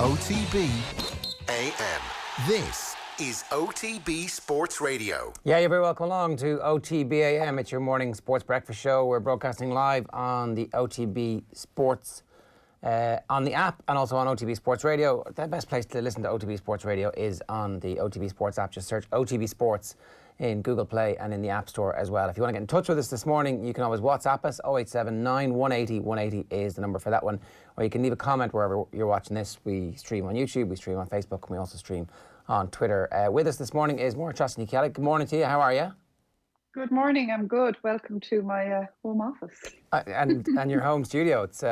OTB AM. This is OTB Sports Radio. Yeah, you're very welcome along to OTB AM. It's your morning sports breakfast show. We're broadcasting live on the OTB Sports, on the app, and also on OTB Sports Radio. The best place to listen to OTB Sports Radio is on the OTB Sports app. Just search OTB Sports in Google Play and in the App Store as well. If you want to get in touch with us this morning, you can always WhatsApp us. 0879 180 180 is the number for that one. Or you can leave a comment wherever you're watching this. We stream on YouTube, we stream on Facebook, and we also stream on Twitter. With us this morning is Máire-Treasa and Cheallaigh. Good morning to you. How are you? Good morning. I'm good. Welcome to my home office. And your home studio. It's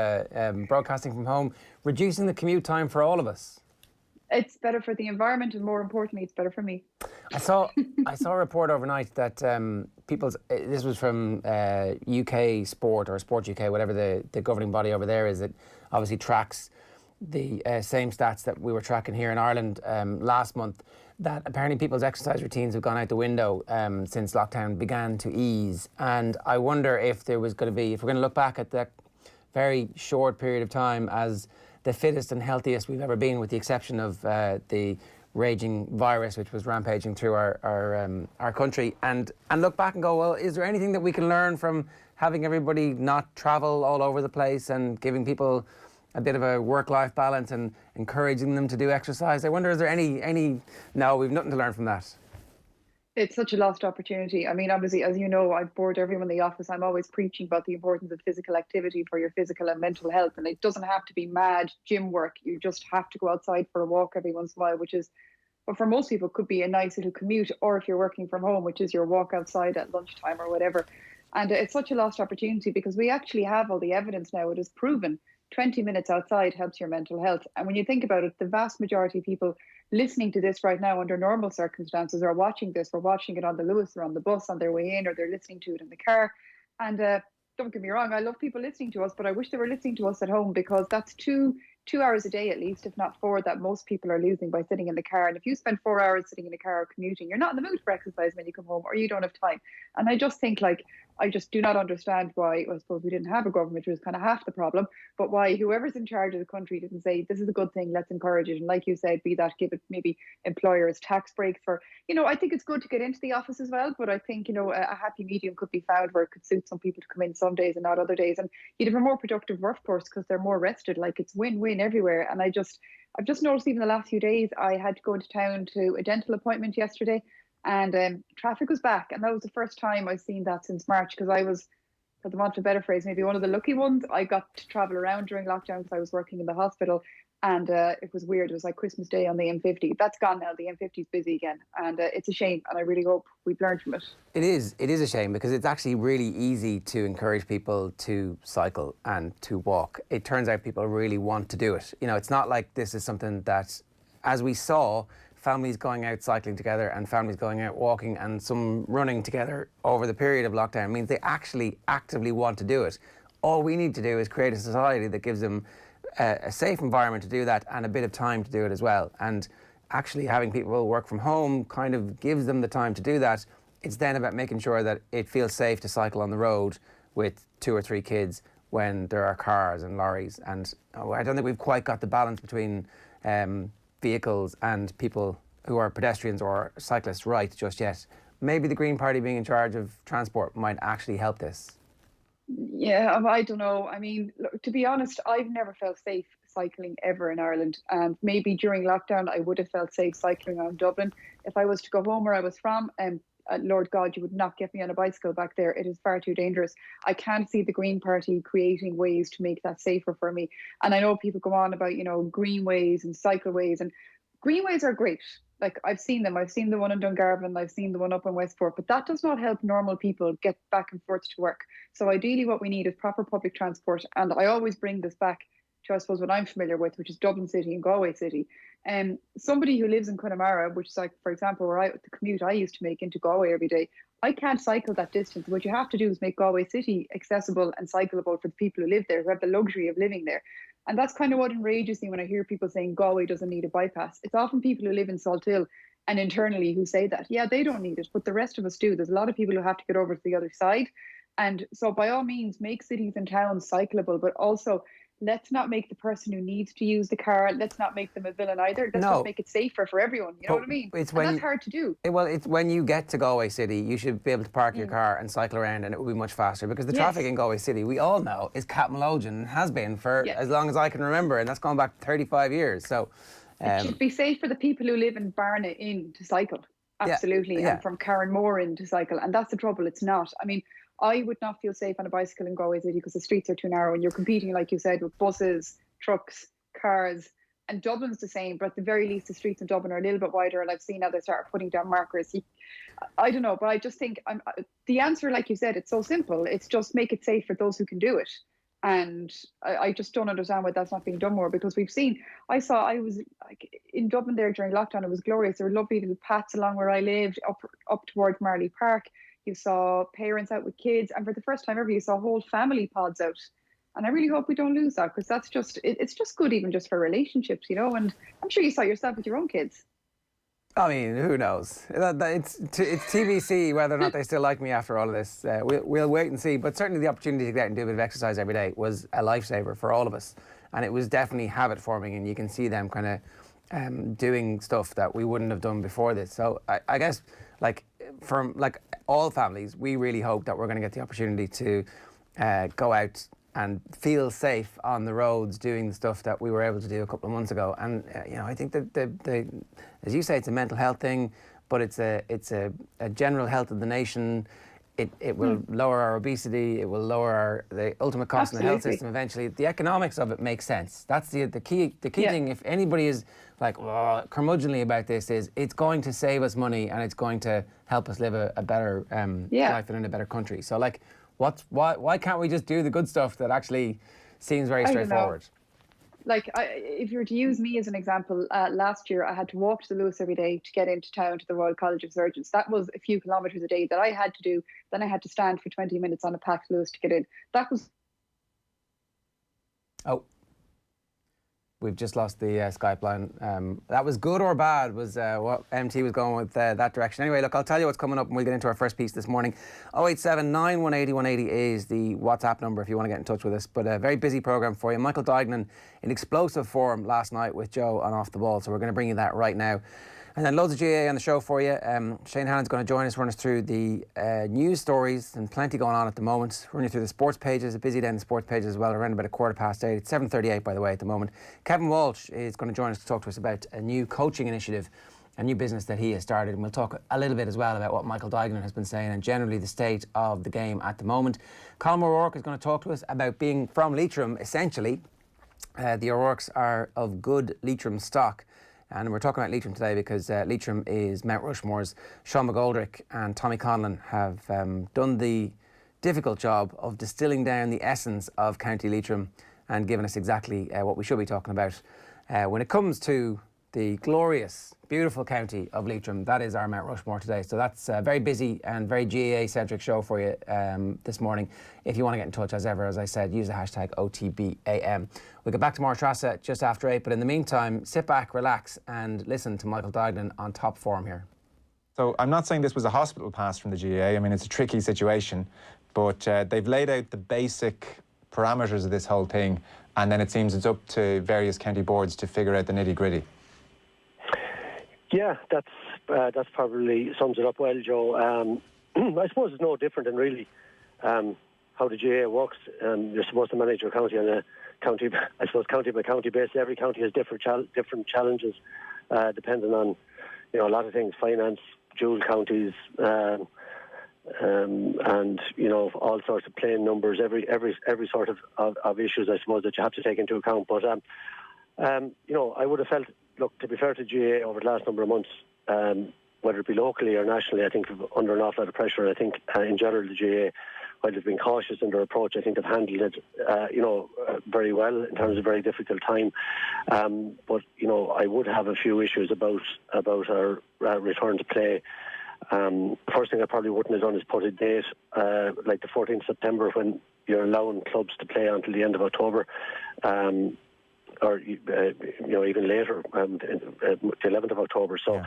broadcasting from home, reducing the commute time for all of us. It's better for the environment, and more importantly, it's better for me. I saw a report overnight that this was from UK Sport or Sport UK, whatever the governing body over there is, that obviously tracks the same stats that we were tracking here in Ireland last month, that apparently people's exercise routines have gone out the window since lockdown began to ease. And I wonder if there was going to be, if we're going to look back at that very short period of time as the fittest and healthiest we've ever been, with the exception of the raging virus which was rampaging through our country, and look back and go, well, is there anything that we can learn from having everybody not travel all over the place and giving people a bit of a work-life balance and encouraging them to do exercise? I wonder, is there any... No, we've nothing to learn from that. It's such a lost opportunity. I mean, obviously, as you know, I've bored everyone in the office. I'm always preaching about the importance of physical activity for your physical and mental health. And it doesn't have to be mad gym work. You just have to go outside for a walk every once in a while, which is, but for most people, could be a nice little commute, or if you're working from home, which is your walk outside at lunchtime or whatever. And it's such a lost opportunity because we actually have all the evidence now. It is proven 20 minutes outside helps your mental health. And when you think about it, the vast majority of people listening to this right now under normal circumstances are watching this. We're watching it on the Lewis or on the bus on their way in, or they're listening to it in the car. And don't get me wrong, I love people listening to us, but I wish they were listening to us at home, because that's two hours a day at least, if not 4, that most people are losing by sitting in the car. And if you spend 4 hours sitting in the car or commuting, you're not in the mood for exercise when you come home, or you don't have time. And I just think, I just do not understand why, I suppose we didn't have a government, which was kind of half the problem, but why whoever's in charge of the country didn't say, this is a good thing, let's encourage it. And like you said, give it maybe employers tax breaks for, I think it's good to get into the office as well, but I think, a happy medium could be found where it could suit some people to come in some days and not other days. And you'd have a more productive workforce because they're more rested. It's win-win everywhere. And I've just noticed even the last few days, I had to go into town to a dental appointment yesterday, and traffic was back. And that was the first time I've seen that since March, because I was, for the want of a better phrase, maybe one of the lucky ones. I got to travel around during lockdown because I was working in the hospital, and it was weird. It was like Christmas Day on the M50. That's gone now. The M50 is busy again, and it's a shame, and I really hope we've learned from it. It is a shame, because it's actually really easy to encourage people to cycle and to walk. It turns out people really want to do it. It's not like this is something that, as we saw, families going out cycling together and families going out walking and some running together over the period of lockdown means they actually actively want to do it. All we need to do is create a society that gives them a safe environment to do that and a bit of time to do it as well. And actually having people work from home kind of gives them the time to do that. It's then about making sure that it feels safe to cycle on the road with 2 or 3 kids when there are cars and lorries. And I don't think we've quite got the balance between vehicles and people who are pedestrians or cyclists right just yet. Maybe the Green Party being in charge of transport might actually help this. Yeah, I don't know. I mean, look, to be honest, I've never felt safe cycling ever in Ireland. And maybe during lockdown, I would have felt safe cycling around Dublin. If I was to go home where I was from, Lord God, you would not get me on a bicycle back there. It is far too dangerous. I can't see the Green Party creating ways to make that safer for me. And I know people go on about, greenways and cycleways, and greenways are great. I've seen them. I've seen the one in Dungarvan. I've seen the one up in Westport. But that does not help normal people get back and forth to work. So ideally what we need is proper public transport. And I always bring this back to, I suppose, what I'm familiar with, which is Dublin City and Galway City. Somebody who lives in Connemara, which is for example, the commute I used to make into Galway every day, I can't cycle that distance. What you have to do is make Galway City accessible and cyclable for the people who live there, who have the luxury of living there. And that's kind of what enrages me when I hear people saying Galway doesn't need a bypass. It's often people who live in Salthill and internally who say that. Yeah, they don't need it, but the rest of us do. There's a lot of people who have to get over to the other side. And so by all means, make cities and towns cyclable, but also let's not make the person who needs to use the car, let's not make them a villain either. Let's just make it safer for everyone. You know what I mean? And that's hard to do. Well, it's when you get to Galway City, you should be able to park your car and cycle around, and it will be much faster, because the traffic in Galway City, we all know, is Catmalogian and has been for as long as I can remember, and that's gone back 35 years. So it should be safe for the people who live in Barna in to cycle. Absolutely. And from Carranmore in to cycle. And that's the trouble. It's not. I mean, I would not feel safe on a bicycle in Galway City because the streets are too narrow and you're competing, like you said, with buses, trucks, cars. And Dublin's the same, but at the very least, the streets in Dublin are a little bit wider. And I've seen how they start putting down markers. I don't know, but I just think the answer, like you said, it's so simple. It's just make it safe for those who can do it. And I just don't understand why that's not being done more, because we've seen, I was like in Dublin there during lockdown. It was glorious. There were lovely little paths along where I lived up towards Marley Park. You saw parents out with kids, and for the first time ever, you saw whole family pods out. And I really hope we don't lose that, because that's just, it's just good even just for relationships, you know. And I'm sure you saw yourself with your own kids. I mean, who knows? It's TBC whether or not they still like me after all of this. We'll wait and see. But certainly the opportunity to get out and do a bit of exercise every day was a lifesaver for all of us. And it was definitely habit forming, and you can see them kind of doing stuff that we wouldn't have done before this. So I guess, like, from like all families, we really hope that we're going to get the opportunity to go out and feel safe on the roads doing the stuff that we were able to do a couple of months ago. And you know, I think that the as you say, it's a mental health thing, but it's a general health of the nation. It will lower our obesity. It will lower the ultimate cost in the health system eventually. The economics of it makes sense. That's the key thing. If anybody is like curmudgeonly about this, is it's going to save us money and it's going to help us live a better life and in a better country. So like, why can't we just do the good stuff that actually seems very straightforward? Like, if you were to use me as an example, last year I had to walk to the Lewis every day to get into town to the Royal College of Surgeons. That was a few kilometres a day that I had to do. Then I had to stand for 20 minutes on a packed Lewis to get in. That was... Oh. We've just lost the Skype line. That was good or bad, was what MT was going with that direction. Anyway, look, I'll tell you what's coming up and we'll get into our first piece this morning. 087 9180 180 is the WhatsApp number if you want to get in touch with us. But a very busy programme for you. Michael Duignan in explosive form last night with Joe on Off the Ball, so we're going to bring you that right now. And then loads of GAA on the show for you. Shane Hannon's going to join us, run us through the news stories, and plenty going on at the moment. Run you through the sports pages, a busy day in the sports pages as well, around about 8:15. It's 7:38, by the way, at the moment. Kevin Walsh is going to join us to talk to us about a new coaching initiative, a new business that he has started. And we'll talk a little bit as well about what Michael Duignan has been saying and generally the state of the game at the moment. Colm O'Rourke is going to talk to us about being from Leitrim, essentially. The O'Rourkes are of good Leitrim stock. And we're talking about Leitrim today because Leitrim is Mt Rushmore's. Sean McGoldrick and Tommy Conlon have done the difficult job of distilling down the essence of County Leitrim and giving us exactly what we should be talking about. When it comes to the glorious, beautiful county of Leitrim, that is our Mt Rushmore today. So that's a very busy and very GAA-centric show for you this morning. If you want to get in touch, as ever, as I said, use the hashtag OTBAM. We'll get back to Máire-Treasa just after 8, but in the meantime, sit back, relax, and listen to Michael Duignan on top form here. So I'm not saying this was a hospital pass from the GAA. I mean, it's a tricky situation, but they've laid out the basic parameters of this whole thing, and then it seems it's up to various county boards to figure out the nitty-gritty. Yeah, that's probably sums it up well, Joe. I suppose it's no different than really how the GAA works. You're supposed to manage your county on a county, I suppose, county by county basis. Every county has different challenges, depending on a lot of things: finance, dual counties, and all sorts of plain numbers. Every sort of issues, I suppose, that you have to take into account. But I would have felt. Look, to be fair to GAA over the last number of months, whether it be locally or nationally, I think under an awful lot of pressure. I think in general the GAA, while they've been cautious in their approach, I think they've handled it, very well in terms of a very difficult time. But I would have a few issues about our return to play. First thing I probably wouldn't have done is put a date like the 14th of September when you're allowing clubs to play until the end of October. Or even later, the 11th of October. So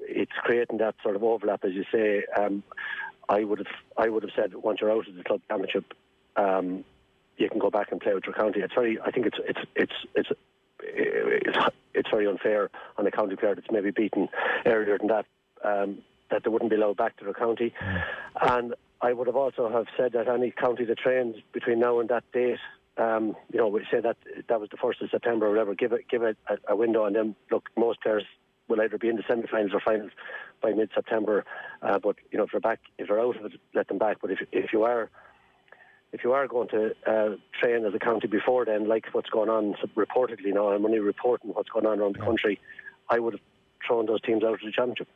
it's creating that sort of overlap, as you say. I would have said once you're out of the club championship, you can go back and play with your county. It's very, I think it's very unfair on a county player that's maybe beaten earlier than that, that they wouldn't be allowed back to their county. And I would have also have said that any county that trains between now and that date, we say that was the 1st of September or whatever, give it a window, and then look, most players will either be in the semi-finals or finals by mid-September. But if they're out of it, let them back. But if you are going to train as a county before then, like what's going on reportedly now, I'm only reporting what's going on around the country, I would have thrown those teams out of the championship.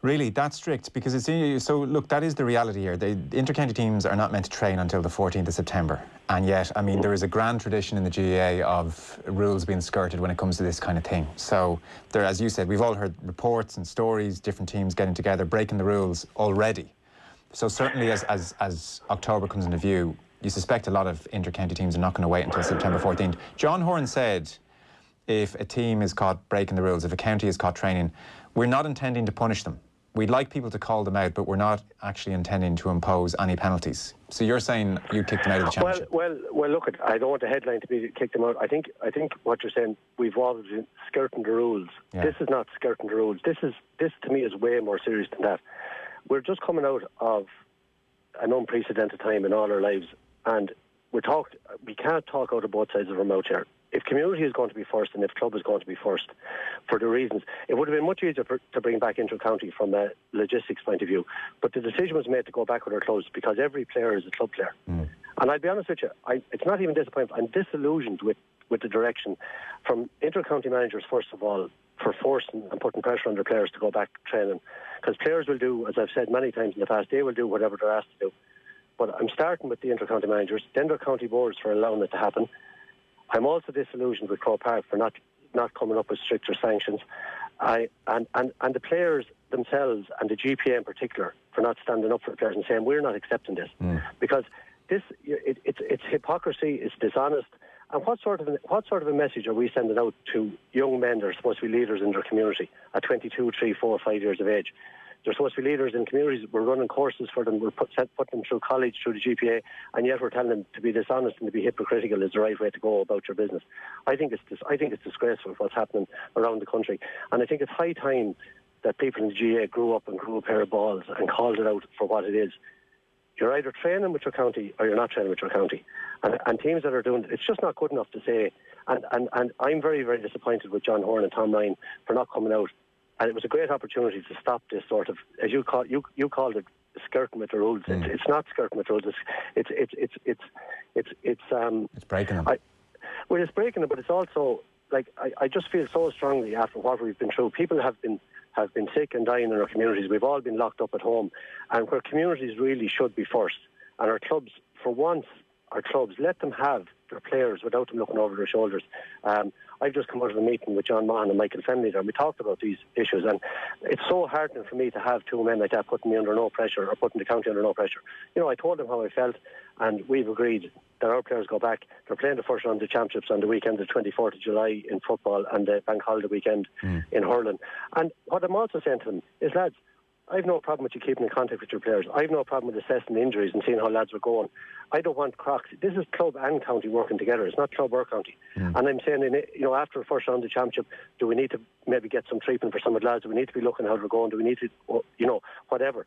Really, that's strict, because it's so. Look, that is the reality here. The inter-county teams are not meant to train until the 14th of September, and yet, I mean, there is a grand tradition in the GAA of rules being skirted when it comes to this kind of thing. So, there, as you said, we've all heard reports and stories, different teams getting together, breaking the rules already. So certainly, as October comes into view, you suspect a lot of inter-county teams are not going to wait until September 14th. John Horan said, if a team is caught breaking the rules, if a county is caught training, we're not intending to punish them. We'd like people to call them out, but we're not actually intending to impose any penalties. So you're saying you kicked them out of the championship? Well, look, I don't want the headline to be to kick them out. I think what you're saying, we've always been skirting the rules. Yeah. This is not skirting the rules. This to me is way more serious than that. We're just coming out of an unprecedented time in all our lives, and we can't talk out of both sides of our mouth here. If community is going to be first and if club is going to be first, for the reasons, it would have been much easier to bring back inter-county from a logistics point of view. But the decision was made to go back with our clubs because every player is a club player. And I'll be honest with you, it's not even disappointing. I'm disillusioned with the direction from inter-county managers, first of all, for forcing and putting pressure on their players to go back training. Because players will do, as I've said many times in the past, they will do whatever they're asked to do. But I'm starting with the inter-county managers, then their county boards for allowing it to happen. I'm also disillusioned with Croke Park for not coming up with stricter sanctions. And the players themselves, and the GPA in particular, for not standing up for the players and saying, we're not accepting this. Because it's hypocrisy, it's dishonest. And what sort of a message are we sending out to young men that are supposed to be leaders in their community at 22, 3, 4, 5 years of age? They're supposed to be leaders in communities. We're running courses for them. We're putting them through college, through the GPA, and yet we're telling them to be dishonest and to be hypocritical is the right way to go about your business. I think it's disgraceful what's happening around the country, and I think it's high time that people in the GAA grew up and grew a pair of balls and called it out for what it is. You're either training with your county or you're not training with your county, and teams that are doing it's just not good enough to say. And I'm very, very disappointed with John Horan and Tom Ryan for not coming out. And it was a great opportunity to stop this sort of, as you called it, skirting with the rules. It's not skirting with the rules. It's breaking them. It's breaking them, but it's also like I just feel so strongly after what we've been through. People have been sick and dying in our communities. We've all been locked up at home, and where communities really should be first. And our clubs, for once, let them have their players without them looking over their shoulders. I've just come out of a meeting with John Mahon and Michael Fenley there, and we talked about these issues, and it's so heartening for me to have two men like that putting me under no pressure, or putting the county under no pressure. I told them how I felt, and we've agreed that our players go back. They're playing the first round of the championships on the weekend, the 24th of July in football, and the bank holiday weekend in hurling. And what I'm also saying to them is, lads, I've no problem with you keeping in contact with your players. I've no problem with assessing the injuries and seeing how lads are going. I don't want crocs. This is club and county working together. It's not club or county. And I'm saying, after the first round of the championship, do we need to maybe get some treatment for some of the lads? Do we need to be looking how they're going? Do we need to, whatever?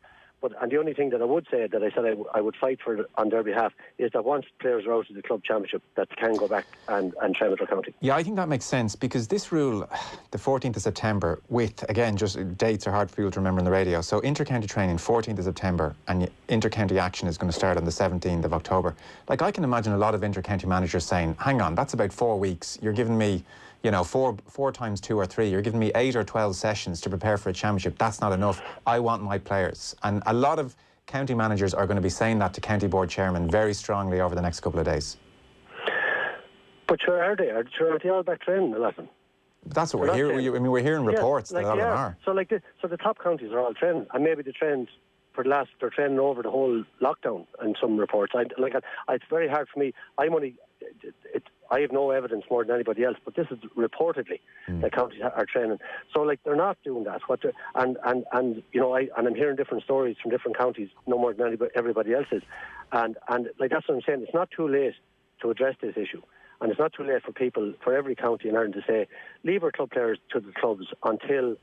And the only thing that I would say that I said I would fight for on their behalf is that once players are out of the club championship, that they can go back and train with their county. Yeah, I think that makes sense, because this rule, the 14th of September, with, again, just dates are hard for people to remember on the radio. So inter-county training, 14th of September, and inter-county action is going to start on the 17th of October. Like, I can imagine a lot of inter-county managers saying, hang on, that's about 4 weeks. You're giving me, four times 2 or 3. You're giving me 8 or 12 sessions to prepare for a championship. That's not enough. I want my players. And a lot of county managers are going to be saying that to county board chairmen very strongly over the next couple of days. But sure, are they? Are they all back training, a lot of them? That's what we're hearing. We're hearing reports that a lot of them are. So the top counties are all training, and maybe they trained they're training over the whole lockdown in some reports. It's very hard for me. I have no evidence more than anybody else, but this is reportedly that counties are training. So like they're not doing that. And I'm hearing different stories from different counties, no more than everybody else is. And like that's what I'm saying. It's not too late to address this issue. And it's not too late for every county in Ireland to say, leave our club players to the clubs until,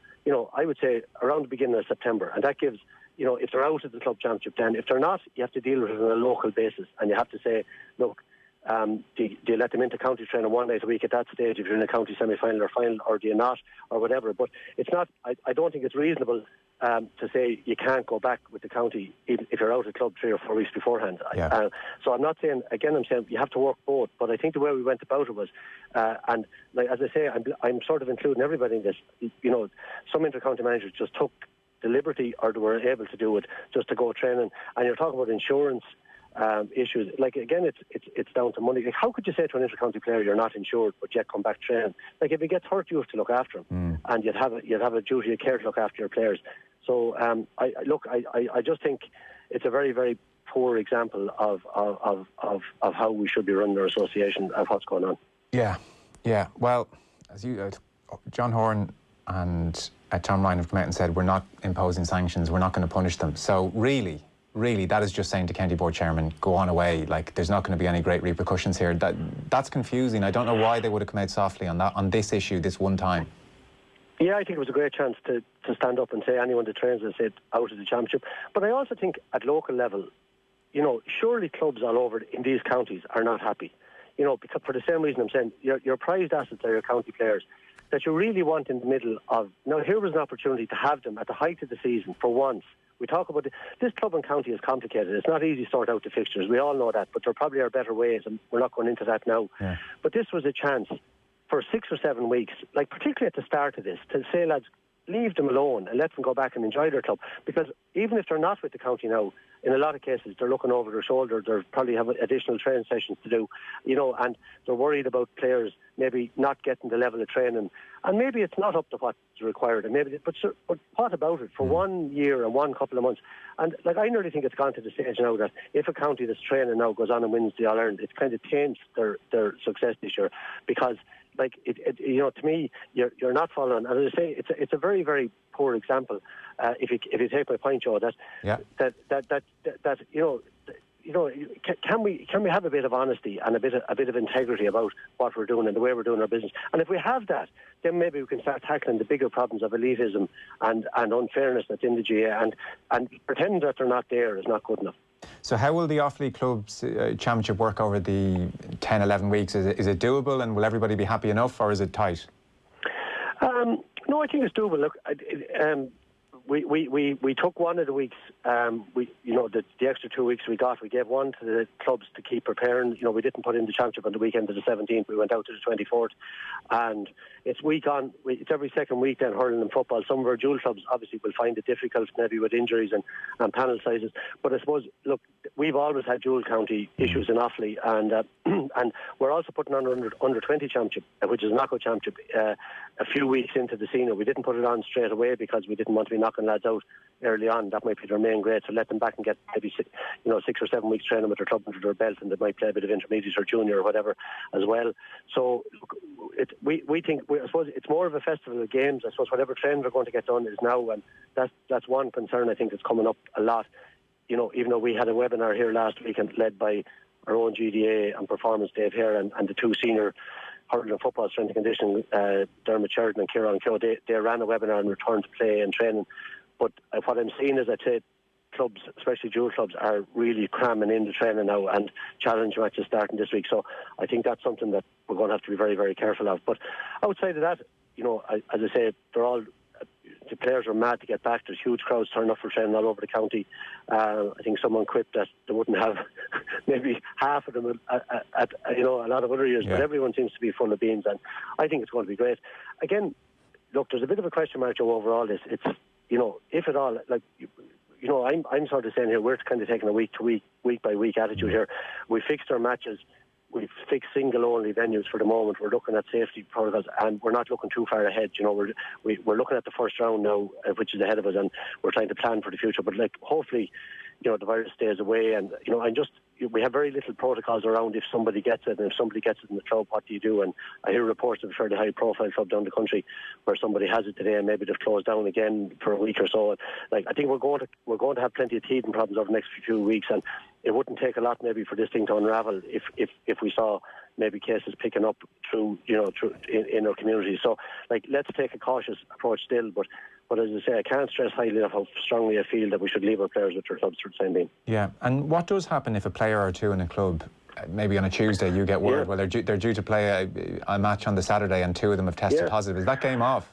I would say around the beginning of September. And that gives, if they're out of the club championship, then if they're not, you have to deal with it on a local basis. And you have to say, look, do you let them into county training 1 night a week at that stage if you're in a county semi-final or final, or do you not, or whatever. But it's not, I don't think it's reasonable to say you can't go back with the county if you're out of club 3 or 4 weeks beforehand. Yeah. So I'm not saying, again, I'm saying you have to work both, but I think the way we went about it was, and like as I say, I'm sort of including everybody in this. Some inter-county managers just took the liberty, or they were able to do it, just to go training. And you're talking about insurance issues. Like again, it's down to money. Like, how could you say to an inter-county player you're not insured but yet come back training? Like if he gets hurt, you have to look after him, and you'd have a duty of care to look after your players. So I just think it's a very, very poor example of how we should be running our association, of what's going on. Yeah. Well, as John Horan and Tom Ryan have come out and said we're not imposing sanctions, we're not going to punish them. So really, that is just saying to County Board Chairman, go on away. Like there's not going to be any great repercussions here. That's confusing. I don't know why they would have come out softly on this issue this one time. Yeah, I think it was a great chance to stand up and say anyone that trains is out of the championship. But I also think at local level, surely clubs all over in these counties are not happy. Because for the same reason I'm saying, your prized assets are your county players that you really want in the middle of. Now, here was an opportunity to have them at the height of the season for once. We talk about this club and county is complicated. It's not easy to sort out the fixtures. We all know that, but there probably are better ways, and we're not going into that now. Yeah. But this was a chance for 6 or 7 weeks, like particularly at the start of this, to say, lads, leave them alone and let them go back and enjoy their club. Because even if they're not with the county now, in a lot of cases, they're looking over their shoulder. They probably have additional training sessions to do, and they're worried about players maybe not getting the level of training. And maybe it's not up to what's required. And but what about it for 1 year and one couple of months? And like I nearly think it's gone to the stage now that if a county that's training now goes on and wins the All-Ireland, it kind of taints their success this year, because like to me, you're not following. And as I say, it's a very, very poor example. If you take my point, Joe, can we have a bit of honesty and a bit of integrity about what we're doing and the way we're doing our business? And if we have that, then maybe we can start tackling the bigger problems of elitism and unfairness that's in the GA. And pretending that they're not there is not good enough. So how will the off-league clubs championship work over the 10, 11 weeks? Is it doable, and will everybody be happy enough, or is it tight? No, I think it's doable. Look, we took one of the weeks. The extra 2 weeks we got, we gave one to the clubs to keep preparing. We didn't put in the championship on the weekend of the 17th. We went out to the 24th, and it's week on. It's every second week then, hurling and football. Some of our dual clubs obviously will find it difficult, maybe with injuries and panel sizes. But I suppose, look, we've always had dual county issues in Offaly, and we're also putting on under 20 championship, which is a knockout championship, a few weeks into the senior. We didn't put it on straight away because we didn't want to be knocking lads out early on. That might be their main grade, so let them back and get maybe 6 or 7 weeks training with their club under their belt, and they might play a bit of intermediate or junior or whatever as well. So we think, I suppose it's more of a festival of games. I suppose whatever training we're going to get done is now, and that's one concern I think that's coming up a lot. Even though we had a webinar here last weekend led by our own GDA and performance Dave Hare and the two senior hurling and football strength and conditioning, Dermot Sheridan and Kieran Keogh, they ran a webinar on return to play and training. But what I'm seeing is, I'd say, clubs, especially dual clubs, are really cramming in the training now, and challenge matches starting this week. So I think that's something that we're going to have to be very, very careful of. But outside of that, as I say, the players are mad to get back. There's huge crowds turning up for training all over the county. I think someone quipped that they wouldn't have maybe half of them at a lot of other years, but everyone seems to be full of beans, and I think it's going to be great. Again, look, there's a bit of a question mark over all this. It's if at all, like, I'm sort of saying here, we're kind of taking a week by week attitude here. We fixed our matches. We've fixed single-only venues for the moment. We're looking at safety protocols, and we're not looking too far ahead. We're looking at the first round now, which is ahead of us, and we're trying to plan for the future. But hopefully, the virus stays away, and we have very little protocols around if somebody gets it, and if somebody gets it in the club, what do you do? And I hear reports of a fairly high-profile club down the country where somebody has it today, and maybe they've closed down again for a week or so. Like, I think we're going to have plenty of teething problems over the next few weeks, and it wouldn't take a lot maybe for this thing to unravel if we saw maybe cases picking up through in our community. So, like, let's take a cautious approach still, but as I say, I can't stress highly enough how strongly I feel that we should leave our players with their clubs for the time being. Yeah, and what does happen if a player or two in a club, maybe on a Tuesday, you get word, well, they're due to play a match on the Saturday and two of them have tested positive? Is that game off?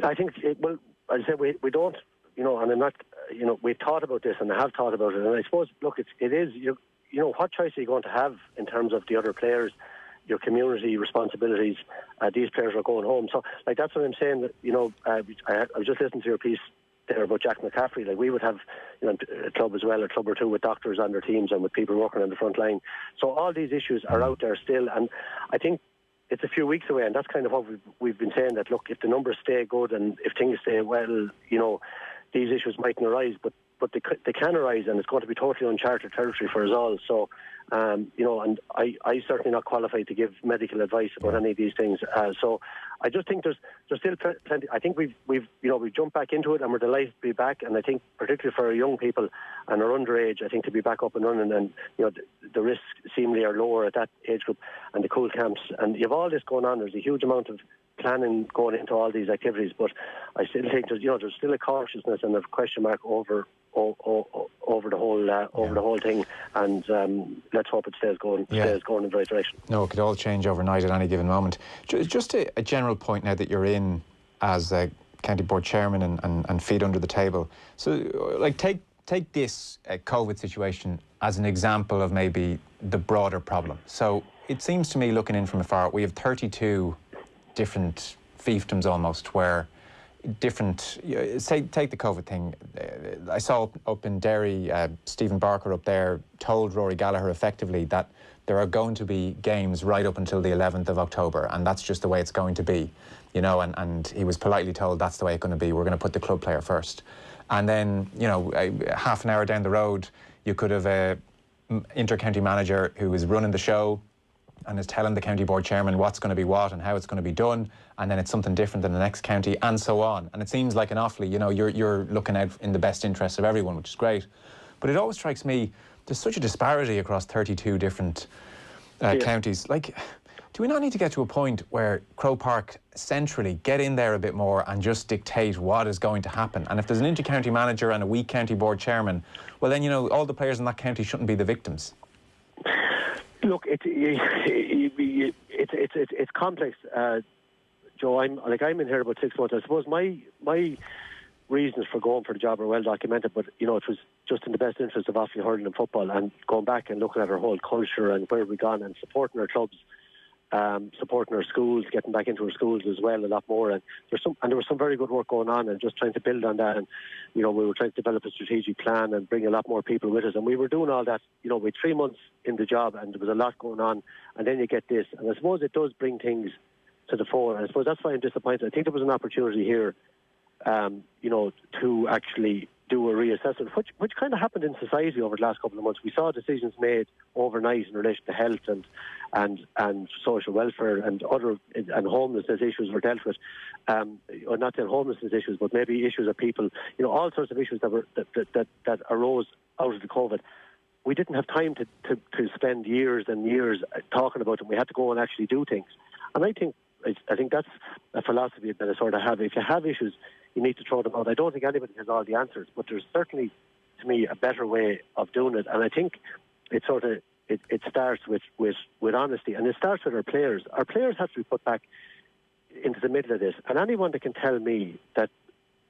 I think, I say we don't, and I'm not, we've thought about this and I have thought about it, and I suppose, look, it is, what choice are you going to have in terms of the other players, your community responsibilities? These players are going home. So, like, that's what I'm saying. That, I was just listening to your piece there about Jack McCaffrey. Like, we would have a club as well, a club or two with doctors on their teams and with people working on the front line. So all these issues are out there still, and I think it's a few weeks away, and that's kind of what we've been saying, that, look, if the numbers stay good and if things stay well, these issues mightn't arise, but they can arise, and it's going to be totally uncharted territory for us all. So, and I certainly not qualified to give medical advice about any of these things. So, I just think there's still plenty. I think we've jumped back into it, and we're delighted to be back. And I think particularly for our young people and our underage, I think to be back up and running, and the risks seemingly are lower at that age group, and the cool camps, and you have all this going on. There's a huge amount of planning going into all these activities, but I still think there's still a cautiousness and a question mark over the whole thing, and let's hope it stays going in the right direction. No, it could all change overnight at any given moment. Just a general point now that you're in as a county board chairman and feet under the table. So, like, take this COVID situation as an example of maybe the broader problem. So it seems to me, looking in from afar, we have 32 different fiefdoms almost, where different, take the COVID thing. I saw up in Derry, Stephen Barker up there told Rory Gallagher effectively that there are going to be games right up until the 11th of October, and that's just the way it's going to be, and he was politely told that's the way it's going to be. We're going to put the club player first. And then, half an hour down the road, you could have a inter-county manager who is running the show and is telling the county board chairman what's going to be what and how it's going to be done, and then it's something different in the next county, and so on. And it seems like an awfully, you're looking out in the best interest of everyone, which is great. But it always strikes me, there's such a disparity across 32 different counties. Like, do we not need to get to a point where Croke Park centrally get in there a bit more and just dictate what is going to happen? And if there's an inter-county manager and a weak county board chairman, well then, all the players in that county shouldn't be the victims. Look, it's complex, Joe. I'm in here about 6 months. I suppose my reasons for going for the job are well documented, but it was just in the best interest of Offaly hurling and football, and going back and looking at our whole culture and where we've gone, and supporting our clubs, supporting our schools, getting back into our schools as well a lot more. And there was some very good work going on, and just trying to build on that. And we were trying to develop a strategic plan and bring a lot more people with us. And we were doing all that. With 3 months in the job, and there was a lot going on. And then you get this, and I suppose it does bring things to the fore. And I suppose that's why I'm disappointed. I think there was an opportunity here, to actually do a reassessment, which kind of happened in society over the last couple of months. We saw decisions made overnight in relation to health and social welfare and homelessness issues were dealt with, or not saying homelessness issues, but maybe issues of people, all sorts of issues that arose out of the COVID. We didn't have time to spend years and years talking about them. We had to go and actually do things, and I think that's a philosophy that I sort of have. If you have issues, you need to throw them out. I don't think anybody has all the answers, but there's certainly, to me, a better way of doing it. And I think it starts with honesty, and it starts with our players. Our players have to be put back into the middle of this. And anyone that can tell me that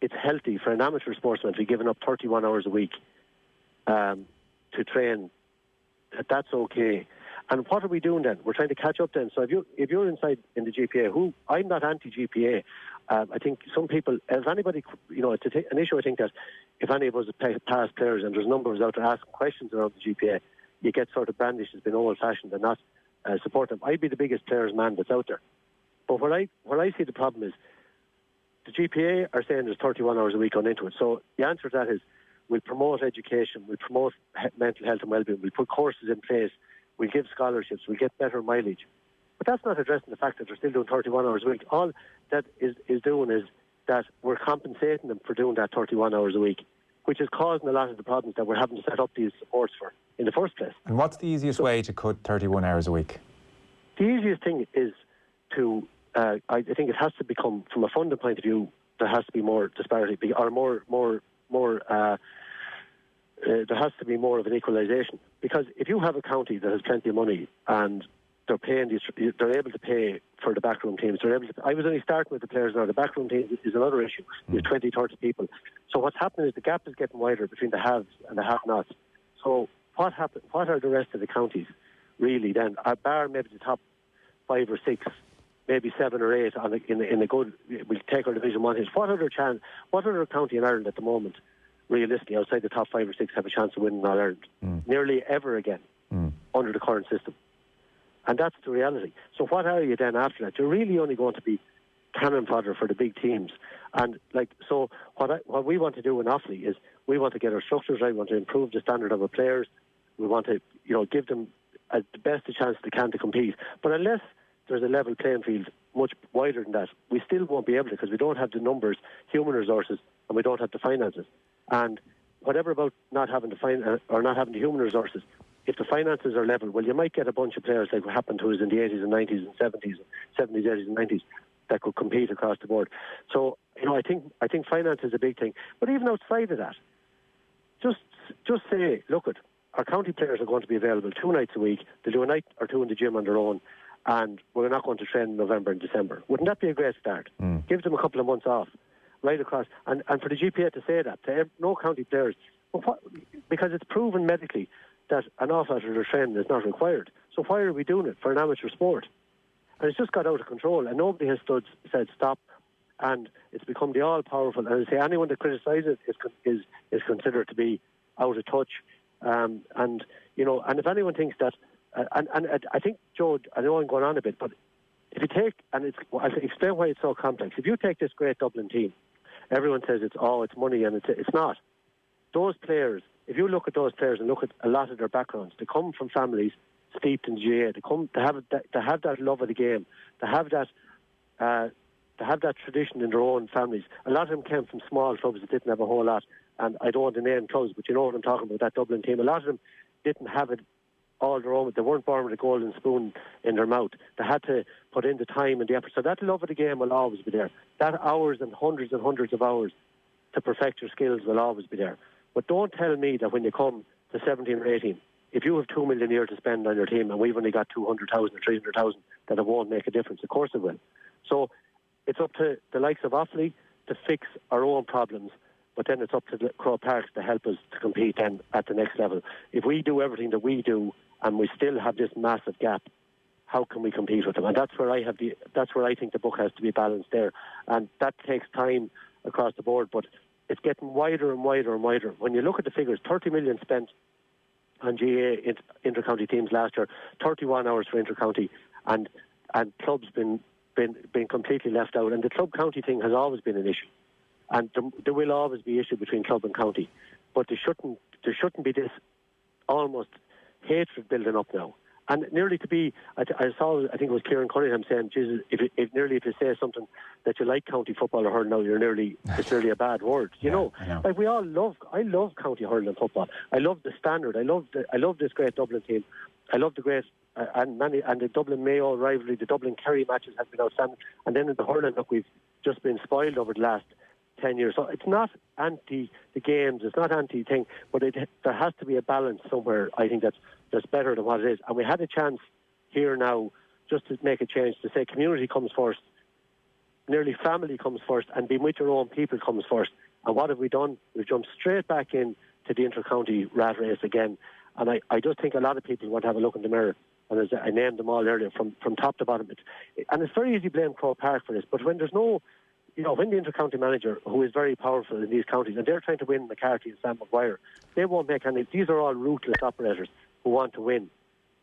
it's healthy for an amateur sportsman to be given up 31 hours a week to train, that's okay. And what are we doing then? We're trying to catch up then. So if you're inside in the GPA, I'm not anti-GPA. I think some people, if anybody, it's an issue. I think that if any of us are past players and there's a number of us out there asking questions around the GPA, you get sort of brandished as being old-fashioned and not support them. I'd be the biggest players man that's out there. But where I see the problem is the GPA are saying there's 31 hours a week on into it. So the answer to that is, we'll promote education, we'll promote mental health and well-being, we'll put courses in place, we'll give scholarships, we'll get better mileage. But that's not addressing the fact that they're still doing 31 hours a week. All that is doing is that we're compensating them for doing that 31 hours a week, which is causing a lot of the problems that we're having to set up these supports for in the first place. And what's the easiest way to cut 31 hours a week? The easiest thing is to, I think it has to become, from a funding point of view, there has to be more disparity, or there has to be more of an equalisation. Because if you have a county that has plenty of money and they're able to pay for the backroom teams. I was only starting with the players now. The backroom teams is another issue. There's 20, 30 people. So what's happening is the gap is getting wider between the haves and the have-nots. So what are the rest of the counties really then? Bar maybe the top 5 or 6, maybe 7 or 8 in the good. We'll take our Division 1 hits. What other county in Ireland at the moment, realistically, outside the top 5 or 6, have a chance of winning All Ireland? Nearly ever again under the current system. And that's the reality. So what are you then after that? You're really only going to be cannon fodder for the big teams. And so what we want to do in Offaly is we want to get our structures right. We want to improve the standard of our players. We want to, give them the best chance they can to compete. But unless there's a level playing field much wider than that, we still won't be able to, because we don't have the numbers, human resources, and we don't have the finances. And whatever about not having the human resources, if the finances are level, well, you might get a bunch of players like what happened to us in the 80s and 90s and 70s, 80s and 90s that could compete across the board. So, I think finance is a big thing. But even outside of that, just say, look, our county players are going to be available 2 nights a week. They'll do a night or 2 in the gym on their own, and we're not going to train in November and December. Wouldn't that be a great start? Give them a couple of months off, right across. And for the GPA to say that, to no county players, because it's proven medically that an awful lot of their training is not required. So why are we doing it for an amateur sport? And it's just got out of control, and nobody has said stop, and it's become the all-powerful. And I say anyone that criticises it is considered to be out of touch. And if anyone thinks that, and I think, Joe, I know I'm going on a bit, but if you take, I'll explain why it's so complex. If you take this great Dublin team, everyone says it's money, and it's not. Those players, if you look at those players and look at a lot of their backgrounds, they come from families steeped in GA. They have that love of the game. They have that tradition in their own families. A lot of them came from small clubs that didn't have a whole lot. And I don't want to name clubs, but you know what I'm talking about, that Dublin team. A lot of them didn't have it all their own. They weren't born with a golden spoon in their mouth. They had to put in the time and the effort. So that love of the game will always be there. That hours and hundreds of hours to perfect your skills will always be there. But don't tell me that when you come to 17 or 18, if you have 2 million a year to spend on your team and we've only got 200,000 or 300,000, that it won't make a difference. Of course it will. So it's up to the likes of Offaly to fix our own problems, but then it's up to the Croke Park to help us to compete then at the next level. If we do everything that we do and we still have this massive gap, how can we compete with them? And that's where I think the book has to be balanced there. And that takes time across the board, but it's getting wider and wider and wider. When you look at the figures, 30 million spent on GA inter-county teams last year, 31 hours for inter-county, and clubs been completely left out. And the club-county thing has always been an issue, and there will always be issue between club and county. But there shouldn't be this almost hatred building up now. And nearly to be, I think it was Kieran Cunningham saying, Jesus, if you say something that you like county football or hurling now, it's nearly a bad word. You know, like I love county hurling and football. I love the standard. I love this great Dublin team. I love the great and the Dublin Mayo rivalry. The Dublin Kerry matches have been outstanding. And then in the hurling, look, we've just been spoiled over the last 10 years. So it's not anti the games. It's not anti thing, but there has to be a balance somewhere. I think that's better than what it is. And we had a chance here now just to make a change, to say community comes first, nearly family comes first, and being with your own people comes first. And what have we done? We've jumped straight back in to the inter-county rat race again. And I just think a lot of people want to have a look in the mirror. And as I named them all earlier, from top to bottom. And it's very easy to blame Croke Park for this, but when there's no, when the inter-county manager, who is very powerful in these counties, and they're trying to win McCarthy and Sam Maguire, they won't make any. These are all ruthless operators who want to win.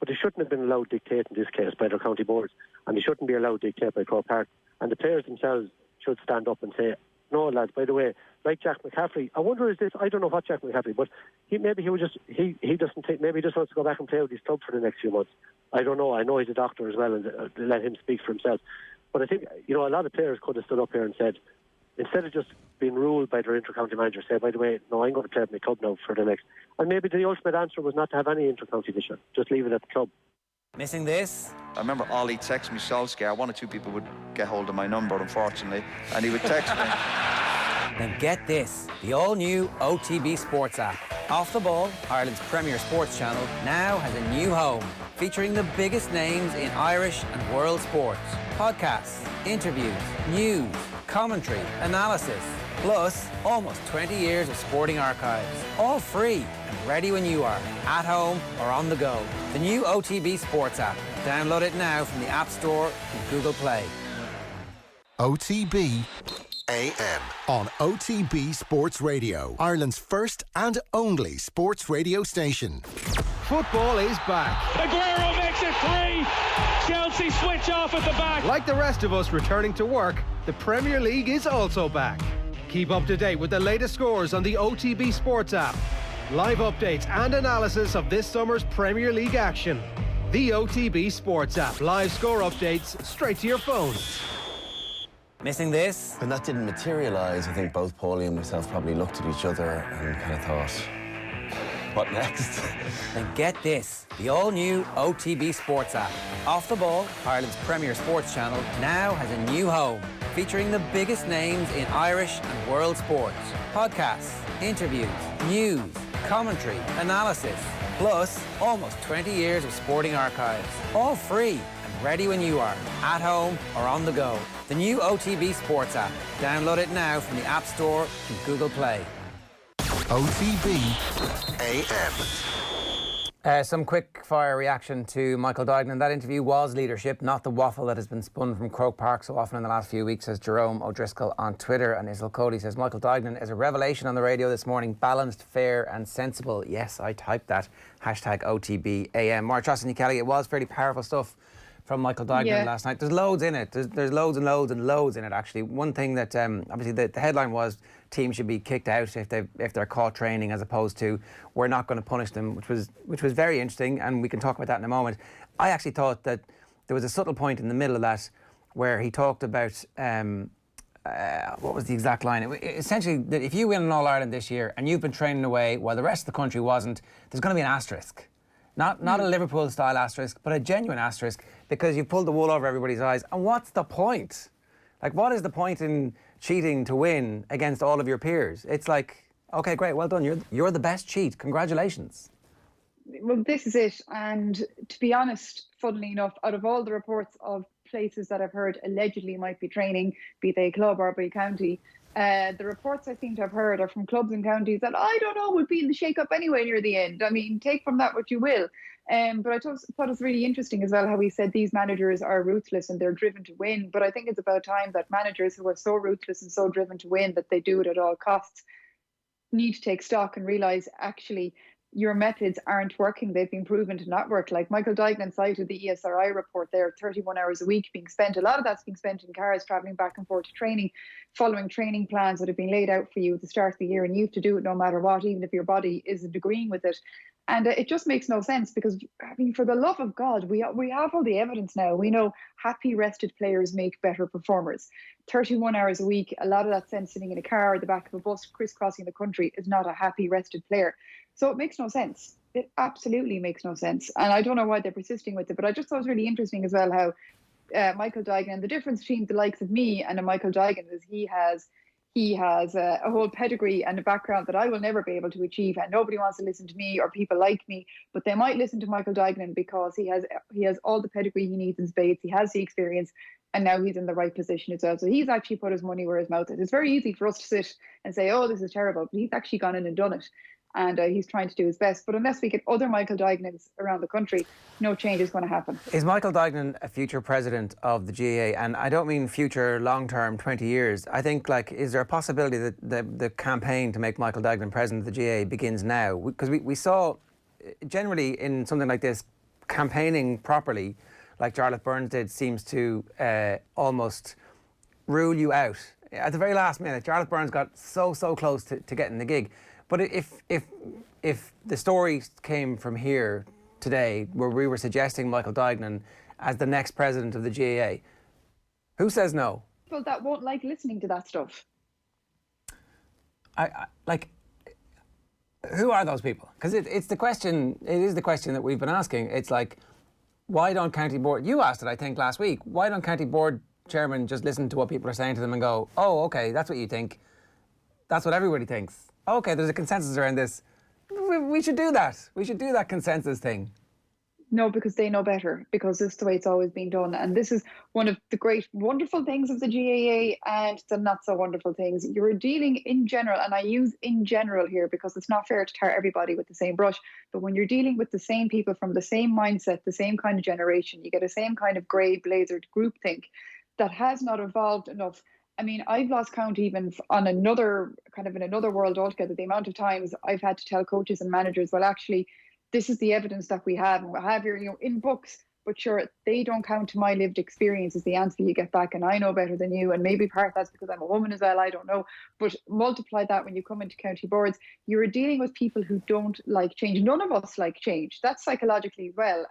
But they shouldn't have been allowed to dictate in this case by their county boards, and they shouldn't be allowed to dictate by Croke Park. And the players themselves should stand up and say, no, lads, by the way, like Jack McCaffrey, I wonder is this, I don't know what Jack McCaffrey, but he doesn't think, maybe he just wants to go back and play with his club for the next few months. I don't know. I know he's a doctor as well, and let him speak for himself. But I think, a lot of players could have stood up here and said, instead of just being ruled by their inter-county manager, say, by the way, no, I'm going to play with my club now for the next. And maybe the ultimate answer was not to have any inter-county this year. Just leave it at the club. Missing this? I remember Ollie text me Solskjaer. One or two people would get hold of my number, unfortunately, and he would text me. Then get this, the all-new OTB Sports app. Off the Ball, Ireland's premier sports channel, now has a new home, featuring the biggest names in Irish and world sports. Podcasts, interviews, news, commentary, analysis, plus almost 20 years of sporting archives. All free and ready when you are, at home or on the go. The new OTB Sports app. Download it now from the App Store and Google Play. OTB AM on OTB Sports Radio, Ireland's first and only sports radio station. Football is back. Aguero makes it 3. Chelsea switch off at the back. Like the rest of us returning to work, the Premier League is also back. Keep up to date with the latest scores on the OTB Sports app. Live updates and analysis of this summer's Premier League action. The OTB Sports app. Live score updates straight to your phone. Missing this? When that didn't materialise, I think both Paulie and myself probably looked at each other and kind of thought, what next? Then get this, the all-new OTB Sports app. Off the Ball, Ireland's premier sports channel, now has a new home, featuring the biggest names in Irish and world sports. Podcasts, interviews, news, commentary, analysis, plus almost 20 years of sporting archives. All free and ready when you are, at home or on the go. The new OTB Sports app. Download it now from the App Store and Google Play. OTB AM. Some quick fire reaction to Michael Duignan. That interview was leadership, not the waffle that has been spun from Croke Park so often in the last few weeks, says Jerome O'Driscoll on Twitter. And Isle Cody says, Michael Duignan is a revelation on the radio this morning. Balanced, fair and sensible. Yes, I typed that. Hashtag OTB AM. Máire-Treasa and Cheallaigh, it was fairly powerful stuff from Michael Duignan last night. There's loads in it. There's loads and loads and loads in it, actually. One thing that, obviously, the headline was teams should be kicked out if they're caught training, as opposed to we're not going to punish them, which was very interesting, and we can talk about that in a moment. I actually thought that there was a subtle point in the middle of that where he talked about, what was the exact line? Essentially, that if you win an All-Ireland this year and you've been training away while the rest of the country wasn't, there's going to be an asterisk. Not a Liverpool-style asterisk, but a genuine asterisk, because you've pulled the wool over everybody's eyes. And what's the point? Like, what is the point in cheating to win against all of your peers? It's like, okay, great, well done. You're the best cheat. Congratulations. Well, this is it. And to be honest, funnily enough, out of all the reports of places that I've heard allegedly might be training, be they club or be county, the reports I seem to have heard are from clubs and counties that I don't know would be in the shake-up anyway near the end. I mean, take from that what you will. But I thought it was really interesting as well how he said these managers are ruthless and they're driven to win. But I think it's about time that managers who are so ruthless and so driven to win that they do it at all costs need to take stock and realise actually your methods aren't working. They've been proven to not work. Like Michael Duignan cited the ESRI report there, 31 hours a week being spent. A lot of that's being spent in cars travelling back and forth to training, following training plans that have been laid out for you at the start of the year, and you have to do it no matter what, even if your body isn't agreeing with it. And it just makes no sense because, I mean, for the love of God, we have all the evidence now. We know happy, rested players make better performers. 31 hours a week, a lot of that spent sitting in a car or the back of a bus crisscrossing the country is not a happy, rested player. So it makes no sense. It absolutely makes no sense. And I don't know why they're persisting with it, but I just thought it was really interesting as well how Michael Duignan, the difference between the likes of me and a Michael Duignan is he has a whole pedigree and a background that I will never be able to achieve, and nobody wants to listen to me or people like me, but they might listen to Michael Duignan because he has all the pedigree he needs in spades. He has the experience, and now he's in the right position as well. So he's actually put his money where his mouth is. It's very easy for us to sit and say, oh, this is terrible, but he's actually gone in and done it. And he's trying to do his best. But unless we get other Michael Duignans around the country, no change is going to happen. Is Michael Duignan a future president of the GAA? And I don't mean future long-term, 20 years. I think, like, is there a possibility that the campaign to make Michael Duignan president of the GAA begins now? Because we saw, generally, in something like this, campaigning properly, like Jarlath Burns did, seems to almost rule you out at the very last minute. Charlotte Burns got so close to getting the gig. But if the story came from here today, where we were suggesting Michael Duignan as the next president of the GAA, who says no? People that won't like listening to that stuff. I like. Who are those people? Because it's the question. It is the question that we've been asking. It's like, why don't county board? You asked it, I think, last week. Why don't county board chairmen just listen to what people are saying to them and go, "Oh, okay, that's what you think. That's what everybody thinks. Okay, there's a consensus around this. We should do that. We should do that consensus thing." No, because they know better, because this is the way it's always been done. And this is one of the great, wonderful things of the GAA and the not so wonderful things. You're dealing in general, and I use in general here because it's not fair to tar everybody with the same brush, but when you're dealing with the same people from the same mindset, the same kind of generation, you get the same kind of grey blazered groupthink that has not evolved enough. I mean, I've lost count even on another, kind of in another world altogether, the amount of times I've had to tell coaches and managers, well, actually, this is the evidence that we have, and we have here, in books, but sure, they don't count to my lived experience is the answer you get back, and I know better than you, and maybe part of that's because I'm a woman as well, I don't know, but multiply that when you come into county boards, you're dealing with people who don't like change. None of us like change. That's psychologically well.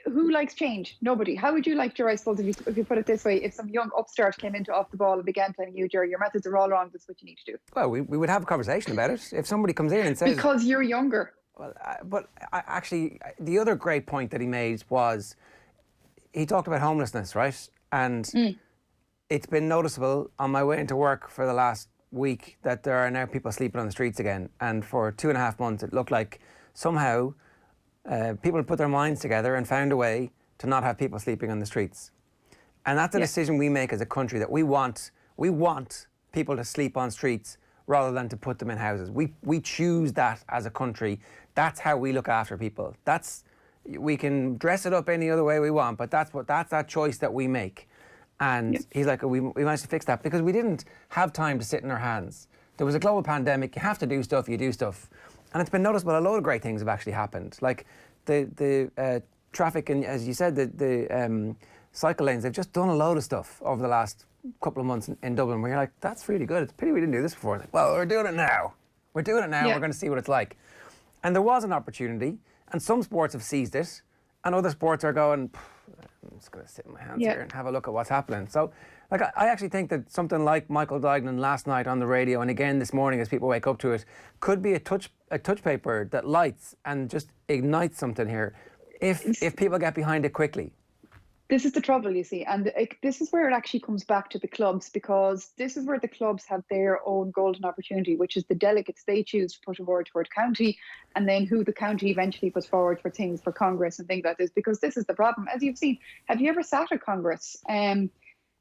Who likes change? Nobody. How would you like, Ger, I suppose, if you put it this way, if some young upstart came into off the ball and began telling you, Ger, your methods are all wrong, that's what you need to do? Well, we would have a conversation about it. If somebody comes in and says... Because you're younger. Well, actually, the other great point that he made was, he talked about homelessness, right? And it's been noticeable on my way into work for the last week that there are now people sleeping on the streets again. And for 2.5 months, it looked like somehow... people put their minds together and found a way to not have people sleeping on the streets. And that's a decision we make as a country, that we want people to sleep on streets rather than to put them in houses. We choose that as a country. That's how we look after people. We can dress it up any other way we want, but that's that choice that we make. And he's like, we managed to fix that because we didn't have time to sit in our hands. There was a global pandemic. You have to do stuff, you do stuff. And it's been noticeable, a load of great things have actually happened. Like the traffic, and as you said, the cycle lanes, they've just done a load of stuff over the last couple of months in Dublin where you're like, that's really good. It's a pity we didn't do this before. Like, well, we're doing it now. We're doing it now. We're going to see what it's like. And there was an opportunity, and some sports have seized it, and other sports are going, I'm just going to sit in my hands here and have a look at what's happening. So, like, I actually think that something like Michael Duignan last night on the radio, and again this morning as people wake up to it, could be a touch paper that lights and just ignites something here, if people get behind it quickly. This is the trouble, you see, and this is where it actually comes back to the clubs, because this is where the clubs have their own golden opportunity, which is the delegates they choose to put forward toward county, and then who the county eventually puts forward for things for Congress and things like this, because this is the problem. As you've seen, have you ever sat at Congress?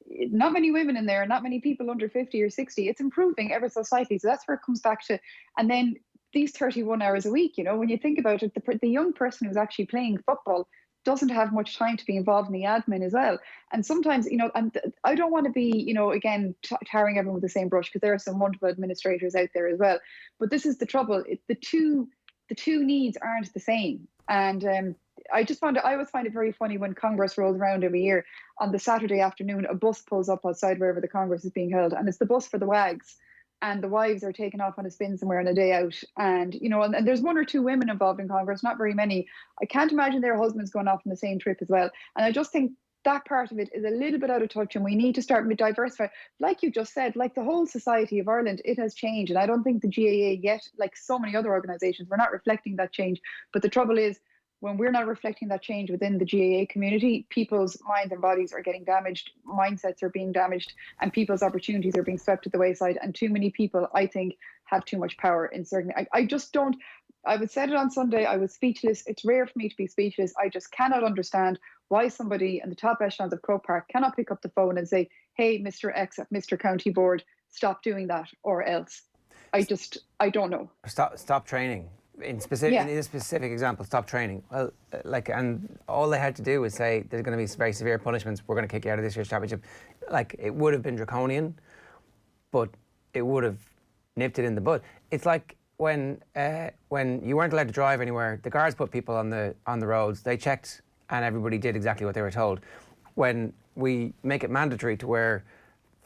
Not many women in there, not many people under 50 or 60. It's improving ever so slightly. So that's where it comes back to. And then these 31 hours a week, when you think about it, the young person who's actually playing football doesn't have much time to be involved in the admin as well. And sometimes, and I don't want to be, again, tarring everyone with the same brush, because there are some wonderful administrators out there as well. But this is the trouble. The two needs aren't the same. And I always find it very funny when Congress rolls around every year. On the Saturday afternoon, a bus pulls up outside wherever the Congress is being held, and it's the bus for the wags. And the wives are taken off on a spin somewhere on a day out. And, and there's 1 or 2 women involved in Congress, not very many. I can't imagine their husbands going off on the same trip as well. And I just think that part of it is a little bit out of touch, and we need to start with diversify. Like you just said, like the whole society of Ireland, it has changed. And I don't think the GAA yet, like so many other organisations, we're not reflecting that change. But the trouble is, when we're not reflecting that change within the GAA community, people's minds and bodies are getting damaged, mindsets are being damaged, and people's opportunities are being swept to the wayside. And too many people, I think, have too much power in certain... I just don't... I would said it on Sunday, I was speechless. It's rare for me to be speechless. I just cannot understand why somebody in the top echelons of Croke Park cannot pick up the phone and say, hey, Mr. X at Mr. County Board, stop doing that, or else. I don't know. Stop training. In a specific example, stop training. Well, and all they had to do was say there's going to be very severe punishments. We're going to kick you out of this year's championship. Like, it would have been draconian, but it would have nipped it in the bud. It's like when you weren't allowed to drive anywhere, the guards put people on the roads. They checked, and everybody did exactly what they were told. When we make it mandatory to wear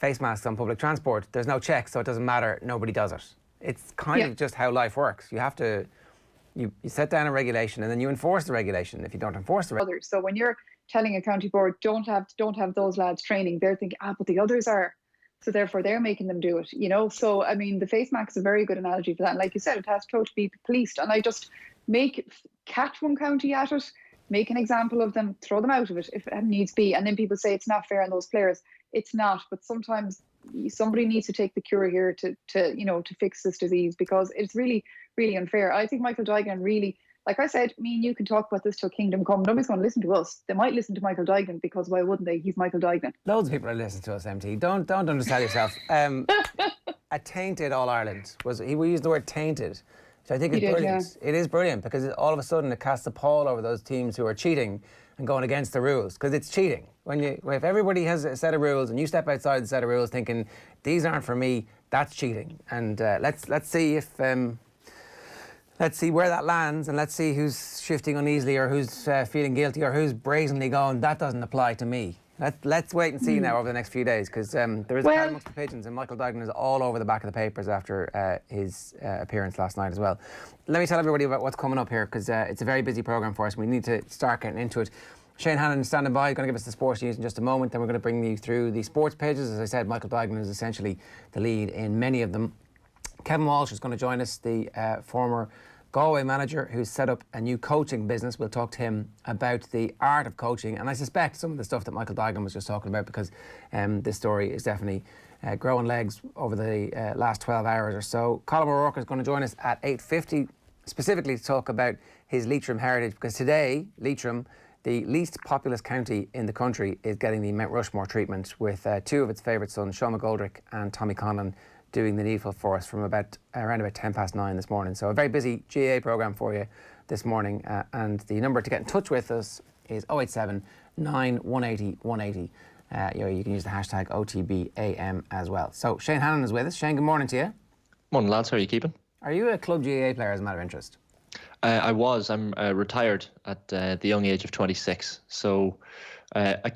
face masks on public transport. There's no check, so it doesn't matter. Nobody does it. It's kind of just how life works. You have to, you set down a regulation and then you enforce the regulation. If you don't enforce the regulation. So when you're telling a county board, don't have those lads training, they're thinking, but the others are. So therefore they're making them do it, you know? So, I mean, the face mask is a very good analogy for that. And like you said, it has to be policed. And I just catch one county at it, make an example of them, throw them out of it if it needs be. And then people say it's not fair on those players. It's not, but sometimes somebody needs to take the cure here to fix this disease, because it's really, really unfair. I think Michael Duignan really, like I said, me and you can talk about this till kingdom come. Nobody's going to listen to us. They might listen to Michael Duignan, because why wouldn't they? He's Michael Duignan. Loads of people are listening to us, MT. Don't undersell yourself. A tainted All-Ireland. We used the word tainted, which I think is brilliant. Yeah. It is brilliant, because all of a sudden it casts a pall over those teams who are cheating and going against the rules, because it's cheating. If everybody has a set of rules and you step outside the set of rules thinking these aren't for me, that's cheating. And let's see if let's see where that lands, and let's see who's shifting uneasily, or who's feeling guilty, or who's brazenly going, that doesn't apply to me. Let's wait and see now over the next few days, because there is a cat amongst the pigeons, and Michael Duignan is all over the back of the papers after his appearance last night as well. Let me tell everybody about what's coming up here, because it's a very busy programme for us. We need to start getting into it. Shane Hannon is standing by, going to give us the sports news in just a moment. Then we're going to bring you through the sports pages. As I said, Michael Duignan is essentially the lead in many of them. Kevin Walsh is going to join us, the former Galway manager who's set up a new coaching business. We'll talk to him about the art of coaching, and I suspect some of the stuff that Michael Duignan was just talking about, because this story is definitely growing legs over the last 12 hours or so. Colm O'Rourke is going to join us at 8:50, specifically to talk about his Leitrim heritage, because today Leitrim, the least populous county in the country, is getting the Mt Rushmore treatment, with two of its favourite sons, Sean McGoldrick and Tommy Conlon, doing the needful for us from around about 9:10 this morning. So a very busy GAA programme for you this morning, and the number to get in touch with us is 087 9 180 180. You can use the hashtag OTBAM as well. So Shane Hannon is with us. Shane, good morning to you. Morning, lads. How are you keeping? Are you a club GAA player, as a matter of interest? I was. I'm retired at the young age of 26. So I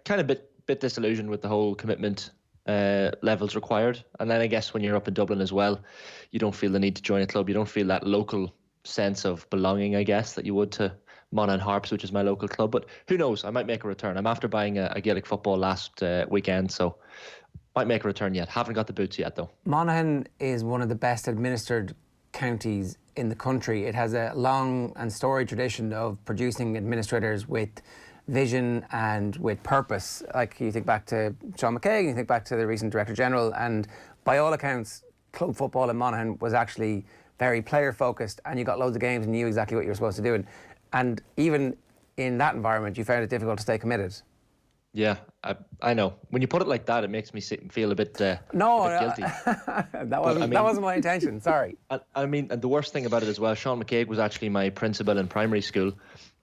kind of bit disillusioned with the whole commitment levels required. And then I guess when you're up in Dublin as well, you don't feel the need to join a club. You don't feel that local sense of belonging, I guess, that you would to Monaghan Harps, which is my local club. But who knows? I might make a return. I'm after buying a Gaelic football last weekend, so might make a return yet. Haven't got the boots yet, though. Monaghan is one of the best administered counties in the country. It has a long and storied tradition of producing administrators with vision and with purpose. Like, you think back to Sean McCaig, you think back to the recent Director General, and by all accounts, club football in Monaghan was actually very player focused, and you got loads of games and knew exactly what you were supposed to do. And even in that environment, you found it difficult to stay committed. Yeah, I know. When you put it like that, it makes me feel a bit guilty. That wasn't my intention. Sorry. I mean, and the worst thing about it as well, Sean McCaig was actually my principal in primary school,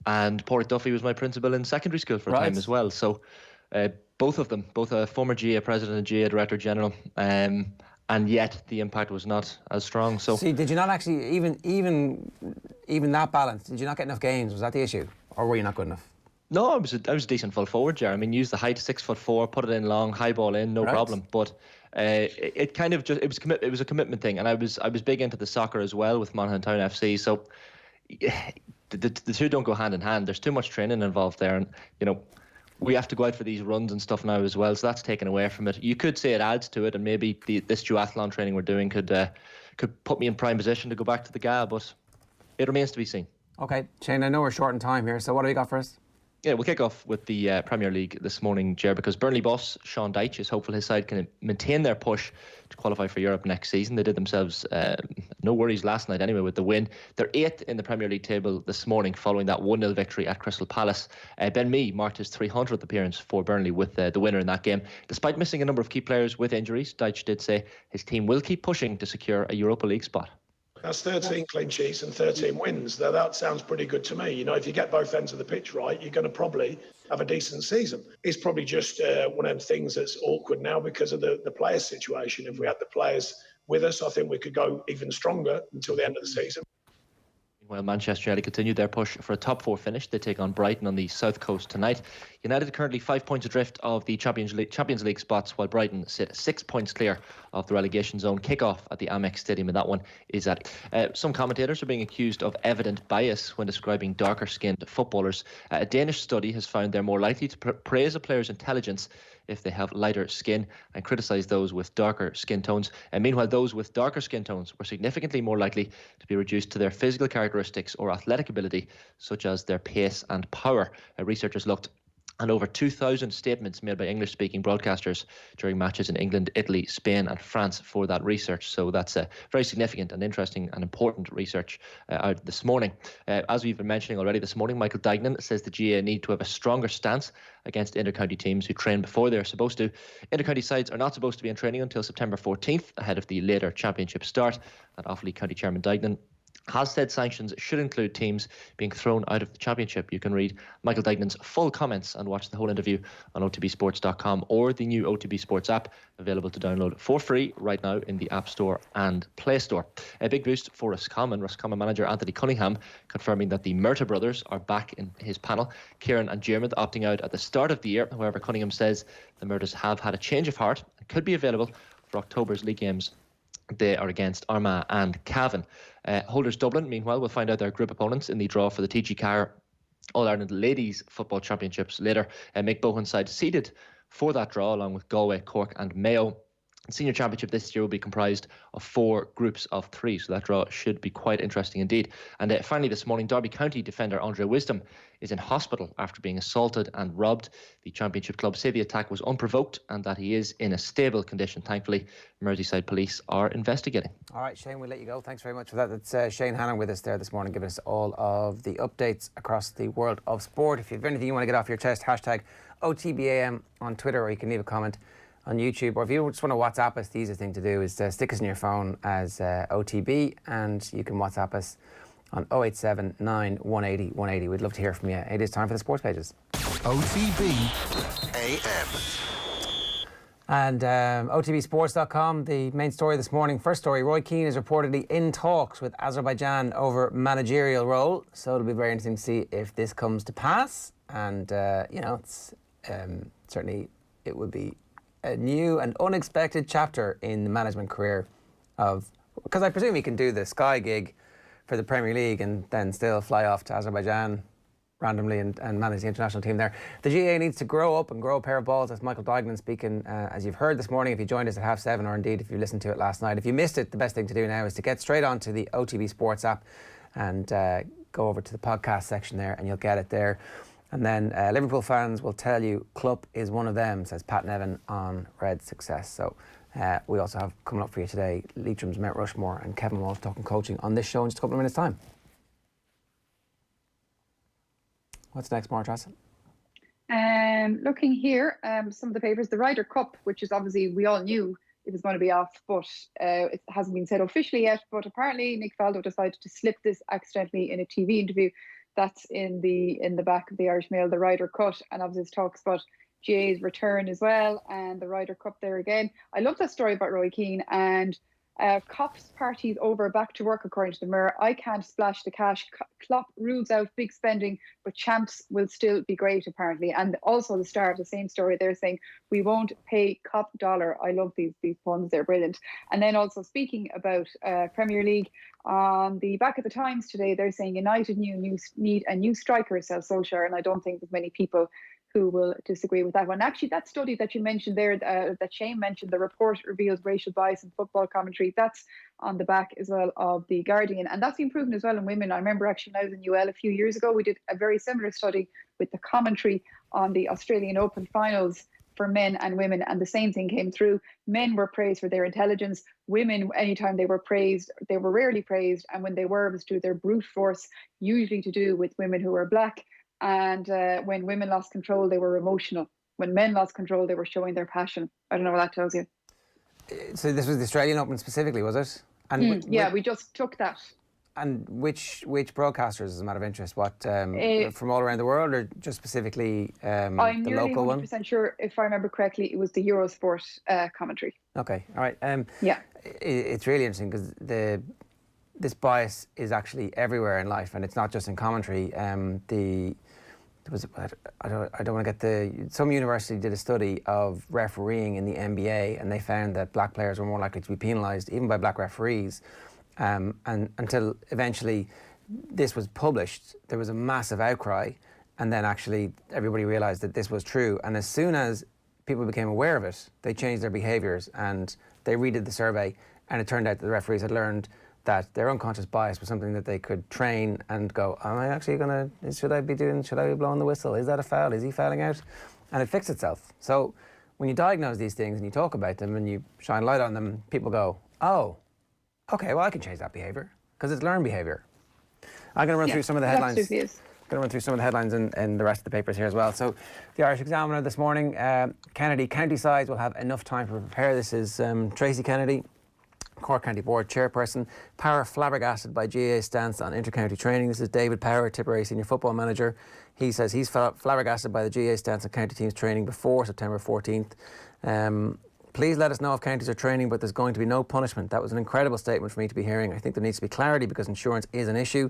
and Pádraig Duffy was my principal in secondary school for a time as well. So both of them, both a former GA president and GA director general, and yet the impact was not as strong. So see, did you not actually even that balance? Did you not get enough games? Was that the issue, or were you not good enough? No, I was a decent full forward, Jar. I mean, use the height, 6'4", put it in long, high ball in, no problem. But it kind of just it was a commitment thing, and I was big into the soccer as well with Monaghan Town FC. So the two don't go hand in hand. There's too much training involved there, and we have to go out for these runs and stuff now as well. So that's taken away from it. You could say it adds to it, and maybe this duathlon training we're doing could put me in prime position to go back to the GAA, but it remains to be seen. Okay, Shane, I know we're short on time here, so what have you got for us? Yeah, we'll kick off with the Premier League this morning, Ger, because Burnley boss Sean Dyche is hopeful his side can maintain their push to qualify for Europe next season. They did themselves no worries last night anyway with the win. They're 8th in the Premier League table this morning following that 1-0 victory at Crystal Palace. Ben Mee marked his 300th appearance for Burnley with the winner in that game. Despite missing a number of key players with injuries, Dyche did say his team will keep pushing to secure a Europa League spot. That's 13 clean sheets and 13 wins. That sounds pretty good to me. If you get both ends of the pitch right, you're going to probably have a decent season. It's probably just one of them things that's awkward now because of the players' situation. If we had the players with us, I think we could go even stronger until the end of the season. While Manchester United continue their push for a top 4 finish, they take on Brighton on the south coast tonight. United currently 5 points adrift of the Champions League spots, while Brighton sit 6 points clear of the relegation zone. Kick-off at the Amex Stadium, and that one is at. Some commentators are being accused of evident bias when describing darker-skinned footballers. A Danish study has found they're more likely to praise a player's intelligence if they have lighter skin and criticise those with darker skin tones. And meanwhile, those with darker skin tones were significantly more likely to be reduced to their physical characteristics or athletic ability, such as their pace and power. Researchers looked and over 2,000 statements made by English-speaking broadcasters during matches in England, Italy, Spain and France for that research. So that's a very significant and interesting and important research out this morning. As we've been mentioning already this morning, Michael Dignan says the GAA need to have a stronger stance against inter-county teams who train before they're supposed to. Inter-county sides are not supposed to be in training until September 14th, ahead of the later championship start. And Offaly County Chairman Dignan has said sanctions should include teams being thrown out of the championship. You can read Michael Dignan's full comments and watch the whole interview on otbsports.com or the new OTB Sports app, available to download for free right now in the App Store and Play Store. A big boost for Roscommon manager Anthony Cunningham confirming that the Murta brothers are back in his panel. Kieran and Diarmuid opting out at the start of the year. However, Cunningham says the Murtas have had a change of heart and could be available for October's league games. They are against Armagh and Cavan. Holders Dublin, meanwhile, will find out their group opponents in the draw for the TG Carr All-Ireland Ladies Football Championships later. Mick Bohan's side seeded for that draw, along with Galway, Cork and Mayo. The senior championship this year will be comprised of 4 groups of 3, so that draw should be quite interesting indeed. And finally this morning, Derby County defender Andre Wisdom is in hospital after being assaulted and robbed. The championship club say the attack was unprovoked and that he is in a stable condition. Thankfully, Merseyside police are investigating. All right, Shane, we'll let you go. Thanks very much for that. That's Shane Hannon with us there this morning, giving us all of the updates across the world of sport. If you have anything you want to get off your chest, hashtag OTBAM on Twitter, or you can leave a comment on YouTube, or if you just want to WhatsApp us, the easiest thing to do is stick us in your phone as OTB, and you can WhatsApp us on 087 9 180 180. We'd love to hear from you. It is time for the sports pages. OTB AM. And OTBsports.com, the main story this morning. First story, Roy Keane is reportedly in talks with Azerbaijan over managerial role, so it'll be very interesting to see if this comes to pass. And, it's certainly, it would be a new and unexpected chapter in the management career because I presume he can do the Sky gig for the Premier League and then still fly off to Azerbaijan randomly and manage the international team there. The GAA needs to grow up and grow a pair of balls. That's Michael Dignan speaking, as you've heard this morning, if you joined us at 7:30, or indeed if you listened to it last night. If you missed it, the best thing to do now is to get straight onto the OTB Sports app and go over to the podcast section there, and you'll get it there. And then Liverpool fans will tell you Klopp is one of them, says Pat Nevin on Red Success. So we also have coming up for you today Leitrim's Mt Rushmore and Kevin Walsh talking coaching on this show in just a couple of minutes' time. What's next, Máire-Treasa? Looking here, some of the papers, the Ryder Cup, which is obviously, we all knew it was going to be off, but it hasn't been said officially yet. But apparently Nick Faldo decided to slip this accidentally in a TV interview. That's in the back of the Irish Mail, the Ryder Cut, and obviously it talks about GA's return as well, and the Ryder Cup there again. I love that story about Roy Keane, and Klopp's parties over, back to work, according to the Mirror. I can't splash the cash. Klopp rules out big spending, but champs will still be great, apparently. And also the Star of the same story, they're saying we won't pay cop dollar. I love these puns, they're brilliant. And then also speaking about Premier League, on the back of the Times today, they're saying United need a new striker, says Solskjaer, and I don't think there's many people who will disagree with that one. Actually, that study that you mentioned there, that Shane mentioned, the report reveals racial bias in football commentary. That's on the back as well of The Guardian. And that's been proven as well in women. I remember actually when I was in UL a few years ago, we did a very similar study with the commentary on the Australian Open finals for men and women, and the same thing came through. Men were praised for their intelligence. Women, anytime they were praised, they were rarely praised, and when they were, it was through their brute force, usually to do with women who were black. And when women lost control, they were emotional. When men lost control, they were showing their passion. I don't know what that tells you. So this was the Australian Open specifically, was it? And we just took that. And which broadcasters, as a matter of interest? What from all around the world, or just specifically the local one? I'm nearly 100% sure, if I remember correctly, it was the Eurosport commentary. Okay, all right. Yeah, it's really interesting because this bias is actually everywhere in life, and it's not just in commentary. I don't want to get some university did a study of refereeing in the NBA, and they found that black players were more likely to be penalised, even by black referees. And until eventually this was published, there was a massive outcry, and then actually everybody realised that this was true. And as soon as people became aware of it, they changed their behaviours and they redid the survey, and it turned out that the referees had learned that their unconscious bias was something that they could train and go, am I actually should I be blowing the whistle? Is that a foul? Is he fouling out? And it fixed itself. So when you diagnose these things and you talk about them and you shine light on them, people go, oh, okay, well, I can change that behaviour because it's learned behaviour. I'm going to run through some of the headlines. Absolutely is. Going to run through some of the headlines in the rest of the papers here as well. So the Irish Examiner this morning, Kennedy county sides will have enough time to prepare. This is Tracy Kennedy, Cork County Board Chairperson. Power flabbergasted by GAA stance on inter-county training. This is David Power, Tipperary Senior Football Manager. He says he's flabbergasted by the GAA stance on county teams training before September 14th. Please let us know if counties are training, but there's going to be no punishment. That was an incredible statement for me to be hearing. I think there needs to be clarity because insurance is an issue.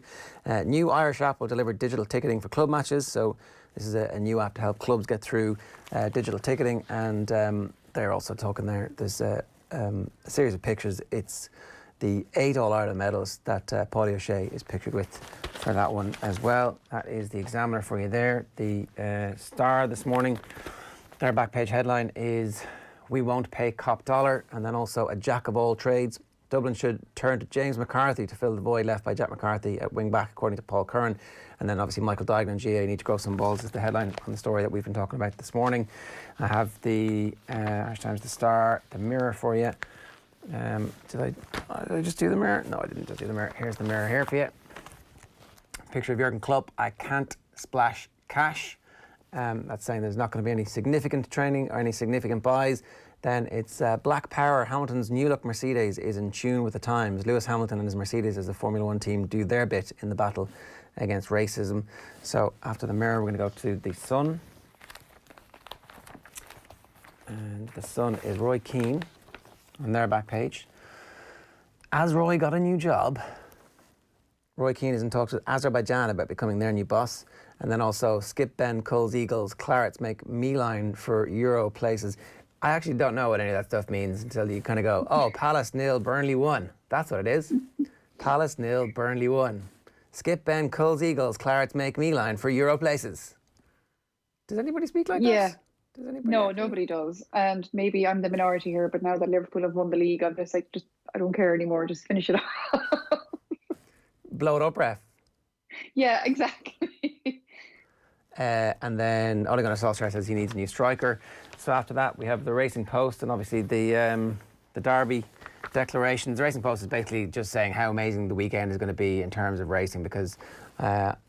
New Irish app will deliver digital ticketing for club matches. So this is a new app to help clubs get through digital ticketing. And they're also talking there. There's a series of pictures. It's the 8 All-Ireland medals that Paulie O'Shea is pictured with for that one as well. That is the Examiner for you there. The Star this morning, their back page headline is "We won't pay cop dollar," and then also a jack of all trades. Dublin should turn to James McCarthy to fill the void left by Jack McCarthy at wing back, according to Paul Curran. And then obviously Michael Dignan and GA need to grow some balls is the headline on the story that we've been talking about this morning. I have the Irish Times, the Star, the Mirror for you. Did I just do the Mirror? No, I didn't just do the Mirror. Here's the Mirror here for you. Picture of Jurgen Klopp. I can't splash cash. That's saying there's not going to be any significant training or any significant buys. Then it's Black Power. Hamilton's new look Mercedes is in tune with the times. Lewis Hamilton and his Mercedes as the Formula One team do their bit in the battle against racism. So after the Mirror, we're going to go to the Sun. And the Sun is Roy Keane on their back page. As Roy got a new job, Roy Keane is in talks with Azerbaijan about becoming their new boss. And then also Skip Ben, Coles Eagles, Clarets make Mealine for Euro places. I actually don't know what any of that stuff means until you kind of go, oh, Palace 0, Burnley 1. That's what it is. Palace 0, Burnley 1. Skip Ben, Coles Eagles, Clarets make Mealine for Euro places. Does anybody speak like that? Does anybody? No, nobody does. And maybe I'm the minority here, but now that Liverpool have won the league, I'm just like, I don't care anymore. Just finish it off. Blow it up, ref. Yeah, exactly. And then Ole Gunnar Solskjaer says he needs a new striker. So after that, we have the Racing Post and obviously the Derby declarations. The Racing Post is basically just saying how amazing the weekend is going to be in terms of racing because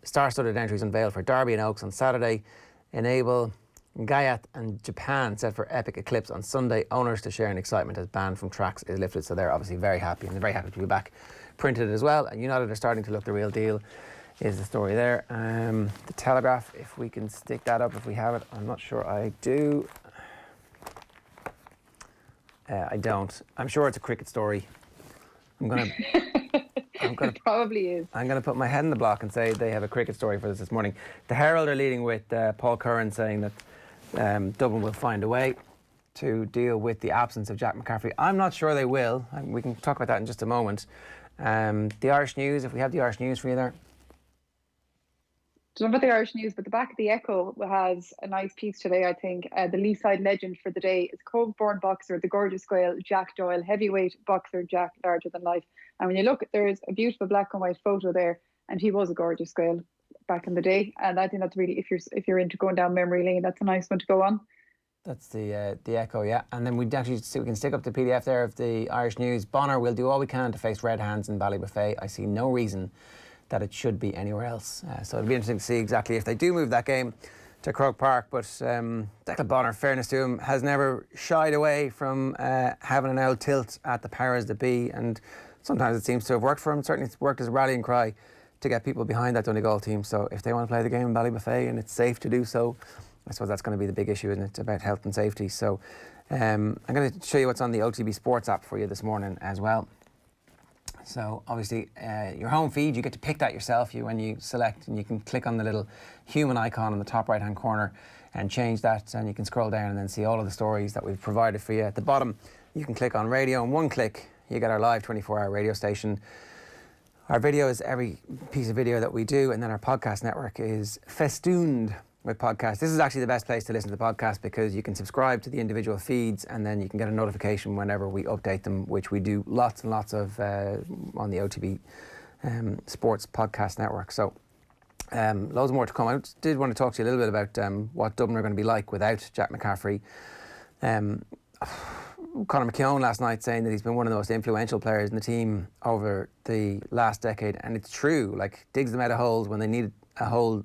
star-studded entries unveiled for Derby and Oaks on Saturday. Enable, Guyat and Japan set for epic eclipse on Sunday. Owners to share in excitement as ban from tracks is lifted. So they're obviously very happy and they're very happy to be back. Printed as well. And United are starting to look the real deal. Is the story there. The Telegraph, if we can stick that up, if we have it. I'm not sure I do. I don't. I'm sure it's a cricket story. It probably is. I'm going to put my head in the block and say they have a cricket story for this morning. The Herald are leading with Paul Curran saying that Dublin will find a way to deal with the absence of Jack McCaffrey. I'm not sure they will. We can talk about that in just a moment. The Irish News, if we have the Irish News for you there. Don't know about the Irish News, but the back of the Echo has a nice piece today, I think. The Leeside legend for the day is Cove-born boxer, the gorgeous Gael, Jack Doyle, heavyweight boxer Jack, larger than life. And when you look, there's a beautiful black and white photo there, and he was a gorgeous Gael back in the day. And I think that's really, if you're into going down memory lane, that's a nice one to go on. That's the Echo, yeah. And then we can stick up the PDF there of the Irish News. Bonner will do all we can to face red hands in Ballybuffet. I see no reason that it should be anywhere else. So it'll be interesting to see exactly if they do move that game to Croke Park. But Declan Bonner, fairness to him, has never shied away from having an old tilt at the powers that be. And sometimes it seems to have worked for him. Certainly it's worked as a rallying cry to get people behind that Donegal team. So if they want to play the game in Ballybuffet and it's safe to do so, I suppose that's going to be the big issue, isn't it, about health and safety. So I'm going to show you what's on the OTB Sports app for you this morning as well. So obviously your home feed, you get to pick that yourself when you select, and you can click on the little human icon in the top right hand corner and change that, and you can scroll down and then see all of the stories that we've provided for you. At the bottom you can click on radio, and one click you get our live 24-hour radio station. Our video is every piece of video that we do, and then our podcast network is festooned with podcasts. This is actually the best place to listen to the podcast because you can subscribe to the individual feeds, and then you can get a notification whenever we update them, which we do lots and lots of on the OTB Sports Podcast Network. So loads more to come. I did want to talk to you a little bit about what Dublin are going to be like without Jack McCaffrey. Conor McKeown last night saying that he's been one of the most influential players in the team over the last decade, and it's true. Like, digs them out of holes when they need a hole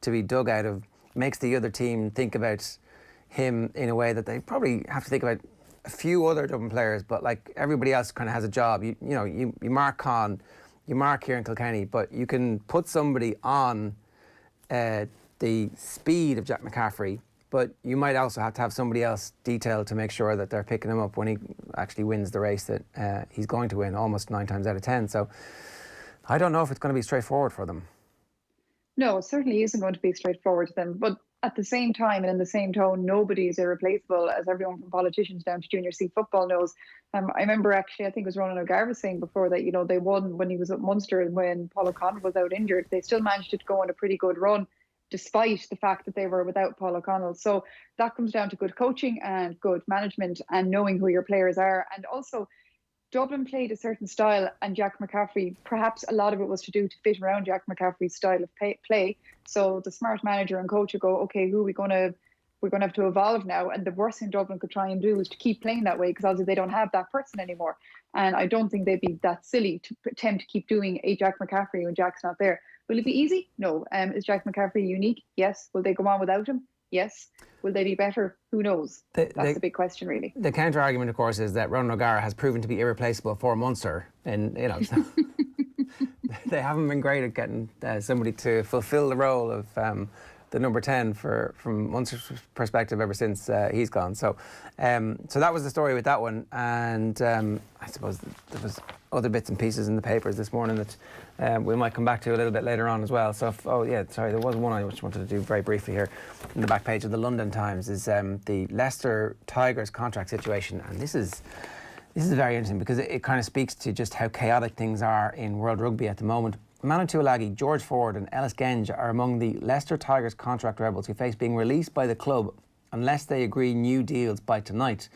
to be dug out of, makes the other team think about him in a way that they probably have to think about a few other Dublin players, but like everybody else kind of has a job. You mark Con, you mark here in Kilkenny, but you can put somebody on the speed of Jack McCaffrey, but you might also have to have somebody else detailed to make sure that they're picking him up when he actually wins the race that he's going to win almost 9 times out of 10. So I don't know if it's going to be straightforward for them. No, it certainly isn't going to be straightforward to them. But at the same time and in the same tone, nobody is irreplaceable, as everyone from politicians down to Junior C football knows. I remember actually, I think it was Ronan O'Gara saying before that, they won when he was at Munster, and when Paul O'Connell was out injured, they still managed to go on a pretty good run, despite the fact that they were without Paul O'Connell. So that comes down to good coaching and good management and knowing who your players are. And also, Dublin played a certain style, and Jack McCaffrey, perhaps a lot of it was to do to fit around Jack McCaffrey's style of play. So the smart manager and coach would go, okay, who are we're going to have to evolve now. And the worst thing Dublin could try and do is to keep playing that way, because obviously they don't have that person anymore. And I don't think they'd be that silly to pretend to keep doing a Jack McCaffrey when Jack's not there. Will it be easy? No. Is Jack McCaffrey unique? Yes. Will they go on without him? Yes. Will they be better? Who knows? That's the big question, really. The counter argument, of course, is that Ronan O'Gara has proven to be irreplaceable for Munster, and they haven't been great at getting somebody to fulfil the role of the number 10 from Munster's perspective ever since he's gone. So that was the story with that one, and I suppose there was other bits and pieces in the papers this morning that we might come back to a little bit later on as well. So, there was one I just wanted to do very briefly here. In the back page of the London Times is the Leicester Tigers contract situation, and this is very interesting because it kind of speaks to just how chaotic things are in World Rugby at the moment. Manu Tuilagi, George Ford and Ellis Genge are among the Leicester Tigers contract rebels who face being released by the club unless they agree new deals by tonight.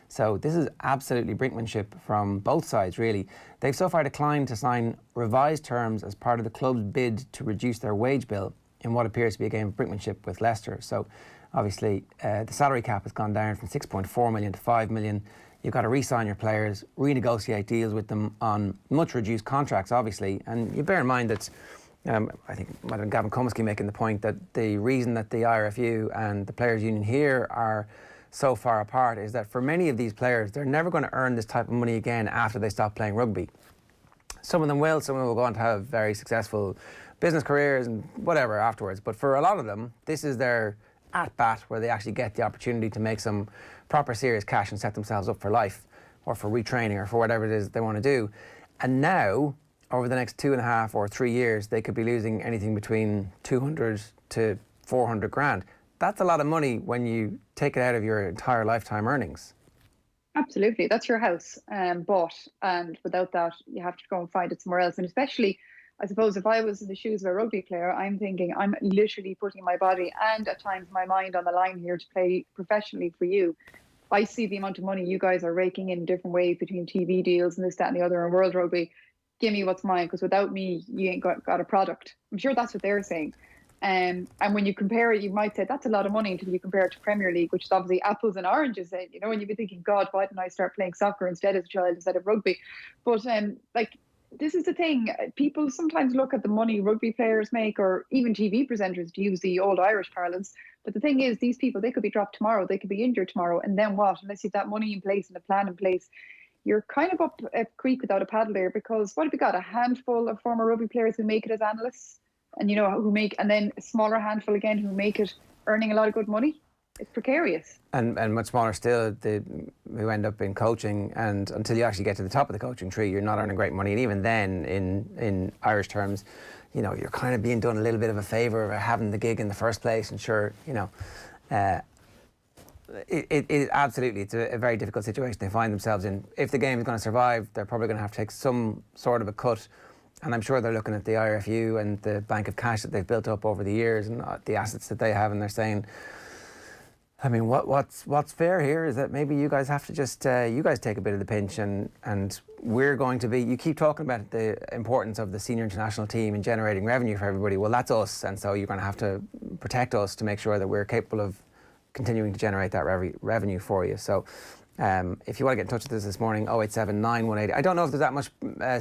So this is absolutely brinkmanship from both sides, really. They've so far declined to sign revised terms as part of the club's bid to reduce their wage bill in what appears to be a game of brinkmanship with Leicester. So obviously the salary cap has gone down from 6.4 million to 5 million. You've got to re-sign your players, renegotiate deals with them on much reduced contracts, obviously. And you bear in mind that, I think it might have been Gavin Cummiskey making the point that the reason that the IRFU and the Players' Union here are so far apart is that for many of these players, they're never going to earn this type of money again after they stop playing rugby. Some of them will, some of them will go on to have very successful business careers and whatever afterwards. But for a lot of them, this is their at-bat where they actually get the opportunity to make some proper serious cash and set themselves up for life or for retraining or for whatever it is they want to do. And now, over the next 2.5 or 3 years, they could be losing anything between 200 to 400 grand. That's a lot of money when you take it out of your entire lifetime earnings. Absolutely. That's your house bought, and without that, you have to go and find it somewhere else. And especially, I suppose, if I was in the shoes of a rugby player, I'm thinking I'm literally putting my body and at times my mind on the line here to play professionally for you. I see the amount of money you guys are raking in different ways between TV deals and this, that and the other in World Rugby. Give me what's mine, because without me, you ain't got a product. I'm sure that's what they're saying. And when you compare it, you might say that's a lot of money until you compare it to Premier League, which is obviously apples and oranges. And you'd be thinking, God, why didn't I start playing soccer instead as a child instead of rugby? But this is the thing. People sometimes look at the money rugby players make, or even TV presenters, to use the old Irish parlance. But the thing is, these people, they could be dropped tomorrow. They could be injured tomorrow. And then what? Unless you have that money in place and a plan in place, you're kind of up a creek without a paddle there. Because what have we got? A handful of former rugby players who make it as analysts, and who make, and then a smaller handful again who make it earning a lot of good money. it's precarious. And much smaller still, who end up in coaching, and until you actually get to the top of the coaching tree, you're not earning great money. And even then, in Irish terms, you know, you're kind of being done a little bit of a favour of having the gig in the first place. And sure, you know, it absolutely, it's a very difficult situation they find themselves in. If the game is going to survive, they're probably going to have to take some sort of a cut. And I'm sure they're looking at the IRFU and the bank of cash that they've built up over the years and the assets that they have, and they're saying, I mean, what's fair here is that maybe you guys have to just, you guys take a bit of the pinch, and we're going to be, you keep talking about the importance of the senior international team and generating revenue for everybody. Well, that's us, and so you're going to have to protect us to make sure that we're capable of continuing to generate that revenue for you. So if you want to get in touch with us this morning, 087 918. I don't know if there's that much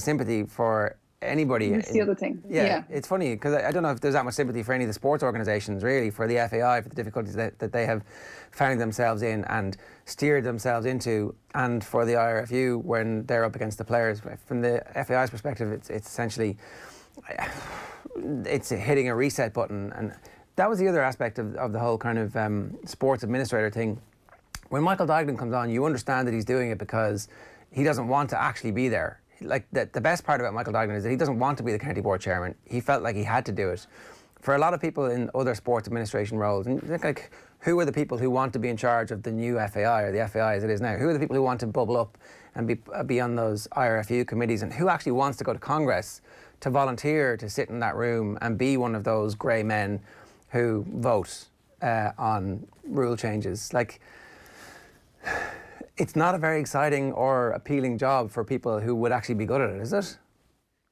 sympathy for anybody. That's the other thing. Yeah, it's funny because I don't know if there's that much sympathy for any of the sports organisations, really, for the FAI, for the difficulties that they have found themselves in and steered themselves into, and for the IRFU when they're up against the players. From the FAI's perspective, it's essentially, it's hitting a reset button. And that was the other aspect of the whole kind of sports administrator thing. When Michael Duignan comes on, you understand that he's doing it because he doesn't want to actually be there. Like the best part about Michael Duignan is that he doesn't want to be the county board chairman. He felt like he had to do it. For a lot of people in other sports administration roles, and think like, who are the people who want to be in charge of the new FAI, or the FAI as it is now? Who are the people who want to bubble up and be on those IRFU committees, and who actually wants to go to Congress to volunteer to sit in that room and be one of those grey men who vote on rule changes? Like, it's not a very exciting or appealing job for people who would actually be good at it, is it?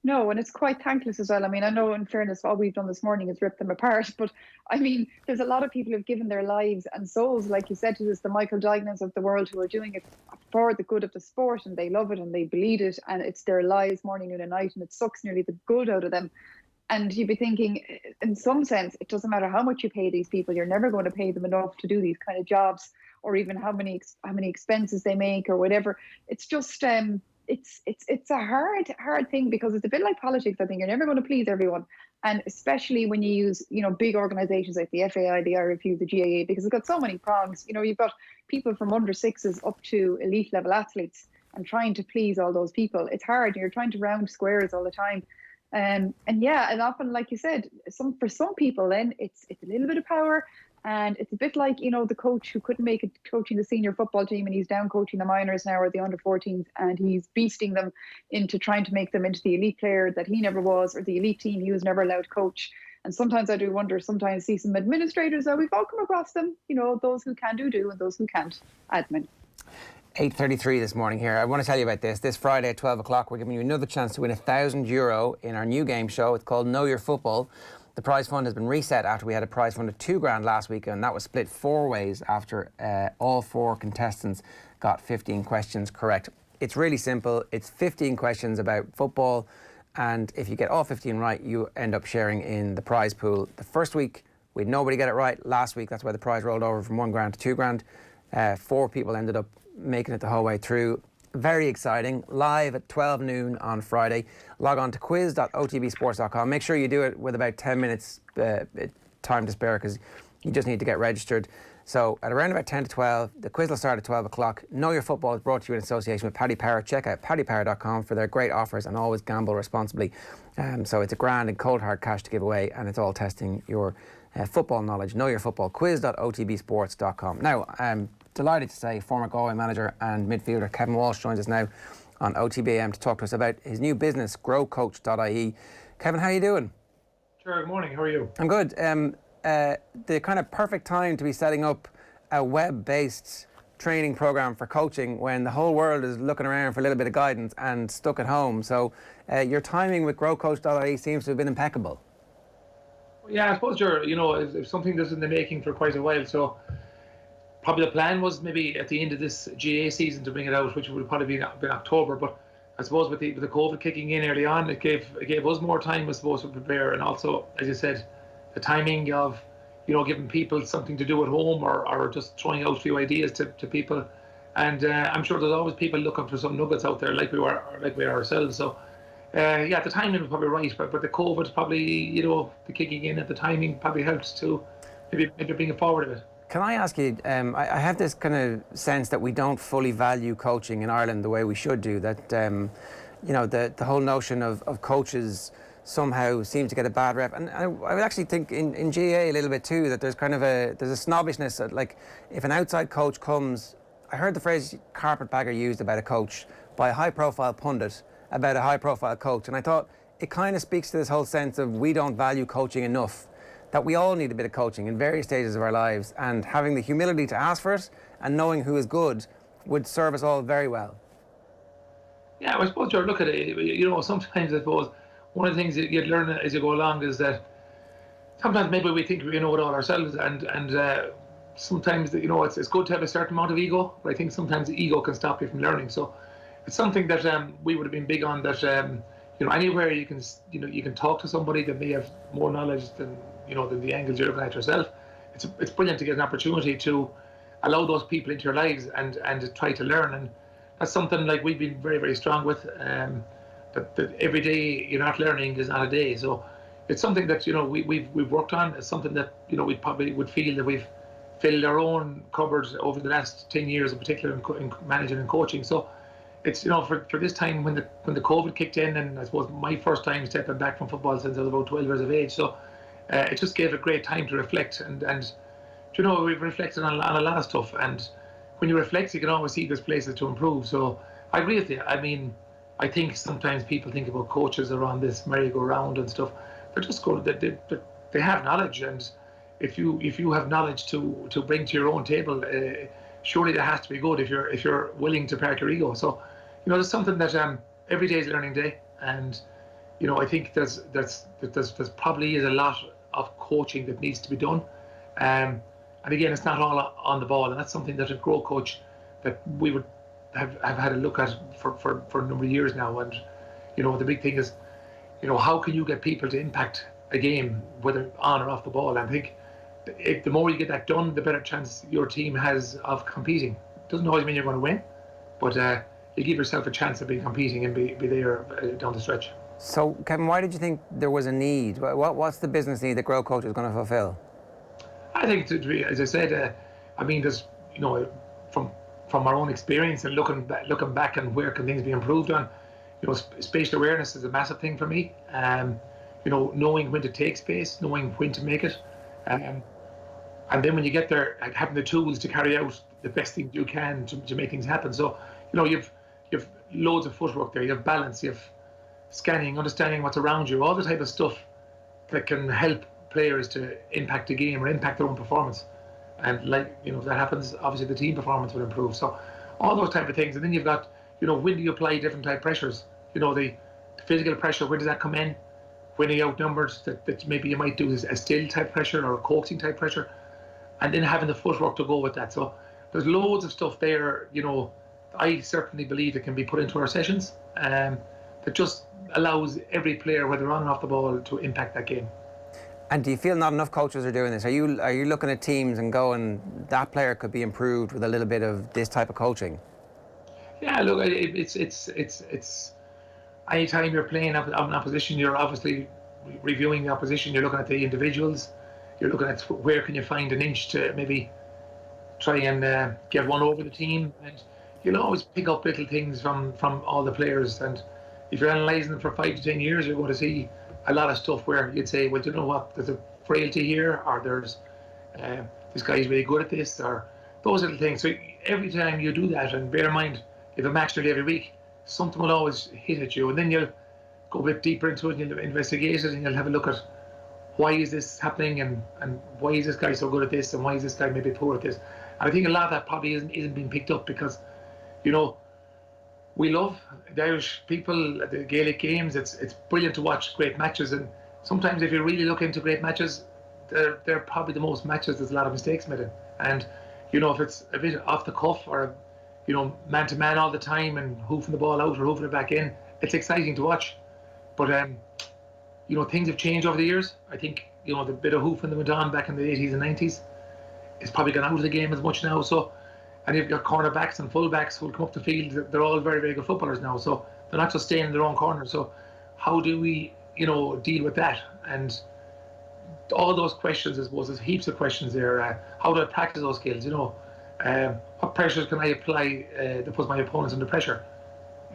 No, and it's quite thankless as well. I mean, I know in fairness, all we've done this morning is rip them apart, but I mean, there's a lot of people who've given their lives and souls, like you said, to this, the Michael Duignans of the world, who are doing it for the good of the sport, and they love it and they bleed it, and it's their lives morning, noon and night, and it sucks nearly the good out of them. And you'd be thinking, in some sense, it doesn't matter how much you pay these people, you're never going to pay them enough to do these kind of jobs, or even how many expenses they make or whatever. It's just it's a hard thing, because it's a bit like politics. I think you're never going to please everyone, and especially when you use, you know, big organisations like the FAI, the IRFU, the GAA, because it's got so many prongs. You know, you've got people from under sixes up to elite level athletes, and trying to please all those people, it's hard. You're trying to round squares all the time. And yeah, and often, like you said, for some people, then it's a little bit of power. And it's a bit like, you know, the coach who couldn't make it coaching the senior football team, and he's down coaching the minors now, or the under 14s, and he's beasting them into trying to make them into the elite player that he never was, or the elite team he was never allowed to coach. And sometimes I do wonder, sometimes see some administrators, we've all come across them, you know, those who can do and those who can't, admin. 8:33 this morning here. I want to tell you about this. This Friday at 12 o'clock, we're giving you another chance to win €1,000 in our new game show. It's called Know Your Football. The prize fund has been reset after we had a prize fund of £2,000 last week, and that was split 4 ways after all 4 contestants got 15 questions correct. It's really simple. It's 15 questions about football, and if you get all 15 right, you end up sharing in the prize pool. The first week, we had nobody get it right. Last week, that's why the prize rolled over from £1,000 to £2,000. 4 people ended up making it the whole way through. Very exciting. Live at 12 noon on Friday. Log on to quiz.otbsports.com. Make sure you do it with about 10 minutes time to spare, because you just need to get registered. So at around about 10 to 12, the quiz will start at 12 o'clock. Know Your Football is brought to you in association with Paddy Power. Check out paddypower.com for their great offers, and always gamble responsibly. So it's £1,000 in cold hard cash to give away, and it's all testing your football knowledge. Know Your Football. Quiz.otbsports.com. Now, delighted to say former Galway manager and midfielder Kevin Walsh joins us now on OTBAM to talk to us about his new business, growcoach.ie. Kevin, how are you doing? Sure, good morning. How are you? I'm good. The kind of perfect time to be setting up a web-based training program for coaching when the whole world is looking around for a little bit of guidance and stuck at home. So your timing with growcoach.ie seems to have been impeccable. Yeah, I suppose if something that's in the making for quite a while. So probably the plan was maybe at the end of this GA season to bring it out, which would probably been October. But I suppose with the COVID kicking in early on, it gave us more time, I suppose, to prepare. And also, as you said, the timing of, giving people something to do at home, or just throwing out a few ideas to people. And I'm sure there's always people looking for some nuggets out there, like we are ourselves. So the timing was probably right, but the COVID probably, the kicking in at the timing probably helped to maybe bring it forward a bit. Can I ask you, I have this kind of sense that we don't fully value coaching in Ireland the way we should do, that, you know, the whole notion of coaches somehow seem to get a bad rep. And I would actually think in GAA a little bit too, that there's kind of there's a snobbishness that, like, if an outside coach comes, I heard the phrase carpetbagger used about a coach by a high-profile pundit about a high-profile coach, and I thought it kind of speaks to this whole sense of we don't value coaching enough, that we all need a bit of coaching in various stages of our lives, and having the humility to ask for it and knowing who is good would serve us all very well. Yeah, I suppose you look at it, you know, sometimes I suppose one of the things that you learn as you go along is that sometimes maybe we think we know it all ourselves, and sometimes, you know, it's good to have a certain amount of ego, but I think sometimes the ego can stop you from learning. So it's something that we would have been big on, that you know, anywhere you can talk to somebody that may have more knowledge than the angles you're looking at yourself. It's brilliant to get an opportunity to allow those people into your lives and to try to learn, and that's something like we've been very, very strong with. That every day you're not learning is not a day. So it's something that, you know, we've worked on. It's something that, you know, we probably would feel that we've filled our own cupboards over the last 10 years, in particular in managing and coaching. So it's, you know, for this time when the COVID kicked in, and I suppose my first time stepping back from football since I was about 12 years of age. So it just gave a great time to reflect, and you know, we've reflected on a lot of stuff, and when you reflect, you can always see there's places to improve. So I agree with you. I mean, I think sometimes people think about coaches around this merry-go-round and stuff. They're just good. They have knowledge, and if you have knowledge to bring to your own table, surely that has to be good if you're willing to park your ego. So, you know, there's something that every day is a learning day, and you know, I think there's probably is a lot of coaching that needs to be done, and again, it's not all on the ball, and that's something that a grow coach that we would have had a look at for a number of years now. And you know, the big thing is, you know, how can you get people to impact a game, whether on or off the ball? And I think the more you get that done, the better chance your team has of competing. It doesn't always mean you're going to win, but you give yourself a chance of being competing and be there down the stretch. So, Kevin, why did you think there was a need? What's the business need that Grow Coach is going to fulfil? I think, as I said, I mean, there's, you know, from our own experience and looking back and where can things be improved on, you know, spatial awareness is a massive thing for me. You know, knowing when to take space, knowing when to make it, and then when you get there, having the tools to carry out the best thing you can to make things happen. So, you know, you've loads of footwork there. You have balance. You have scanning, understanding what's around you, all the type of stuff that can help players to impact the game or impact their own performance. And, like, you know, if that happens, obviously the team performance will improve. So all those type of things. And then you've got, you know, when do you apply different type pressures? You know, the physical pressure, where does that come in? When are you outnumbered, that maybe you might do a still type pressure or a coaxing type pressure, and then having the footwork to go with that. So there's loads of stuff there, you know, I certainly believe it can be put into our sessions, that just allows every player, whether on and off the ball, to impact that game. And do you feel not enough coaches are doing this? Are you looking at teams and going, that player could be improved with a little bit of this type of coaching? Yeah, look, it's anytime you're playing an opposition, you're obviously reviewing the opposition. You're looking at the individuals. You're looking at where can you find an inch to maybe try and get one over the team. And you'll always pick up little things from all the players. And if you're analysing them for 5 to 10 years, you're going to see a lot of stuff where you'd say, well, do you know what? There's a frailty here, or there's this guy's really good at this, or those little things. So every time you do that, and bear in mind, if a match nearly every week, something will always hit at you, and then you'll go a bit deeper into it, and you'll investigate it, and you'll have a look at why is this happening, and why is this guy so good at this, and why is this guy maybe poor at this. And I think a lot of that probably isn't being picked up because, you know, we love the Irish people, the Gaelic games. It's brilliant to watch great matches, and sometimes if you really look into great matches, they're probably the most matches there's a lot of mistakes made in. And, you know, if it's a bit off the cuff or, you know, man-to-man all the time and hoofing the ball out or hoofing it back in, it's exciting to watch. But, you know, things have changed over the years. I think, you know, the bit of hoofing that went on back in the 80s and 90s is probably gone out of the game as much now. So, and you've got cornerbacks and fullbacks who will come up the field. They're all very, very good footballers now. So they're not just staying in their own corner. So how do we, you know, deal with that? And all those questions, I suppose, there's heaps of questions there. How do I practice those skills? What pressures can I apply to put my opponents under pressure?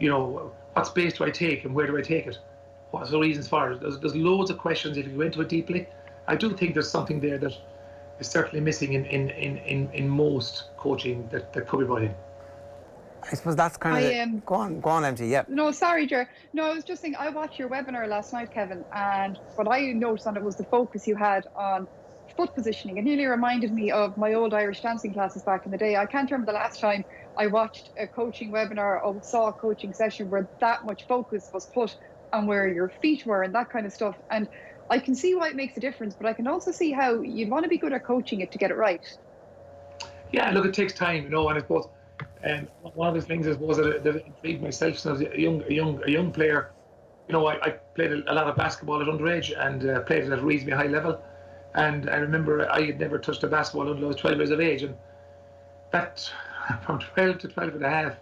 What space do I take and where do I take it? What's the reasons for it? There's loads of questions if you go into it deeply. I do think there's something there that is certainly missing in most coaching that could be brought in. I suppose that's kind of go on, MT. Yeah. No, sorry, Ger. No, I was just saying, I watched your webinar last night, Kevin, and what I noticed on it was the focus you had on foot positioning. It nearly reminded me of my old Irish dancing classes back in the day. I can't remember the last time I watched a coaching webinar or saw a coaching session where that much focus was put on where your feet were and that kind of stuff. And I can see why it makes a difference, but I can also see how you'd want to be good at coaching it to get it right. Yeah, look, it takes time, and I suppose one of the things I suppose that intrigued myself since I was a young player. I played a lot of basketball at underage and played it at a reasonably high level. And I remember I had never touched a basketball until I was 12 years of age, and that from 12 to 12 and a half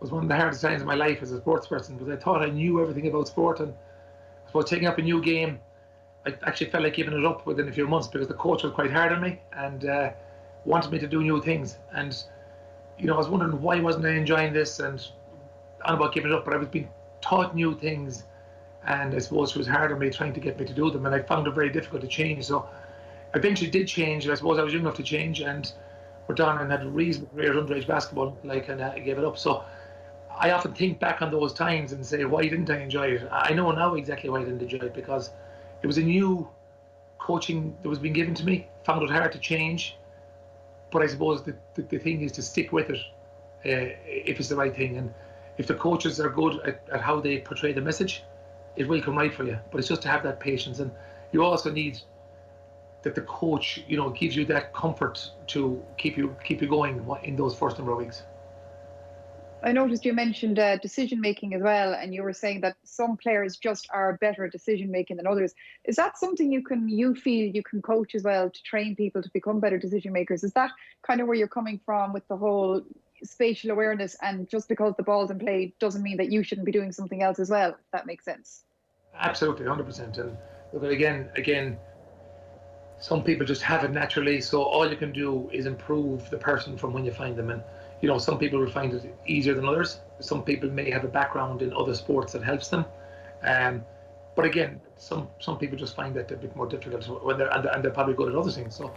was one of the hardest times of my life as a sports person, because I thought I knew everything about sport, and I suppose taking up a new game, I actually felt like giving it up within a few months because the coach was quite hard on me and wanted me to do new things. And I was wondering why wasn't I enjoying this, and on about giving it up, but I was being taught new things, and I suppose it was hard on me trying to get me to do them, and I found it very difficult to change. So I eventually did change, and I suppose I was young enough to change, and went on and had a reasonable career at underage basketball, and I gave it up. So I often think back on those times and say, why didn't I enjoy it? I know now exactly why I didn't enjoy it, because it was a new coaching that was being given to me. Found it hard to change, but I suppose the thing is to stick with it if it's the right thing. And if the coaches are good at how they portray the message, it will come right for you. But it's just to have that patience, and you also need that the coach, gives you that comfort to keep you going in those first number of weeks. I noticed you mentioned decision making as well, and you were saying that some players just are better at decision making than others. Is that something you feel you can coach as well, to train people to become better decision makers? Is that kind of where you're coming from with the whole spatial awareness, and just because the ball's in play doesn't mean that you shouldn't be doing something else as well, if that makes sense? Absolutely, 100%. And look, again, some people just have it naturally, so all you can do is improve the person from when you find them. And some people will find it easier than others. Some people may have a background in other sports that helps them. But again, some people just find that a bit more difficult when they're probably good at other things. So,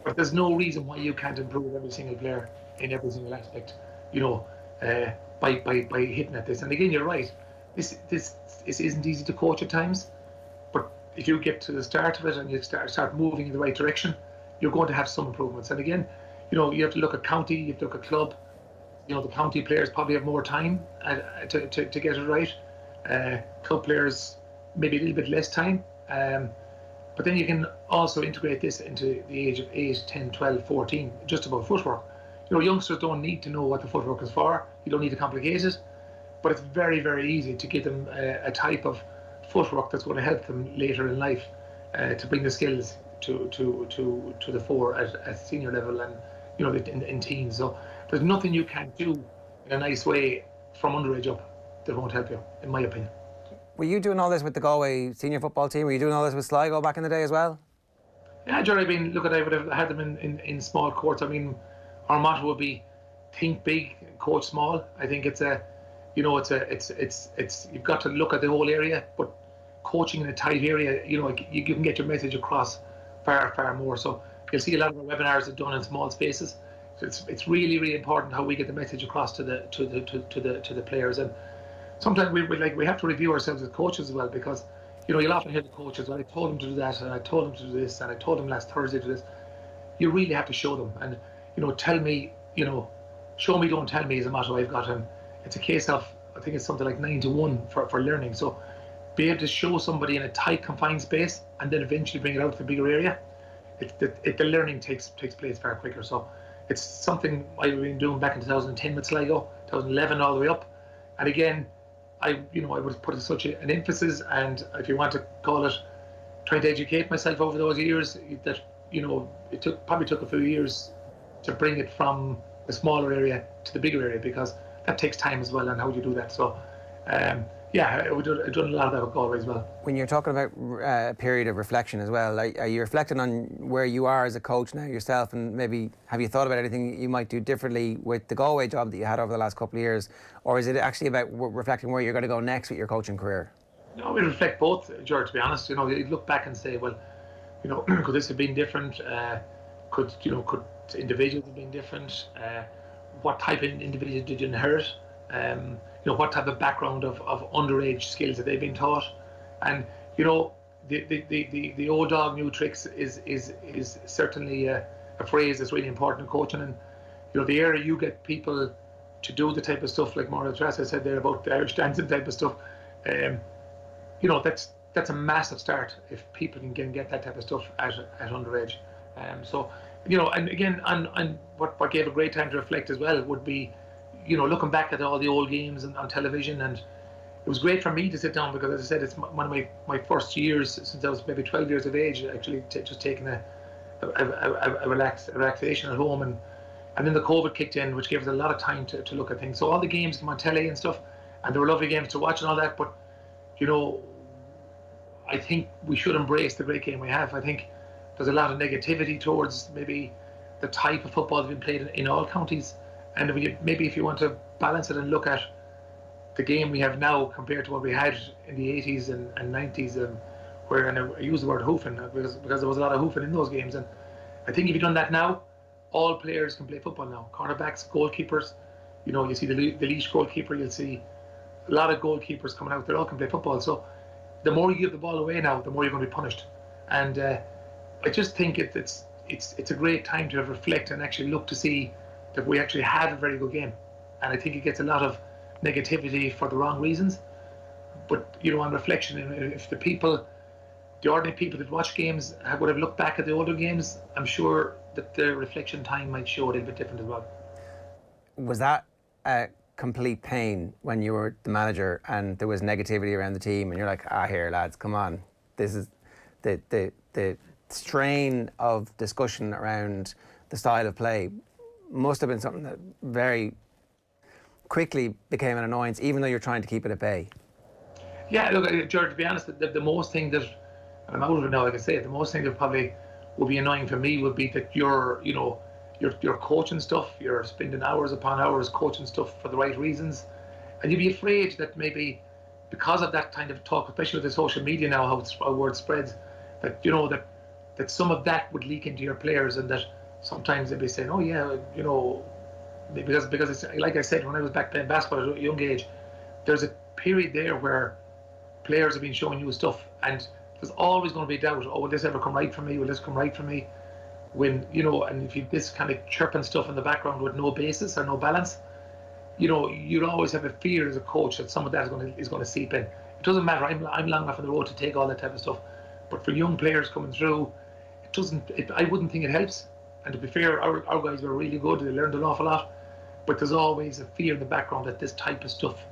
but there's no reason why you can't improve every single player in every single aspect, by hitting at this. And again, you're right. This isn't easy to coach at times, but if you get to the start of it and you start moving in the right direction, you're going to have some improvements. And again, you have to look at county, you have to look at club. The county players probably have more time to get it right. Club players maybe a little bit less time. But then you can also integrate this into the age of 8, 10, 12, 14, just about footwork. Youngsters don't need to know what the footwork is for. You don't need to complicate it. But it's very, very easy to give them a type of footwork that's going to help them later in life to bring the skills to the fore at senior level and in teens. So there's nothing you can do in a nice way from underage up that won't help you, in my opinion. Were you doing all this with the Galway senior football team? Were you doing all this with Sligo back in the day as well? Yeah, Jerry. I would have had them in small courts. Our motto would be think big, coach small. I think it's you've got to look at the whole area, but coaching in a tight area, you can get your message across far more. So you'll see a lot of our webinars are done in small spaces. So it's really, really important how we get the message across to the players. And sometimes we have to review ourselves as coaches as well, because you'll often hear the coaches, well, I told them to do that, and I told them to do this, and I told them last Thursday to do this. You really have to show them, and tell me, show me, don't tell me is a motto I've got. And it's a case of, I think it's something like 9-1 for learning. So be able to show somebody in a tight, confined space and then eventually bring it out to the bigger area. The learning takes place far quicker. So it's something I've been doing back in 2010 with Sligo, 2011 all the way up. And again, I would put such an emphasis, and if you want to call it, trying to educate myself over those years, that it probably took a few years to bring it from the smaller area to the bigger area, because that takes time as well, and how do you do that? So Yeah, we've done a lot of that with Galway as well. When you're talking about a period of reflection as well, are you reflecting on where you are as a coach now yourself, and maybe have you thought about anything you might do differently with the Galway job that you had over the last couple of years, or is it actually about reflecting where you're going to go next with your coaching career? No, we reflect both, George, to be honest. You look back and say, well, could this have been different? Could individuals have been different? What type of individual did you inherit? What type of background of underage skills have they been taught? And the old dog new tricks is certainly a phrase that's really important in coaching. And the area you get people to do the type of stuff like Máire-Treasa said there about the Irish dancing type of stuff, that's a massive start if people can get that type of stuff at underage. And again, and what gave a great time to reflect as well would be, looking back at all the old games on television. And it was great for me to sit down because, as I said, it's one of my first years since I was maybe 12 years of age, actually just taking a relaxation at home. And then the COVID kicked in, which gave us a lot of time to look at things. So all the games came on telly and stuff, and they were lovely games to watch and all that. But, I think we should embrace the great game we have. I think there's a lot of negativity towards maybe the type of football that's been played in all counties. And if you want to balance it and look at the game we have now compared to what we had in the 80s and 90s, where, and I use the word hoofing because there was a lot of hoofing in those games. And I think if you've done that now, all players can play football now. Cornerbacks, goalkeepers, you see the Laois goalkeeper, you'll see a lot of goalkeepers coming out. They all can play football. So the more you give the ball away now, the more you're going to be punished. And I just think it's a great time to reflect and actually look to see that we actually had a very good game. And I think it gets a lot of negativity for the wrong reasons. But, on reflection, if the ordinary people that watch games would have looked back at the older games, I'm sure that the reflection time might show a little bit different as well. Was that a complete pain when you were the manager and there was negativity around the team and you're like, here lads, come on, this is the strain of discussion around the style of play must have been something that very quickly became an annoyance, even though you're trying to keep it at bay? Yeah, look, George, to be honest, the most thing that, and I'm out of it now, like I say, the most thing that probably would be annoying for me would be that you're coaching stuff, you're spending hours upon hours coaching stuff for the right reasons, and you'd be afraid that maybe because of that kind of talk, especially with the social media now, how word spreads, that that some of that would leak into your players, and that sometimes they'd be saying, oh yeah, because it's like I said, when I was back playing basketball at a young age, there's a period there where players have been showing you stuff, and there's always going to be doubt. Oh, will this ever come right for me? Will this come right for me? When and if you this kind of chirping stuff in the background with no basis or no balance, you'd always have a fear as a coach that some of that is going to seep in. It doesn't matter. I'm long enough on the road to take all that type of stuff, but for young players coming through, I wouldn't think it helps. And to be fair, our guys were really good. They learned an awful lot, but there's always a fear in the background that this type of stuff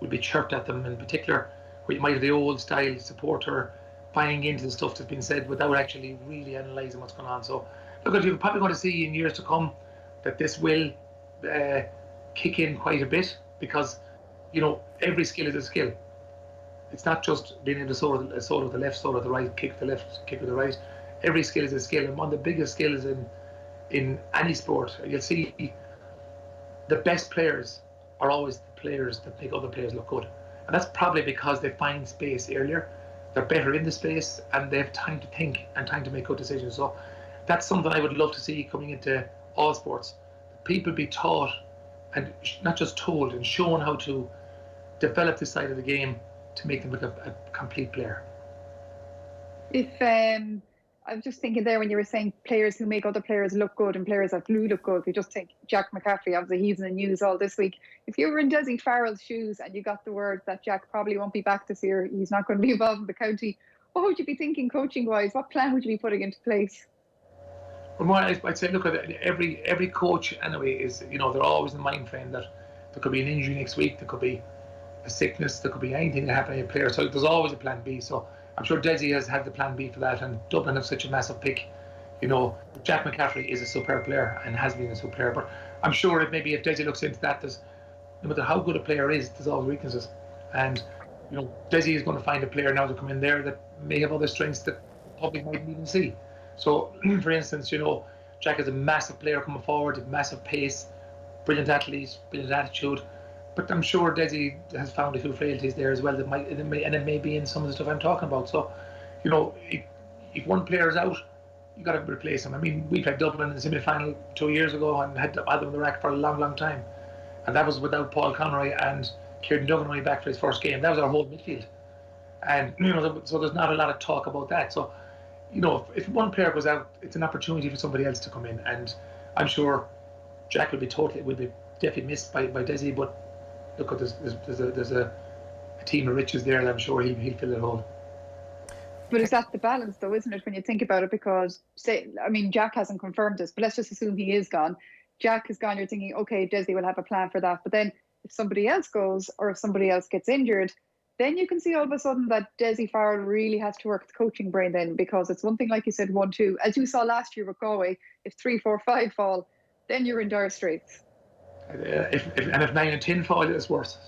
will be chirped at them. In particular, where you might have the old style supporter buying into the stuff that's been said without actually really analysing what's going on. So, look, you're probably going to see in years to come that this will kick in quite a bit, because every skill is a skill. It's not just being able to solo with the left, solo with the right, kick with the left, kick with the right. Every skill is a skill, and one of the biggest skills in any sport, you'll see the best players are always the players that make other players look good. And that's probably because they find space earlier, they're better in the space, and they have time to think and time to make good decisions. So that's something I would love to see coming into all sports. People be taught, and not just told, and shown how to develop this side of the game to make them look a complete player. I was just thinking there when you were saying players who make other players look good and players that do look good. You just think Jack McCaffrey, obviously he's in the news all this week. If you were in Dessie Farrell's shoes and you got the word that Jack probably won't be back this year, he's not going to be involved in the county, what would you be thinking coaching wise? What plan would you be putting into place? Well, I'd say, look, at every coach anyway is, they're always in the mind frame that there could be an injury next week, there could be a sickness, there could be anything that happen to a player. So there's always a plan B. So I'm sure Dessie has had the plan B for that, and Dublin have such a massive pick. Jack McCaffrey is a superb player and has been a superb player. But I'm sure if Dessie looks into that, there's, no matter how good a player is, there's always weaknesses. And Desi is going to find a player now to come in there that may have other strengths that the public mightn't even see. So, for instance, Jack is a massive player coming forward, massive pace, brilliant athlete, brilliant attitude. But I'm sure Desi has found a few frailties there as well and it may be in some of the stuff I'm talking about. So, if one player is out, you got to replace him. I mean, we played Dublin in the semi-final 2 years ago and had them on the rack for a long, long time. And that was without Paul Conroy and Kieran Duggan only back for his first game. That was our whole midfield. And, so there's not a lot of talk about that. So, if one player goes out, it's an opportunity for somebody else to come in. And I'm sure Jack will be definitely missed by Desi, but look, there's a team of riches there, and I'm sure he'll fill it all. But is that the balance, though, isn't it, when you think about it? Because, Jack hasn't confirmed this, but let's just assume he is gone. Jack is gone, you're thinking, okay, Desi will have a plan for that. But then if somebody else goes or if somebody else gets injured, then you can see all of a sudden that Desi Farrell really has to work the coaching brain then, because it's one thing, like you said, 1-2. As you saw last year with Galway, if 3, 4, 5 fall, then you're in dire straits. If 9 and 10 fall, it's worse.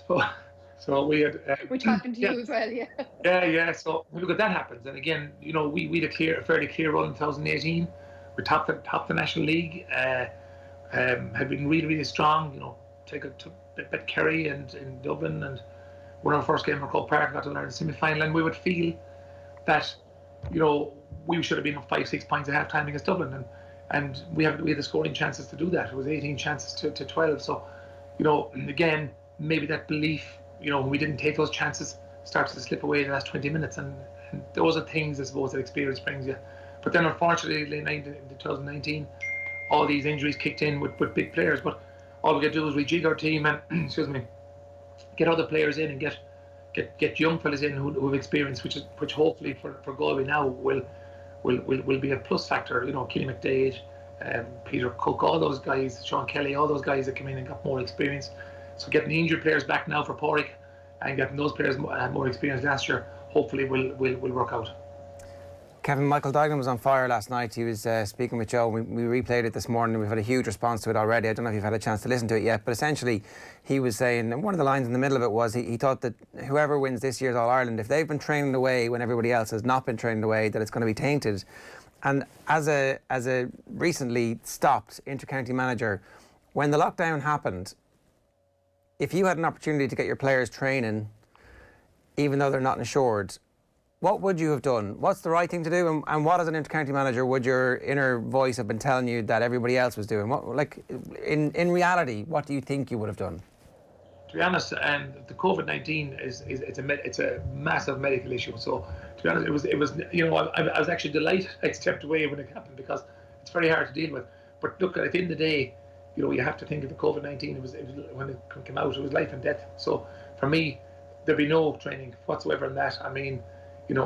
So we had... Which happened to you as well, yeah. Yeah. So look at that happens. And again, we had a fairly clear run in 2018. We topped the National League. Had been really, really strong. Bet Kerry and in Dublin and won our first game in Croke Park, got to the semi-final, and we would feel that we should have been up 5-6 points at half time against Dublin, and we had the scoring chances to do that. It was 18 chances to 12. So again, maybe that belief, when we didn't take those chances, starts to slip away in the last 20 minutes, and those are things, I suppose, that experience brings you. But then unfortunately in 2019 all these injuries kicked in with big players, but all we could do is rejig our team and get other players in and get young fellas in who have experience, which hopefully for Galway now will be a plus factor. Keely McDade, Peter Cook, all those guys, Sean Kelly, all those guys that came in and got more experience. So getting the injured players back now for Porrick and getting those players had more experience last year, hopefully will work out. Kevin, Michael Duignan was on fire last night. He was speaking with Joe. We replayed it this morning. We've had a huge response to it already. I don't know if you've had a chance to listen to it yet, but essentially he was saying, and one of the lines in the middle of it was he thought that whoever wins this year's All-Ireland, if they've been training away when everybody else has not been training away, that it's going to be tainted. And as a recently stopped inter-county manager, when the lockdown happened, if you had an opportunity to get your players training, even though they're not insured, what would you have done? What's the right thing to do? And what, as an inter-county manager, would your inner voice have been telling you that everybody else was doing? In reality, what do you think you would have done? To be honest, the COVID-19 it's a massive medical issue. So to be honest, it was I was actually delighted I stepped away when it happened, because it's very hard to deal with. But look, at the end of the day, you have to think of the COVID-19. It was when it came out, it was life and death. So for me, there'd be no training whatsoever in that. I mean, and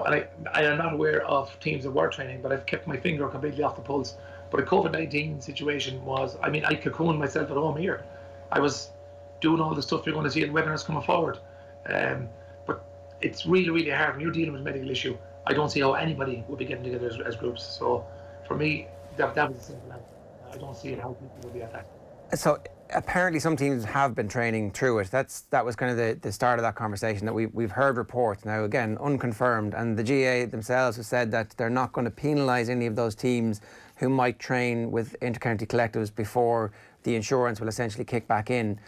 I am not aware of teams that were training, but I've kept my finger completely off the pulse. But the COVID-19 situation was, I cocooned myself at home here. I was doing all the stuff you're going to see in webinars coming forward. But it's really, really hard when you're dealing with a medical issue. I don't see how anybody would be getting together as groups. So for me, that was a simple answer. I don't see how people would be at that. So apparently some teams have been training through it. That was kind of the start of that conversation, that we've heard reports now, again, unconfirmed, and the GA themselves have said that they're not going to penalise any of those teams who might train with inter-county collectives before the insurance will essentially kick back in.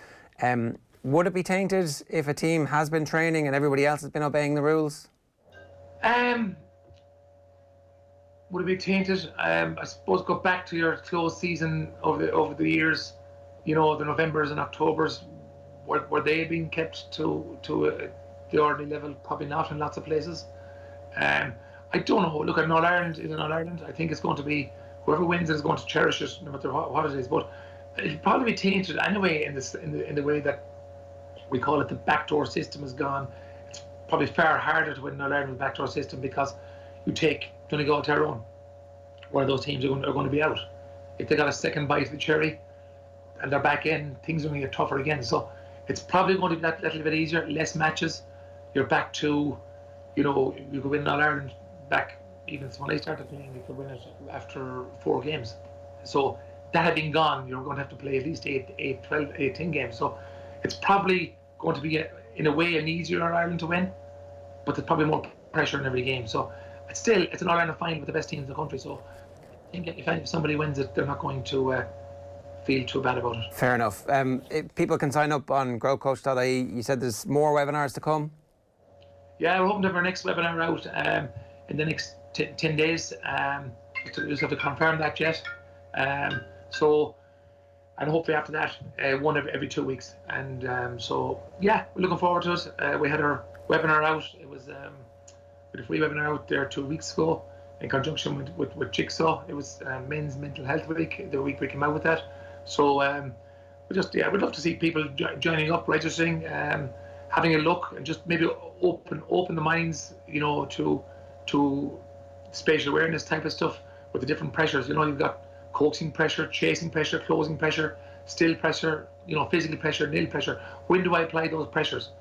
Would it be tainted if a team has been training and everybody else has been obeying the rules? Would it be tainted? I suppose go back to your closed season over the years. The Novembers and Octobers, were they being kept to the ordinary level? Probably not in lots of places. I don't know. Look, All-Ireland is an All-Ireland. I think it's going to be, whoever wins is going to cherish it, no matter what it is. But it'll probably be tainted anyway in the way that we call it the backdoor system is gone. It's probably far harder to win an All-Ireland with backdoor system, because you take Donegal, Tyrone, one of those teams are going to be out. If they got a second bite of the cherry and they're back in, things are going to get tougher again. So it's probably going to be that little bit easier, less matches. You're back to, you could win All-Ireland back, even when I started playing, you could win it after 4 games. So that had been gone. You're going to have to play at least 8, 12, 18 games. So it's probably going to be, in a way, an easier All-Ireland to win. but there's probably more pressure in every game. So it's an All-Ireland final with the best teams in the country. So I think if somebody wins it, they're not going to feel too bad about it. Fair enough. People can sign up on growcoach.ie. You said there's more webinars to come? Yeah, we're hoping to have our next webinar out in the next 10 days. Just have to confirm that yet. And hopefully after that, one every 2 weeks. And so, yeah, we're looking forward to it. We had our webinar out. It was we had a free webinar out there 2 weeks ago in conjunction with Jigsaw. It was Men's Mental Health Week, the week we came out with that. So we'd love to see people joining up, registering, having a look, and just maybe open the minds, to spatial awareness type of stuff with the different pressures. You've got coaxing pressure, chasing pressure, closing pressure, still pressure, physical pressure, nil pressure. When do I apply those pressures?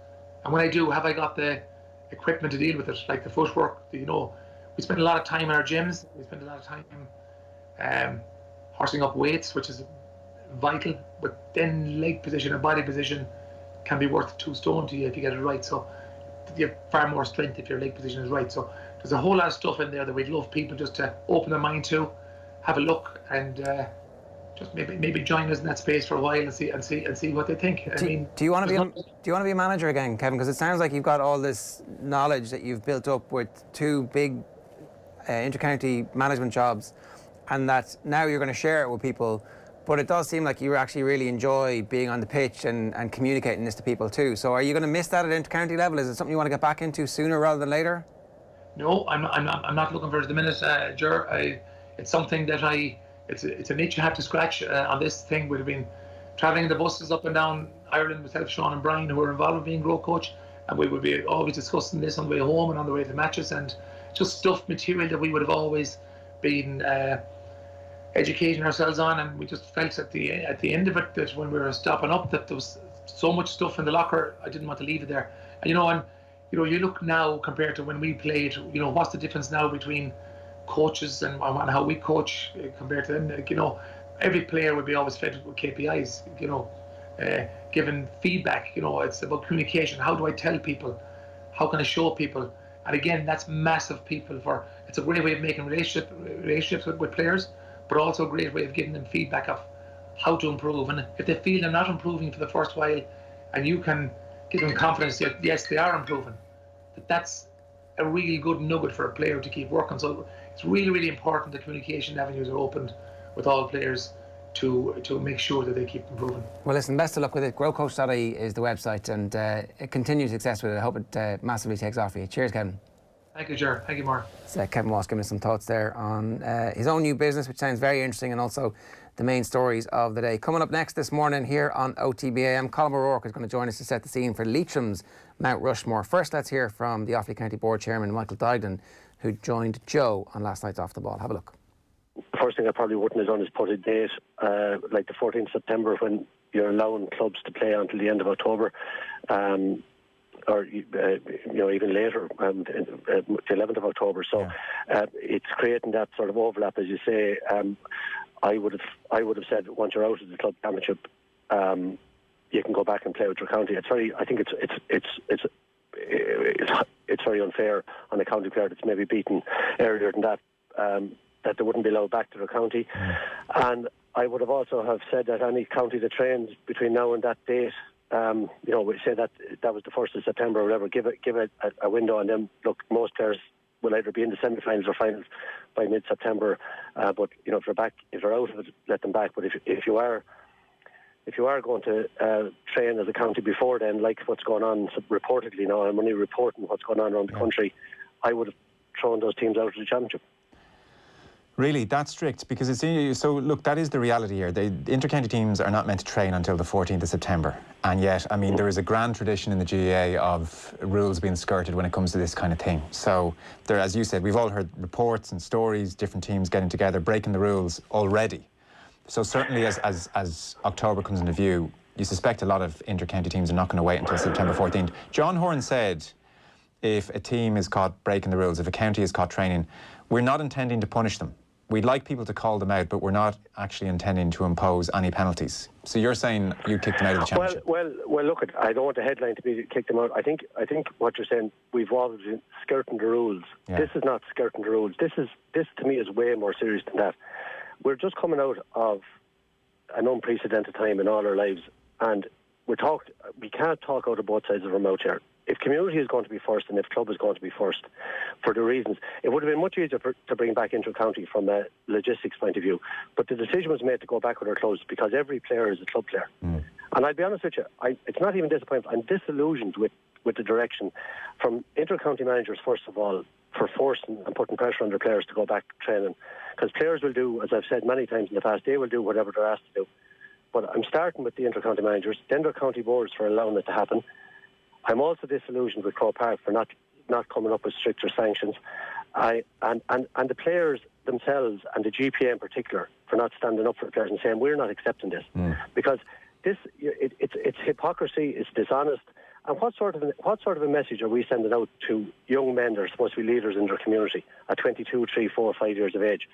And when I do, have I got the equipment to deal with it, like the footwork? We spend a lot of time in our gyms. We spend a lot of time horsing up weights, which is vital. But then leg position and body position can be worth 2 stone to you if you get it right. So you have far more strength if your leg position is right. So there's a whole lot of stuff in there that we'd love people just to open their mind to, have a look, and just maybe join us in that space for a while and see what they think. Do you want to be a manager again, Kevin? Because it sounds like you've got all this knowledge that you've built up with 2 big intercounty management jobs, and that now you're going to share it with people. But it does seem like you actually really enjoy being on the pitch and communicating this to people too. So are you going to miss that at intercounty level? Is it something you want to get back into sooner rather than later? No, I'm not looking for it at the minute, Ger. It's something that it's an itch you have to scratch on this thing. We've been travelling the buses up and down Ireland, myself, Sean and Brian, who are involved with being grow coach, and we would be always discussing this on the way home and on the way to the matches, and just stuff, material that we would have always been educating ourselves on. And we just felt at the end of it that when we were stopping up, that there was so much stuff in the locker, I didn't want to leave it there. And you look now compared to when we played, what's the difference now between coaches and how we coach compared to them? Every player would be always fed with KPIs, given feedback. It's about communication. How do I tell people? How can I show people? And again, that's massive. It's a great way of making relationships with players, but also a great way of giving them feedback of how to improve. And if they feel they're not improving for the first while, and you can give them confidence that yes, they are improving, that's a really good nugget for a player to keep working. So it's really, really important that communication avenues are opened with all players to make sure that they keep improving. Well, listen, best of luck with it. Growcoach.ie is the website, and continued success with it. I hope it massively takes off for you. Cheers, Kevin. Thank you, Ger. Thank you, Mark. So Kevin Walsh giving us some thoughts there on his own new business, which sounds very interesting, and also the main stories of the day. Coming up next this morning here on OTB, Colm O'Rourke is going to join us to set the scene for Leitrim's Mt Rushmore. First, let's hear from the Offaly County Board Chairman, Michael Dignan, who joined Joe on last night's Off the Ball. Have a look. The first thing I probably wouldn't have done is put a date like the 14th of September, when you're allowing clubs to play until the end of October, or even later, the 11th of October. So it's creating that sort of overlap, as you say. I would have said once you're out of the club championship, you can go back and play with your county. I think it's very unfair on a county player that's maybe beaten earlier than that. That they wouldn't be allowed back to their county. And I would have also have said that any county that trains between now and that date, we say that was the 1st of September or whatever, give it a window, and then look, most players will either be in the semi-finals or finals by mid-September. But if they're out of it, let them back. But if you are going to train as a county before then, like what's going on reportedly now, I'm only reporting what's going on around the country, I would have thrown those teams out of the championship. Really, that's strict? Because so look, that is the reality here. The intercounty teams are not meant to train until the 14th of September. And yet, there is a grand tradition in the GAA of rules being skirted when it comes to this kind of thing. So there, as you said, we've all heard reports and stories, different teams getting together, breaking the rules already. So certainly as October comes into view, you suspect a lot of intercounty teams are not going to wait until September 14th. John Horan said, if a team is caught breaking the rules, if a county is caught training, we're not intending to punish them. we'd like people to call them out, but we're not actually intending to impose any penalties. So you're saying you kicked them out of the championship? Well, look, I don't want the headline to be kick them out. I think what you're saying, we've always been skirting the rules. Yeah. This is not skirting the rules. This to me is way more serious than that. We're just coming out of an unprecedented time in all our lives, and we can't talk out of both sides of our mouth here. If community is going to be first and if club is going to be first, for the reasons, it would have been much easier to bring back inter-county from a logistics point of view. But the decision was made to go back with our clubs because every player is a club player. Mm. And I'll be honest with you, it's not even disappointed. I'm disillusioned with the direction from inter-county managers, first of all, for forcing and putting pressure on their players to go back training. Because players will do, as I've said many times in the past, they will do whatever they're asked to do. But I'm starting with the inter-county managers, the inter-county boards for allowing it to happen. I'm also disillusioned with Croke Park for not coming up with stricter sanctions. And the players themselves and the GPA in particular for not standing up for the players and saying we're not accepting this. Because it's hypocrisy, it's dishonest. And what sort of a message are we sending out to young men that are supposed to be leaders in their community at 22, 3, 4, 5 years of age?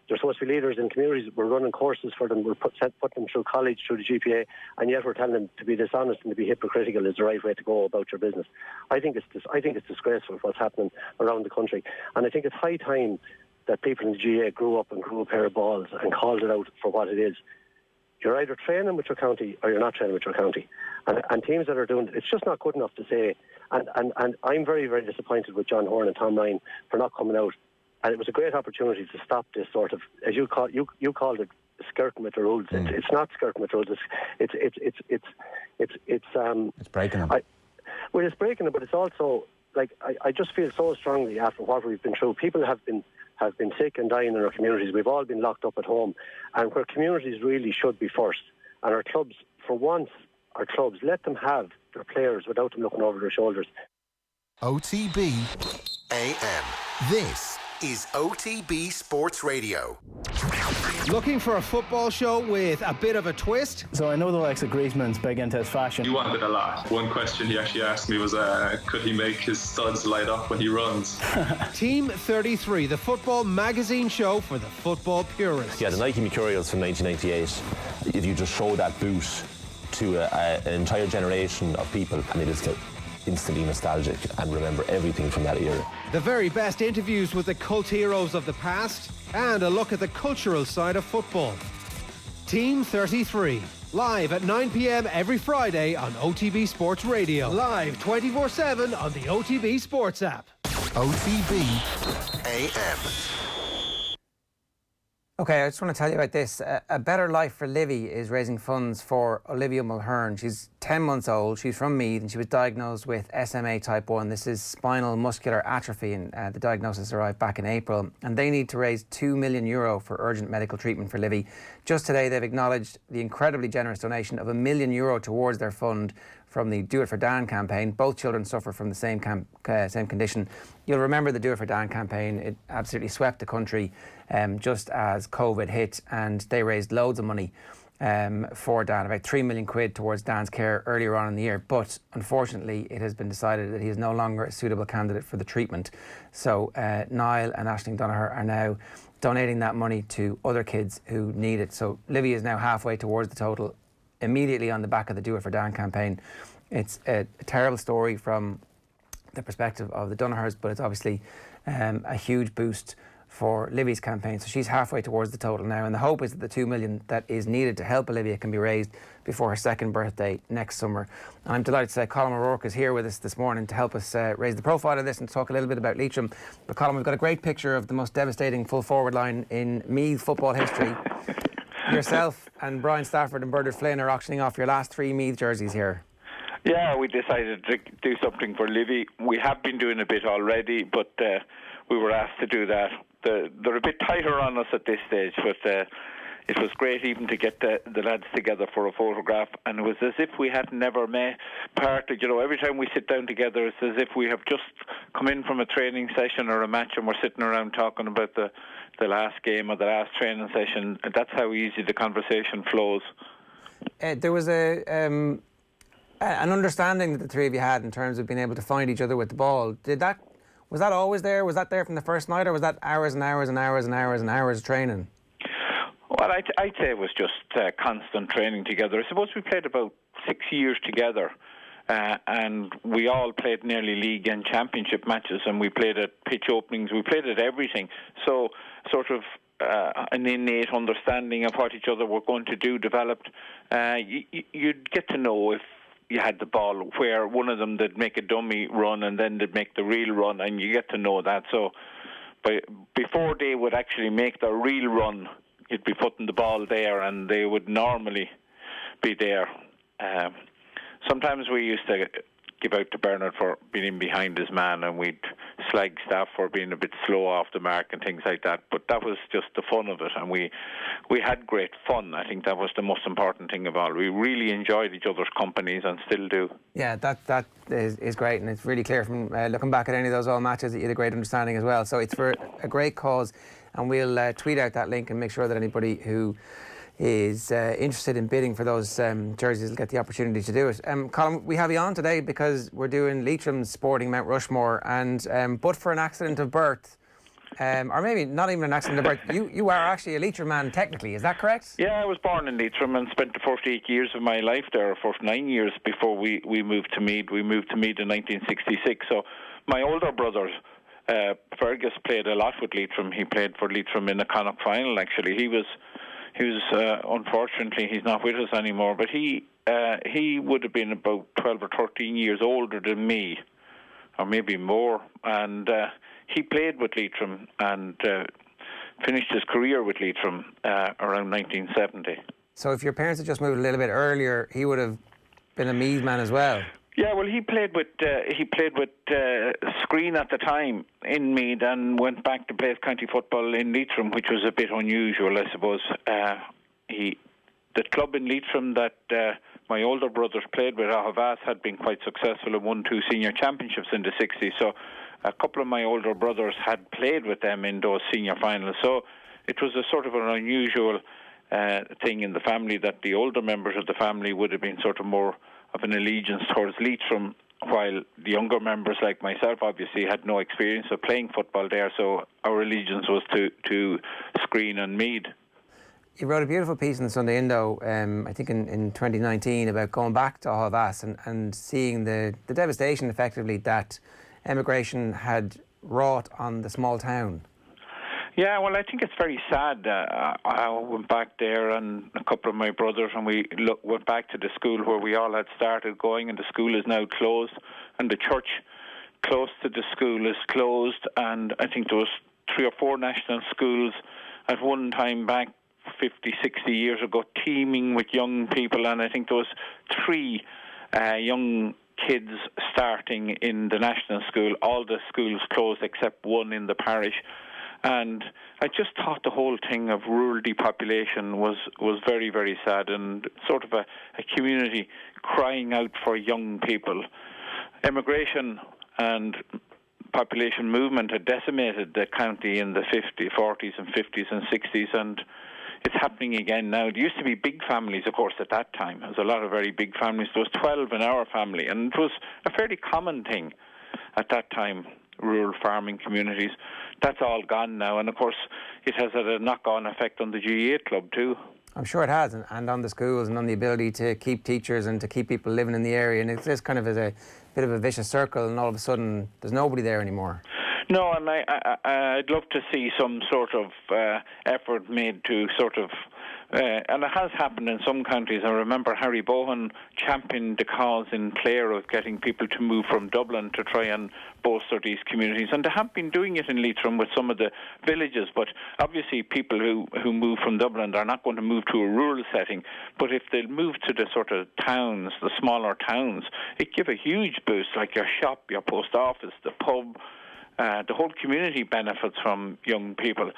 They're supposed to be leaders in communities. We're running courses for them. We're putting them through college, through the GPA, and yet we're telling them to be dishonest and to be hypocritical is the right way to go about your business. I think it's disgraceful what's happening around the country, and I think it's high time that people in the GA grew up and grew a pair of balls and called it out for what it is. You're either training with your county or you're not training with your county, and teams that are doing it's just not good enough to say. And I'm very, very disappointed with John Horn and Tom Ryan for not coming out. And it was a great opportunity to stop this sort of, as you called it, skirting with the rules. It's not skirting with the rules. It's breaking them. It's breaking them, but it's also like I just feel so strongly after what we've been through. People have been sick and dying in our communities. We've all been locked up at home, and where communities really should be first. And our clubs, for once, let them have their players without them looking over their shoulders. OTB AM. This is OTB Sports Radio. Looking for a football show with a bit of a twist? So I know the likes of Griezmann's big into his fashion. He wanted a lot. One question he actually asked me was, could he make his studs light up when he runs? Team 33, the football magazine show for the football purists. Yeah, the Nike Mercurials from 1998. If you just show that boot to an entire generation of people, and they just get instantly nostalgic and remember everything from that era. The very best interviews with the cult heroes of the past and a look at the cultural side of football. Team 33, live at 9 p.m. every Friday on OTB Sports Radio. Live 24/7 on the OTB Sports app. OTB AM. Okay, I just want to tell you about this. A Better Life for Livy is raising funds for Olivia Mulhern. She's 10 months old. She's from Meath and she was diagnosed with SMA type 1. This is spinal muscular atrophy, and the diagnosis arrived back in April. And they need to raise €2 million for urgent medical treatment for Livy. Just today, they've acknowledged the incredibly generous donation of €1 million towards their fund from the Do It for Dan campaign. Both children suffer from the same condition. You'll remember the Do It for Dan campaign. It absolutely swept the country just as COVID hit, and they raised loads of money for Dan, about £3 million towards Dan's care earlier on in the year. But unfortunately, it has been decided that he is no longer a suitable candidate for the treatment. So Niall and Aisling Donoghue are now donating that money to other kids who need it. So Livy is now halfway towards the total, immediately on the back of the Do It for Dan campaign. It's a terrible story from the perspective of the Donoghues, but it's obviously a huge boost for Livy's campaign. So she's halfway towards the total now, and the hope is that the €2 million that is needed to help Olivia can be raised before her second birthday next summer. And I'm delighted to say Colm O'Rourke is here with us this morning to help us raise the profile of this and talk a little bit about Leitrim. But Colm, we've got a great picture of the most devastating full forward line in Meath football history. Yourself and Brian Stafford and Bernard Flynn are auctioning off your last 3 Meath jerseys here. Yeah, we decided to do something for Livy. We have been doing a bit already, but we were asked to do that. They're a bit tighter on us at this stage, but it was great even to get the lads together for a photograph, and it was as if we had never met. Every time we sit down together, it's as if we have just come in from a training session or a match, and we're sitting around talking about the last game or the last training session. That's how easy the conversation flows. There was an understanding that the three of you had in terms of being able to find each other with the ball. Was that always there? Was that there from the first night, or was that hours and hours and hours and hours and hours of training? Well, I'd say it was just constant training together. I suppose we played about 6 years together, and we all played nearly league and championship matches, and we played at pitch openings, we played at everything. So sort of an innate understanding of what each other were going to do developed. You'd get to know if you had the ball, where one of them did make a dummy run and then they'd make the real run, and you get to know that. So before they would actually make the real run, you'd be putting the ball there and they would normally be there. Sometimes we used to give out to Bernard for being in behind his man, and we'd slag staff for being a bit slow off the mark and things like that. But that was just the fun of it, and we had great fun. I think that was the most important thing of all. We really enjoyed each other's companies and still do. Yeah, that is great, and it's really clear from looking back at any of those old matches that you had a great understanding as well. So it's for a great cause, and we'll tweet out that link and make sure that anybody who is interested in bidding for those jerseys will get the opportunity to do it. Colm, we have you on today because we're doing Leitrim's sporting Mt Rushmore, and but for an accident of birth, or maybe not even an accident of birth, you are actually a Leitrim man technically, is that correct? Yeah, I was born in Leitrim and spent the first 8 years of my life there, first 9 years before we moved to Meath. We moved to Meath in 1966, so my older brother, Fergus, played a lot with Leitrim. He played for Leitrim in the Connacht final, actually. He was unfortunately, he's not with us anymore, but he would have been about 12 or 13 years older than me, or maybe more, and he played with Leitrim and finished his career with Leitrim around 1970. So if your parents had just moved a little bit earlier, he would have been a Meath man as well? Yeah, well, he played with Screen at the time in Meath and went back to play county football in Leitrim, which was a bit unusual, I suppose. The club in Leitrim that my older brothers played with, Havas, had been quite successful and won 2 senior championships in the 60s. So a couple of my older brothers had played with them in those senior finals. So it was a sort of an unusual thing in the family that the older members of the family would have been sort of more of an allegiance towards Leitrim, while the younger members like myself obviously had no experience of playing football there, so our allegiance was to Screen and Meath. You wrote a beautiful piece in the Sunday Indo, I think in 2019, about going back to Havas and seeing the devastation effectively that emigration had wrought on the small town. Yeah, well, I think it's very sad. I went back there and a couple of my brothers, and we went back to the school where we all had started going, and the school is now closed, and the church close to the school is closed, and I think there was 3 or 4 national schools at one time back 50, 60 years ago teeming with young people, and I think there was 3 young kids starting in the national school. All the schools closed except one in the parish. And I just thought the whole thing of rural depopulation was very, very sad, and sort of a community crying out for young people. Emigration and population movement had decimated the county in the 40s and 50s and 60s, and it's happening again now. There used to be big families, of course, at that time. There was a lot of very big families. There was 12 in our family, and it was a fairly common thing at that time, rural farming communities. That's all gone now, and of course it has had a knock-on effect on the G8 club too. I'm sure it has, and on the schools and on the ability to keep teachers and to keep people living in the area, and it's just kind of as a bit of a vicious circle, and all of a sudden there's nobody there anymore. No, and I'd love to see some sort of effort made to sort of, and it has happened in some countries. I remember Harry Bohan championed the cause in Clare of getting people to move from Dublin to try and bolster these communities, and they have been doing it in Leitrim with some of the villages, but obviously people who move from Dublin are not going to move to a rural setting, but if they move to the sort of towns, the smaller towns, it give a huge boost, like your shop, your post office, the pub. The whole community benefits from young people.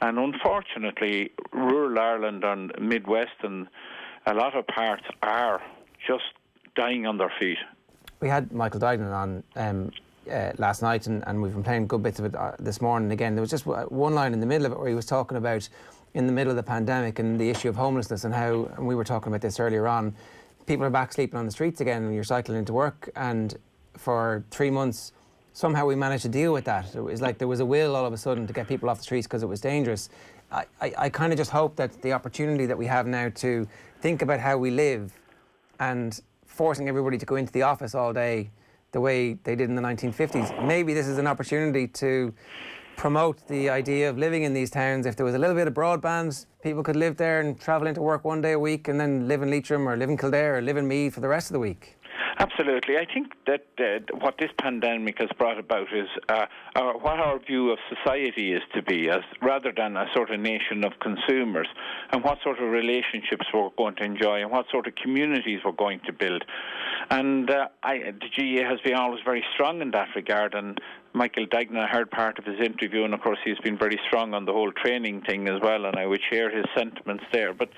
And unfortunately, rural Ireland and Midwest and a lot of parts are just dying on their feet. We had Michael Duggan on last night, and we've been playing good bits of it this morning again. There was just one line in the middle of it where he was talking about in the middle of the pandemic and the issue of homelessness, and how, and we were talking about this earlier on, people are back sleeping on the streets again when you're cycling into work, and for 3 months somehow we managed to deal with that. It was like there was a will all of a sudden to get people off the streets because it was dangerous. I kind of just hope that the opportunity that we have now to think about how we live and forcing everybody to go into the office all day the way they did in the 1950s, maybe this is an opportunity to promote the idea of living in these towns. If there was a little bit of broadband, people could live there and travel into work one day a week and then live in Leitrim or live in Kildare or live in Meath for the rest of the week. Absolutely. I think that what this pandemic has brought about is what our view of society is to be, as rather than a sort of nation of consumers, and what sort of relationships we're going to enjoy and what sort of communities we're going to build. And the GAA has been always very strong in that regard, and Michael Dagnan, I heard part of his interview, and of course he's been very strong on the whole training thing as well, and I would share his sentiments there. But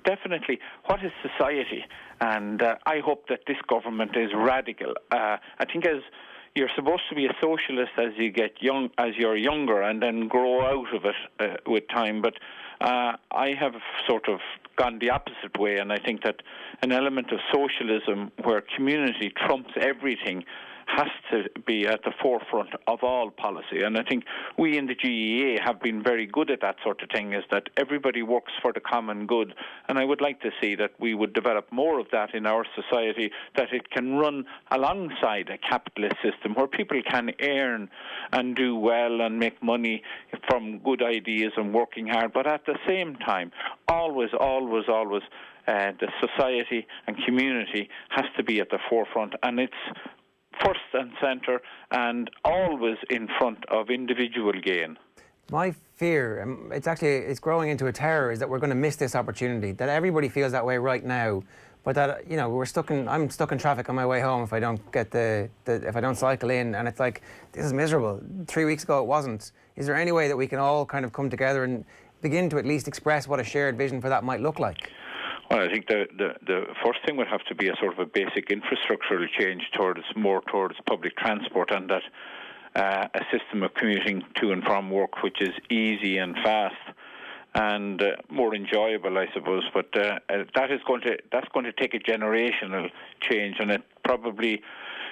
definitely, what is society? And I hope that this government is radical. I think as you're supposed to be a socialist as you get young, as you're younger, and then grow out of it with time. But I have sort of gone the opposite way, and I think that an element of socialism where community trumps everything has to be at the forefront of all policy. And I think we in the GAA have been very good at that sort of thing, is that everybody works for the common good. And I would like to see that we would develop more of that in our society, that it can run alongside a capitalist system where people can earn and do well and make money from good ideas and working hard. But at the same time, always, the society and community has to be at the forefront. And it's first and centre and always in front of individual gain. My fear, it's growing into a terror, is that we're going to miss this opportunity, that everybody feels that way right now, but that, you know, I'm stuck in traffic on my way home if I don't get if I don't cycle in, and it's like, this is miserable. 3 weeks ago it wasn't. Is there any way that we can all kind of come together and begin to at least express what a shared vision for that might look like? Well, I think the first thing would have to be a sort of a basic infrastructural change towards public transport, and that a system of commuting to and from work which is easy and fast and more enjoyable, I suppose. But that's going to take a generational change, and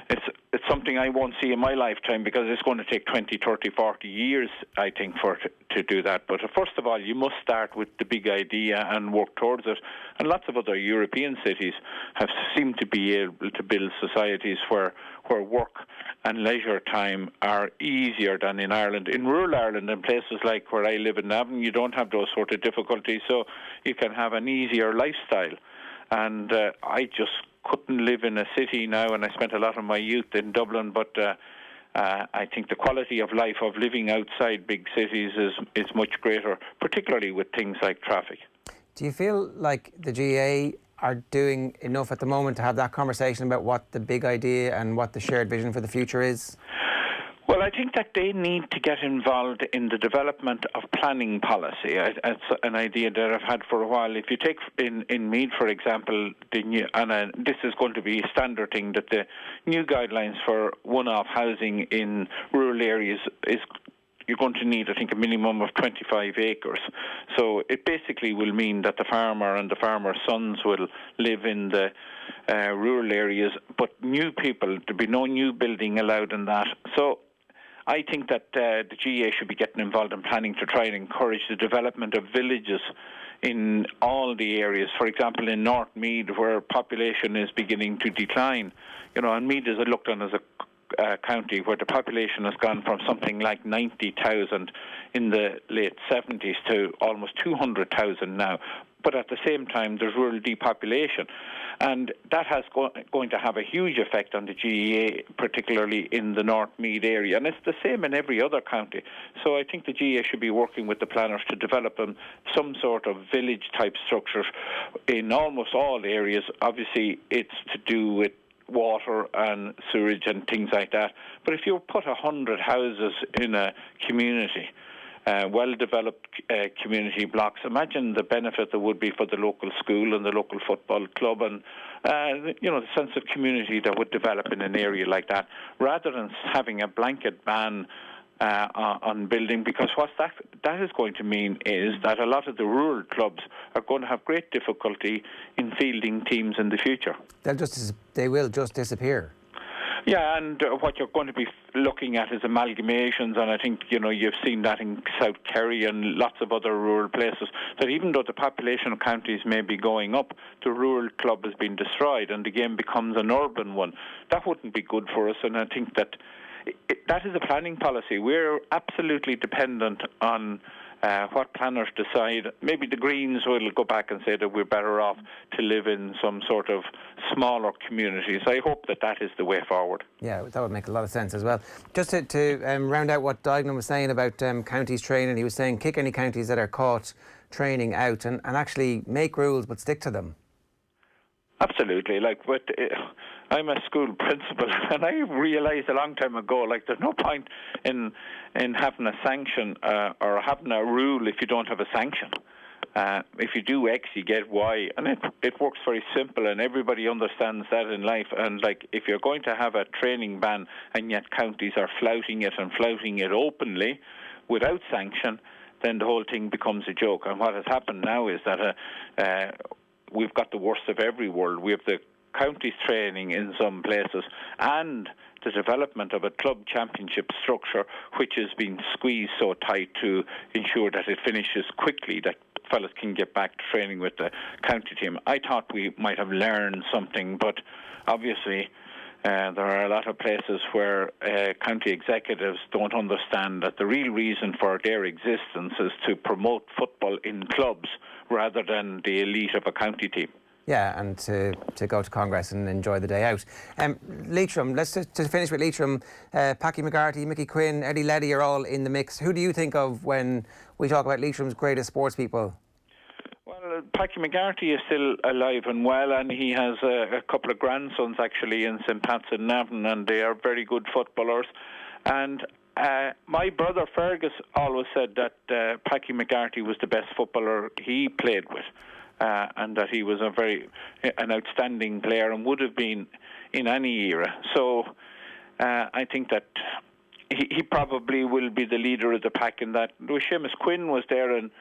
it's something I won't see in my lifetime, because it's going to take 20, 30, 40 years, I think, to do that. But first of all, you must start with the big idea and work towards it. And lots of other European cities have seemed to be able to build societies where work and leisure time are easier than in Ireland. In rural Ireland, in places like where I live in Navan, you don't have those sort of difficulties, so you can have an easier lifestyle. And I just couldn't live in a city now, and I spent a lot of my youth in Dublin, but I think the quality of life of living outside big cities is much greater, particularly with things like traffic. Do you feel like the GAA are doing enough at the moment to have that conversation about what the big idea and what the shared vision for the future is? Well, I think that they need to get involved in the development of planning policy. It's an idea that I've had for a while. If you take in Meath, for example, this is going to be a standard thing, that the new guidelines for one-off housing in rural areas you're going to need, I think, a minimum of 25 acres. So it basically will mean that the farmer and the farmer's sons will live in the rural areas, but new people, there'll be no new building allowed in that. So I think that the GAA should be getting involved in planning to try and encourage the development of villages in all the areas. For example, in North Meath, where population is beginning to decline, and Meath is looked on as a county where the population has gone from something like 90,000 in the late 70s to almost 200,000 now. But at the same time, there's rural depopulation. And that has going to have a huge effect on the GAA, particularly in the North Meath area. And it's the same in every other county. So I think the GAA should be working with the planners to develop some sort of village-type structures in almost all areas. Obviously, it's to do with water and sewage and things like that. But if you put 100 houses in a community, well-developed community blocks, imagine the benefit there would be for the local school and the local football club, and the sense of community that would develop in an area like that, rather than having a blanket ban on building, because what that is going to mean is that a lot of the rural clubs are going to have great difficulty in fielding teams in the future. They will just disappear. Yeah, and what you're going to be looking at is amalgamations, and I think, you've seen that in South Kerry and lots of other rural places, that even though the population of counties may be going up, the rural club has been destroyed and the game becomes an urban one. That wouldn't be good for us, and I think that that is a planning policy. We're absolutely dependent on what planners decide. Maybe the Greens will go back and say that we're better off to live in some sort of smaller communities. I hope that is the way forward. Yeah, that would make a lot of sense as well. Just to round out what Duignan was saying about counties training, he was saying kick any counties that are caught training out and actually make rules but stick to them. Absolutely. I'm a school principal, and I realised a long time ago, there's no point in having a sanction or having a rule if you don't have a sanction. If you do X, you get Y, and it works very simple, and everybody understands that in life. And if you're going to have a training ban, and yet counties are flouting it openly without sanction, then the whole thing becomes a joke. And what has happened now is that we've got the worst of every world. We have the counties training in some places and the development of a club championship structure which has been squeezed so tight to ensure that it finishes quickly, that fellas can get back to training with the county team. I thought we might have learned something, but obviously there are a lot of places where county executives don't understand that the real reason for their existence is to promote football in clubs rather than the elite of a county team. Yeah, and to go to Congress and enjoy the day out. Leitrim, let's to finish with Leitrim. Packy McGarty, Mickey Quinn, Eddie Leddy are all in the mix. Who do you think of when we talk about Leitrim's greatest sports people? Well, Packy McGarty is still alive and well, and he has a couple of grandsons actually in St. Pat's in Navan, and they are very good footballers. And my brother Fergus always said that Packy McGarty was the best footballer he played with. And that he was an outstanding player and would have been in any era. So I think that he probably will be the leader of the pack in that. Seamus Quinn was there, and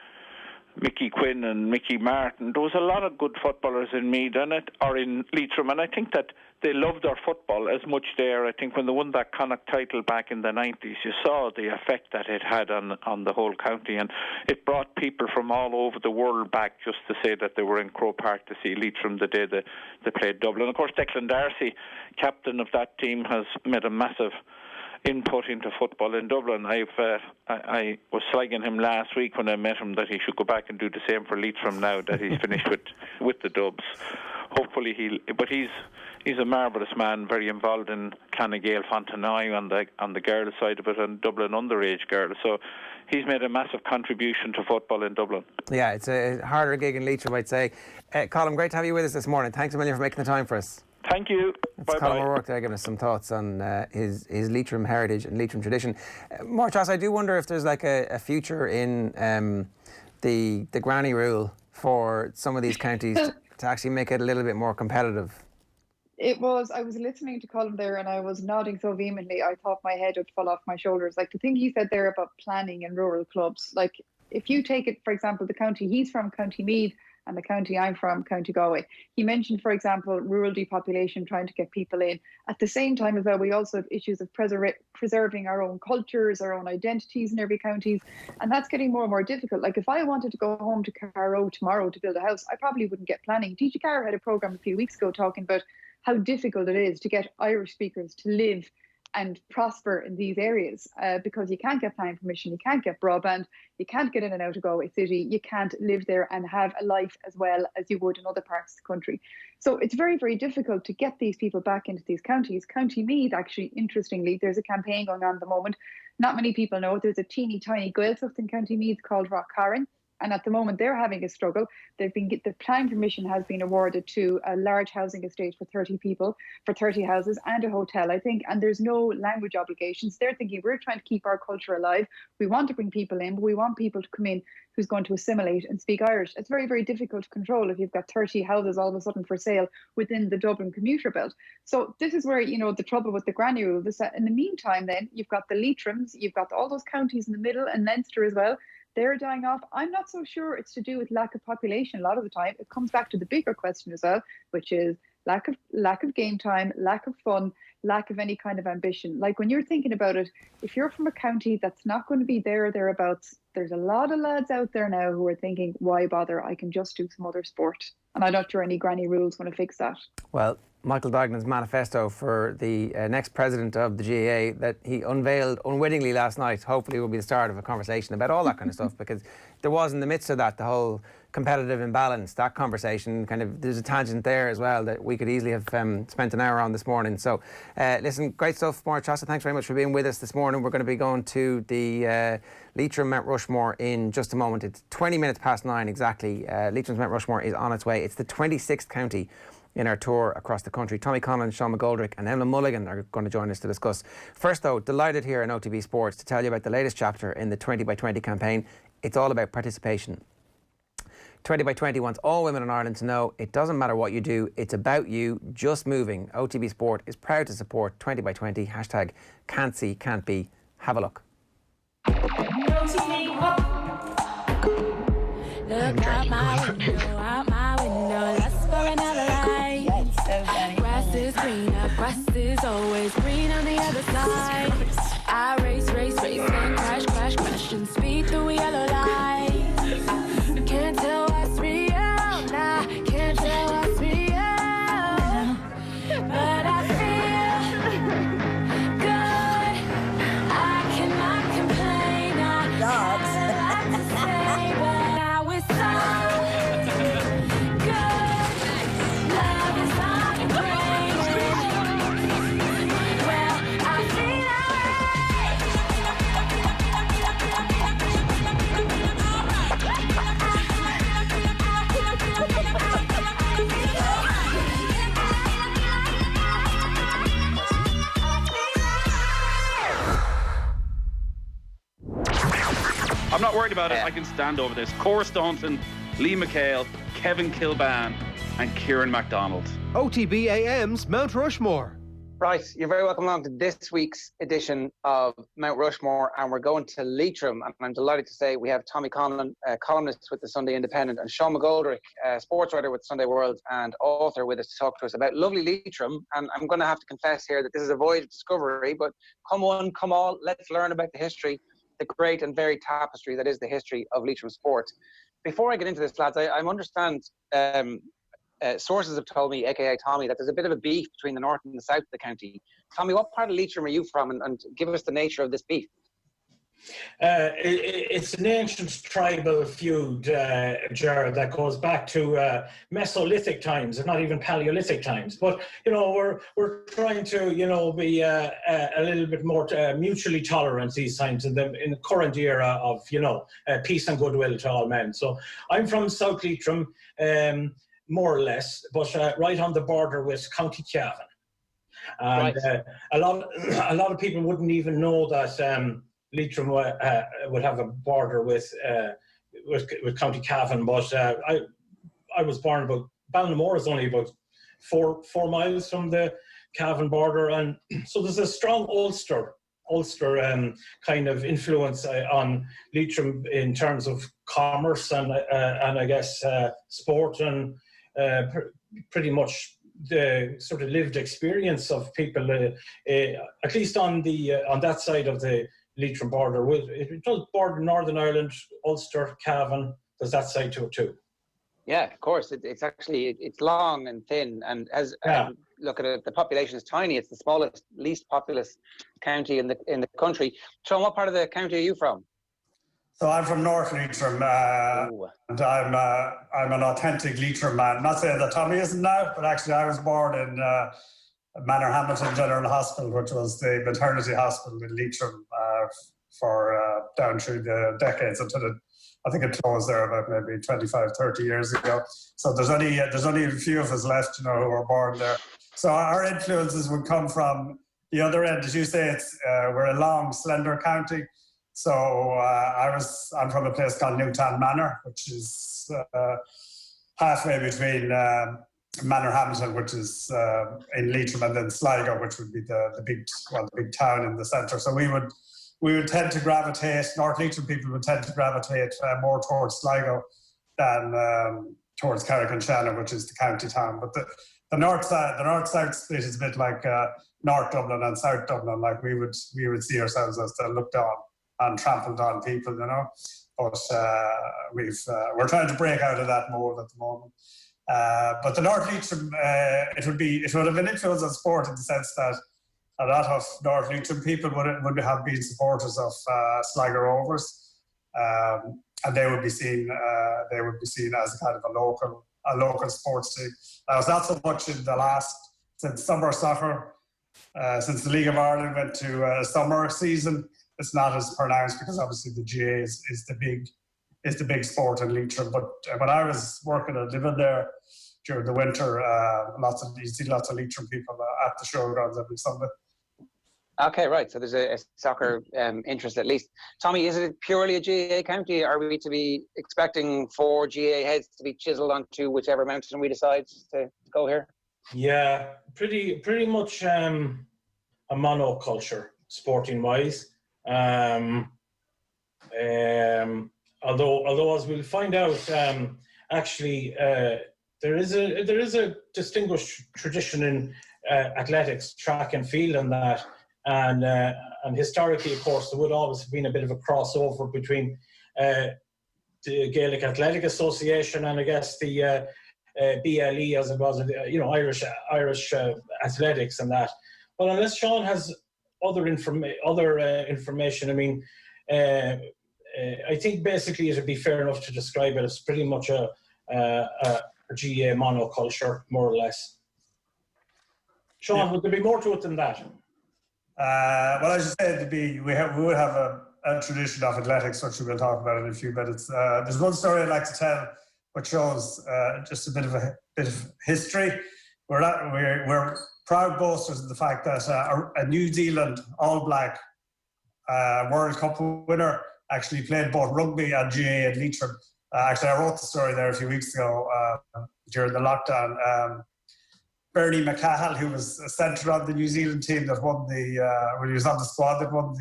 Mickey Quinn and Mickey Martin. There was a lot of good footballers in Meath or in Leitrim, and I think that they loved their football as much there. I think when they won that Connacht title back in the 90s, you saw the effect that it had on the whole county, and it brought people from all over the world back just to say that they were in Croke Park to see Leitrim the day they played Dublin. Of course, Declan Darcy, captain of that team, has made a massive input into football in Dublin. I was slagging him last week when I met him that he should go back and do the same for Leitrim now that he's finished with the Dubs. Hopefully he's a marvellous man, very involved in Clonagale Fontenoy on the girls' side of it, and Dublin underage girls. So he's made a massive contribution to football in Dublin. Yeah, it's a harder gig in Leitrim, I'd say. Colm, great to have you with us this morning. Thanks a million for making the time for us. Thank you. Bye-bye. Colm O'Rourke there giving us some thoughts on his Leitrim heritage and Leitrim tradition. Máire-Treasa, I do wonder if there's a future in the granny rule for some of these counties to actually make it a little bit more competitive. I was listening to Colm there and I was nodding so vehemently I thought my head would fall off my shoulders. The thing he said there about planning in rural clubs, if you take it, for example, the county he's from, County Meath, and the county I'm from, County Galway. He mentioned, for example, rural depopulation, trying to get people in. At the same time as well, we also have issues of preserving our own cultures, our own identities in every county, and that's getting more and more difficult. If I wanted to go home to Carrow tomorrow to build a house, I probably wouldn't get planning. TG Carrow had a programme a few weeks ago talking about how difficult it is to get Irish speakers to live and prosper in these areas because you can't get planning permission, you can't get broadband, you can't get in and out of Galway City, you can't live there and have a life as well as you would in other parts of the country. So it's very, very difficult to get these people back into these counties. County Meath, actually, interestingly, there's a campaign going on at the moment. Not many people know there's a teeny tiny Gaeltacht in County Meath called Rockcarron. And at the moment, they're having a struggle. The planning permission has been awarded to a large housing estate for 30 people, for 30 houses and a hotel, I think. And there's no language obligations. They're thinking we're trying to keep our culture alive. We want to bring people in, but we want people to come in who's going to assimilate and speak Irish. It's very, very difficult to control if you've got 30 houses all of a sudden for sale within the Dublin commuter belt. So this is where, the trouble with the granny rule. In the meantime, then, you've got the Leitrims, you've got all those counties in the middle and Leinster as well. They're dying off. I'm not so sure it's to do with lack of population a lot of the time. It comes back to the bigger question as well, which is lack of game time, lack of fun, lack of any kind of ambition. Like when you're thinking about it, if you're from a county that's not going to be there or thereabouts, there's a lot of lads out there now who are thinking, why bother? I can just do some other sport. And I'm not sure any granny rules going to fix that. Well, Michael Duignan's manifesto for the next president of the GAA that he unveiled unwittingly last night, hopefully will be the start of a conversation about all that kind of stuff, because there was in the midst of that the whole competitive imbalance, that conversation, kind of, there's a tangent there as well that we could easily have spent an hour on this morning. So listen, great stuff, Máire-Treasa, thanks very much for being with us this morning. We're going to be going to the Leitrim Mt Rushmore in just a moment. It's 20 minutes past 9 exactly. Leitrim's Mt Rushmore is on its way. It's the 26th county in our tour across the country. Tommy Conlon, Sean McGoldrick and Emma Mulligan are going to join us to discuss. First though, delighted here on OTB Sports to tell you about the latest chapter in the 20 by 20 campaign. It's all about participation. 20 by 20 wants all women in Ireland to know it doesn't matter what you do, it's about you just moving. OTB Sport is proud to support 20 by 20, hashtag can't see, can't be. Have a look. Look out my window, let's for another ride. Grass is greener, grass is always green on the other side. I race, and crash, and speed through yellow lights. Can't tell what's real, nah, can't tell what's real. But I feel good, I cannot complain. I got a lot to say, but now it's so good. Love is on the brain. Well, I feel I'm not worried about it. I can stand over this. Cora Staunton, Lee McHale, Kevin Kilban and Kieran MacDonald. OTB AM's Mt Rushmore. Right, you're very welcome along to this week's edition of Mt Rushmore, and we're going to Leitrim, and I'm delighted to say we have Tommy Conlon, columnist with the Sunday Independent, and Sean McGoldrick, sports writer with Sunday World and author with us to talk to us about lovely Leitrim. And I'm going to have to confess here that this is a voyage of discovery, but come one, come all, let's learn about the history, the great and varied tapestry that is the history of Leitrim sports. Before I get into this, lads, I understand sources have told me, aka Tommy, that there's a bit of a beef between the north and the south of the county. Tommy, what part of Leitrim are you from, and give us the nature of this beef? It's an ancient tribal feud, Jared, that goes back to Mesolithic times, and not even Paleolithic times. But we're trying to be a little bit more mutually tolerant these times in the current era of peace and goodwill to all men. So I'm from South Leitrim, more or less, but right on the border with County Cavan, and right. A lot of people wouldn't even know that. Leitrim would have a border with County Cavan, but I was born about Ballinamore is only about four miles from the Cavan border, and so there's a strong Ulster kind of influence on Leitrim in terms of commerce and I guess sport and pretty much the sort of lived experience of people, at least on that side of the Leitrim border. It does border Northern Ireland, Ulster, Cavan. There's that side to it too. Yeah, of course. It's actually long and thin, and look at it, the population is tiny. It's the smallest, least populous county in the country. Sean, what part of the county are you from? So I'm from North Leitrim, and I'm an authentic Leitrim man. Not saying that Tommy isn't now, but actually I was born in Manor Hamilton General Hospital, which was the maternity hospital in Leitrim for down through the decades until I think it closed there about maybe 25, 30 years ago. So there's only a few of us left, who were born there. So our influences would come from the other end. As you say, we're a long, slender county. So I'm from a place called Newtown Manor, which is halfway between Manor Hamilton, which is in Leitrim, and then Sligo, which would be the big town in the centre. So we would tend to gravitate, North Leitrim people would tend to gravitate more towards Sligo than towards Carrick-on-Shannon, which is the county town. But the north-south split is a bit like North Dublin and South Dublin. Like we would see ourselves as looked on and trampled on people, you know. But we're trying to break out of that mold at the moment. But the North Leitrim, it would have an influence on sport in the sense that a lot of North Leitrim people would have been supporters of Sligo Rovers, and they would be seen as kind of a local sports team. Now, it's not so much in since summer soccer, since the League of Ireland went to a summer season. It's not as pronounced because obviously the GA is the big sport in Leitrim. But when I was working and living there during the winter, you see lots of Leitrim people at the showgrounds every Sunday. Okay, right. So there's a soccer interest at least. Tommy, is it purely a GAA county? Are we to be expecting 4 GAA heads to be chiselled onto whichever mountain we decide to go here? Yeah, pretty much a monoculture, sporting-wise. Although as we'll find out, actually there is a distinguished tradition in athletics, track and field, and that, and historically, of course, there would always have been a bit of a crossover between the Gaelic Athletic Association and I guess the BLE, as it was, Irish athletics and that. But unless Sean has other information, I mean, I think basically it would be fair enough to describe it as pretty much a GAA monoculture, more or less. Sean, would there be more to it than that? Well, as you said, we would have a tradition of athletics, which we'll talk about in a few minutes. There's one story I'd like to tell, which shows just a bit of history. We're proud boasters of the fact that a New Zealand All Black World Cup winner actually played both rugby and GAA at Leitrim. Actually, I wrote the story there a few weeks ago during the lockdown. Bernie McCahill, who was a centre on the New Zealand team that won when he was on the squad that won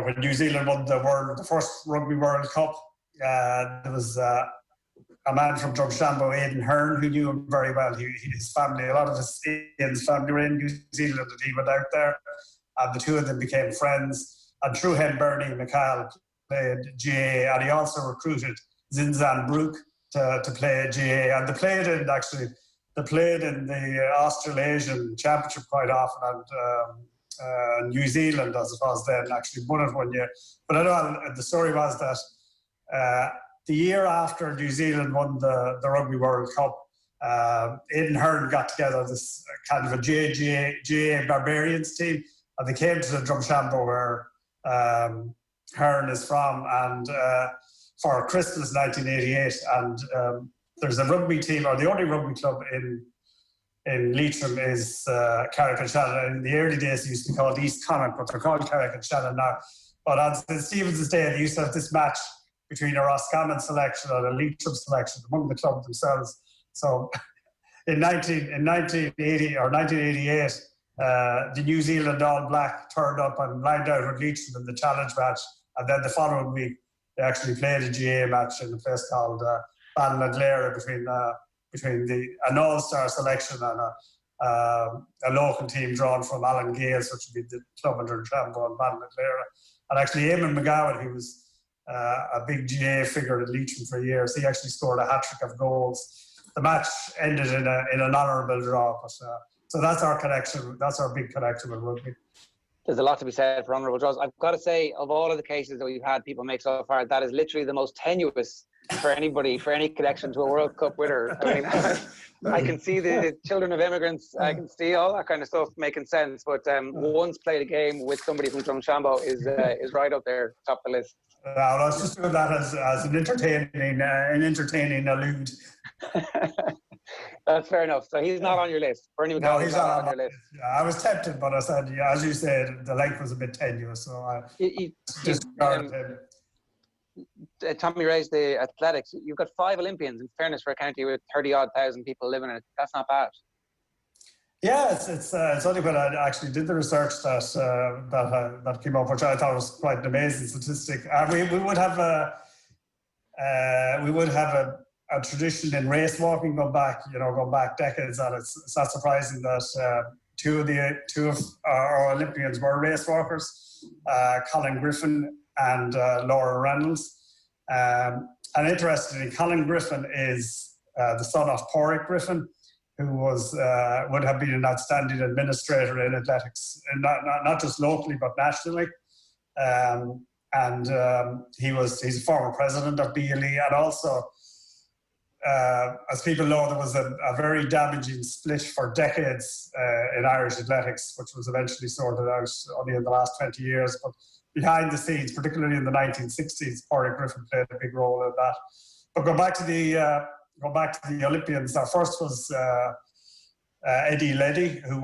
when New Zealand won the first Rugby World Cup. There was a man from Drumshanbo, Aidan Hearn, who knew him very well. His family, a lot of his family were in New Zealand, and he went out there, and the two of them became friends. And through him, Bernie McCahill played GAA, and he also recruited Zinzan Brook to play GAA, and they played in the Australasian Championship quite often, and New Zealand, as it was then, actually won it one year. But I know the story was that the year after New Zealand won the Rugby World Cup, Aidan Hearn got together this kind of a GAA Barbarians team, and they came to the Drumshanbo where Hearn is from, and for Christmas 1988, and there's a rugby team, or the only rugby club in Leitrim is Carrick-on-Shannon. In the early days, they used to be called East Connacht, but they're called Carrick-on-Shannon now. But on St. Stephen's Day, they used to have this match between a Roscommon selection and a Leitrim selection among the club themselves. So in 1980 or 1988, the New Zealand All Black turned up and lined out with Leitrim in the challenge match. And then the following week, they actually played a GAA match in a place called Ballinadlera between an all-star selection and a local team drawn from Alan Gales, which would be the club under Drumshanbo and Ballinadlera. And actually, Eamon McGowan, who was a big GAA figure in Leitrim for years, he actually scored a hat-trick of goals. The match ended in an honourable draw. But, so that's our connection. That's our big connection with rugby. There's a lot to be said for honourable draws. I've got to say, of all of the cases that we've had people make so far, that is literally the most tenuous for anybody, for any connection to a World Cup winner. I mean, I can see the children of immigrants, I can see all that kind of stuff making sense, but once played a game with somebody from Drumshanbo is right up there, top of the list. I was just doing that as an entertaining allude. That's fair enough. So he's not on your list. Bernie McCollum, no, he's not on your list. I was tempted, but I said, yeah, as you said, the length was a bit tenuous, so I discarded him. Tommy raised the athletics. You've got 5 Olympians, in fairness, for a county with 30-odd thousand people living in it. That's not bad. Yeah, it's only when I actually did the research that came up, which I thought was quite an amazing statistic. We would have a a tradition in race walking going back decades, and it's not surprising that two of our Olympians were race walkers, Colin Griffin and Laura Reynolds. And interestingly, Colin Griffin is the son of Pádraig Griffin, who would have been an outstanding administrator in athletics, and not just locally but nationally. He's a former president of BLE, and also, as people know, there was a very damaging split for decades in Irish athletics, which was eventually sorted out only in the last 20 years. But behind the scenes, particularly in the 1960s, Pádraig Griffin played a big role in that. But go back to the Olympians. Our first was Eddie Leddy, who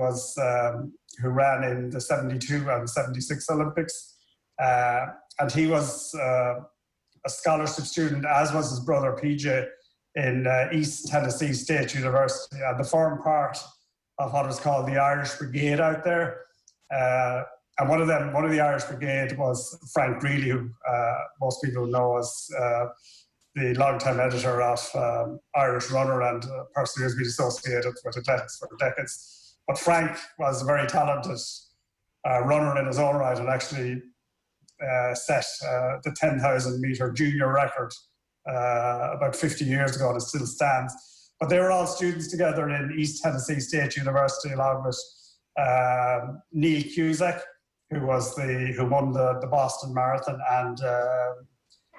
ran in the 72 and 76 Olympics. And he was a scholarship student, as was his brother PJ, in East Tennessee State University. And they formed part of what was called the Irish Brigade out there. And one of the Irish Brigade was Frank Greeley, who most people know as the long-time editor of Irish Runner and a person who's been associated with athletics for decades. But Frank was a very talented runner in his own right, and actually set the 10,000 metre junior record about 50 years ago, and it still stands. But they were all students together in East Tennessee State University, along with Neil Cusack, who won the Boston Marathon, and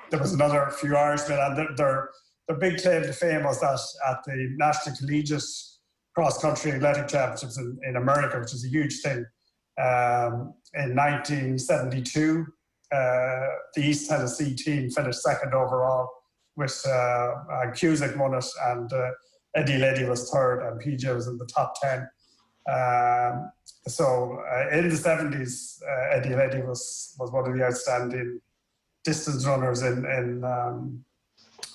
there was another few Irishmen, and their big claim to fame was that at the National Collegiate Cross-Country Athletic Championships in America, which is a huge thing, in 1972, the East Tennessee team finished second overall, with Cusack won it, and Eddie Leddy was third, and PJ was in the top 10. So in the 70s, Eddie Leddy was one of the outstanding distance runners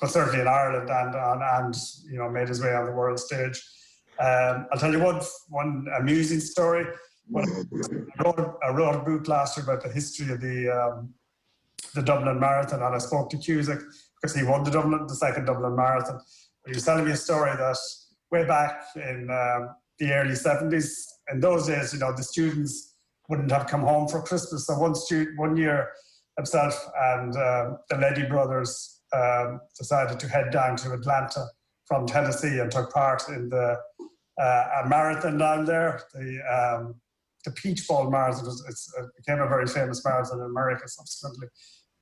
but certainly in Ireland, and made his way on the world stage. I'll tell you one amusing story. I wrote a book last year about the history of the Dublin Marathon, and I spoke to Cusack because he won the second Dublin Marathon. He was telling me a story that way back in the early 70s, in those days, the students wouldn't have come home for Christmas. So one year, himself and the Leddy brothers decided to head down to Atlanta from Tennessee and took part in a marathon down there, the Peach Bowl Marathon. It became a very famous marathon in America subsequently.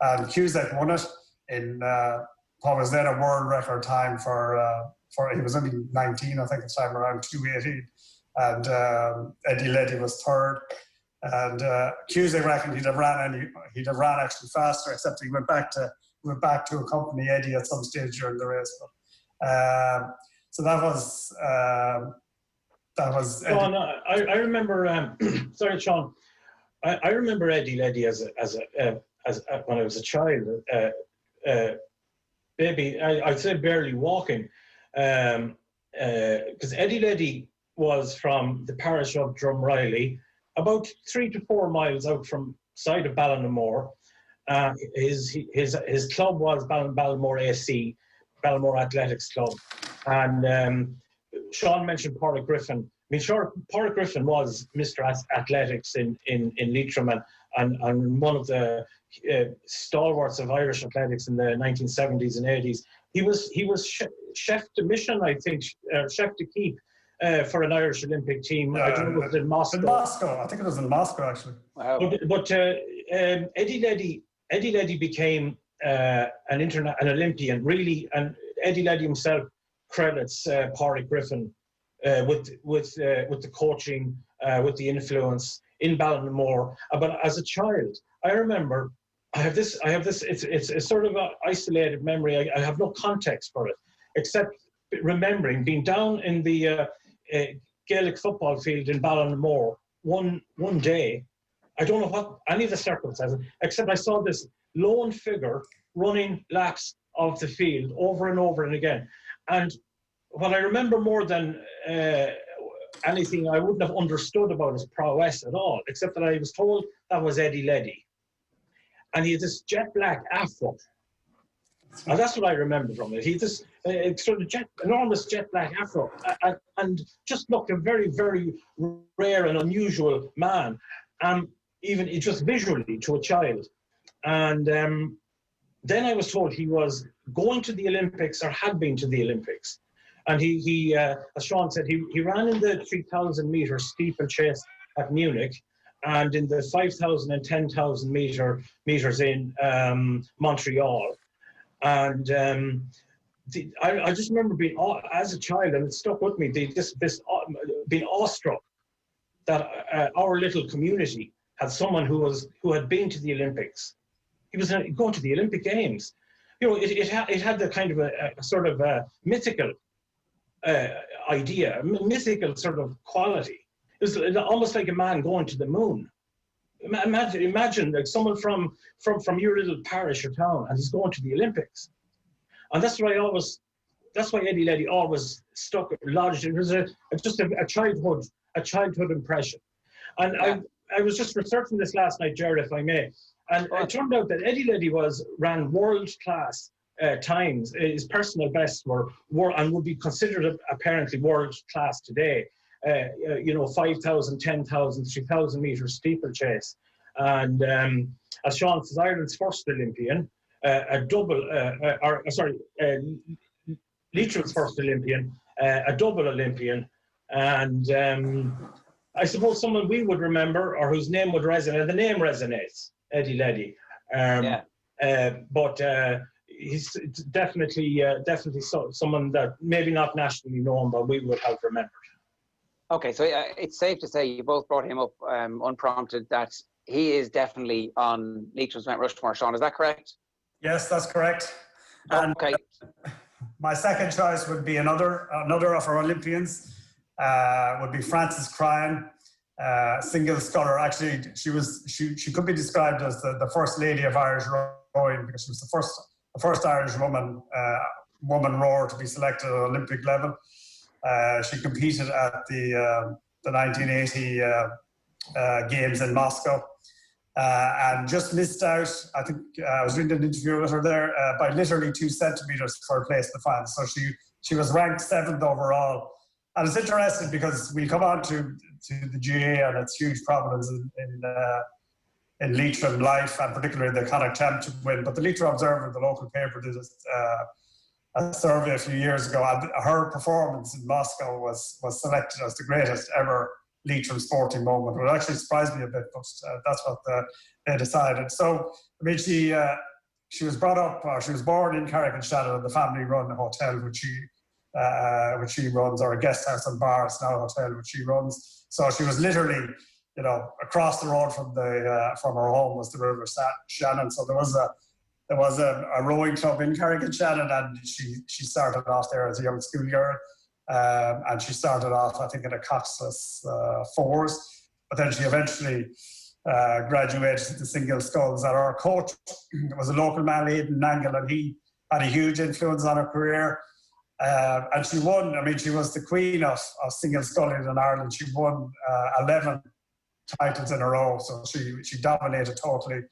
And Cusack won it in what was then a world record time for he was only 19, I think, at the time, around 2:18. And Eddie Leddy was third. And Cusack reckoned he'd have ran actually faster, except he went back to accompany Eddie at some stage during the race. So that was. Sean, I remember. Sorry, Sean. I remember Eddie Leddy as when I was a child. Baby, I'd say barely walking, because Eddie Leddy was from the parish of Drumreilly, about 3 to 4 miles out from side of Ballinamore. His club was Ballinamore AC, Ballinamore Athletics Club, and Sean mentioned Pádraig Griffin. I mean, sure, Pádraig Griffin was Mr. Athletics in Leitrim, and one of the stalwarts of Irish athletics in the 1970s and 80s. He was chef de mission, I think, chef de keep for an Irish Olympic team. I don't know if it was in Moscow. In Moscow, I think it was in Moscow actually. Wow. But Eddie Leddy became an Olympian, really, and Eddie Leddy himself credits Pádraig Griffin with the coaching, with the influence in Ballinamore. But as a child, I remember I have this. It's sort of an isolated memory. I have no context for it, except remembering being down in the Gaelic football field in Ballinamore one day. I don't know what any of the circumstances, except I saw this lone figure running laps of the field over and over and again. And what I remember more than anything, I wouldn't have understood about his prowess at all, except that I was told that was Eddie Leddy. And he had this jet black afro. And that's what I remember from it. He had this sort of enormous jet black afro, and just looked a very, very rare and unusual man, even just visually to a child. And then I was told he was going to the Olympics or had been to the Olympics. And he as Sean said, he ran in the 3,000 meter steeplechase at Munich, and in the 5,000 and 10,000 meters in Montreal. And I just remember being, as a child, and it stuck with me, being awestruck that our little community had someone who had been to the Olympics. He was going to the Olympic Games. You know, it had the kind of a sort of a mythical idea, a mythical sort of quality. It was almost like a man going to the moon. Imagine like someone from your little parish or town, and he's going to the Olympics. And that's why Eddie Leddy always lodged. It was just a childhood impression. And I was just researching this last night, Jared, if I may, and it turned out that Eddie Leddy ran world-class times. His personal bests were and would be considered apparently world-class today. 5,000, 10,000, 3,000 meters steeplechase. And as Sean says, Ireland's first Olympian, Leitrim's first Olympian, a double Olympian, and I suppose someone we would remember or whose name would resonate. The name resonates, Eddie Leddy. But he's definitely someone that maybe not nationally known, but we would have remembered. Okay, so it's safe to say you both brought him up unprompted that he is definitely on Leitrim's Mt Rushmore. Sean, is that correct? Yes, that's correct. And okay. My second choice would be another of our Olympians. Would be Frances Cryan, single sculler. Actually, she could be described as the first lady of Irish rowing because she was the first Irish woman rower to be selected at Olympic level. She competed at the 1980 Games in Moscow and just missed out. I think I was reading an interview with her there by literally 2 centimeters for a place in the final. So she was ranked 7th overall. And it's interesting because we come on to the GA and its huge prominence in Leitrim life, and particularly the Connacht Championship win. But the Leitrim Observer, the local paper, did a survey a few years ago, and her performance in Moscow was selected as the greatest ever Leitrim sporting moment. It actually surprised me a bit, but that's what they decided. So, I mean, she was brought up, she was born in Carrick-on-Shannon in the family-run hotel, which she runs, or a guest house and bar. It's now a hotel which she runs. So she was literally, across the road from her home was the River Shannon. So there was a rowing club in Carrick-on-Shannon, and she started off there as a young schoolgirl, and she started off, I think, in a Coxless fours, but then she eventually graduated to the single sculls. And our coach was a local man, Aidan Nangle, and he had a huge influence on her career. And she won. I mean, she was the queen of single sculling in Ireland. She won 11 titles in a row, so she dominated totally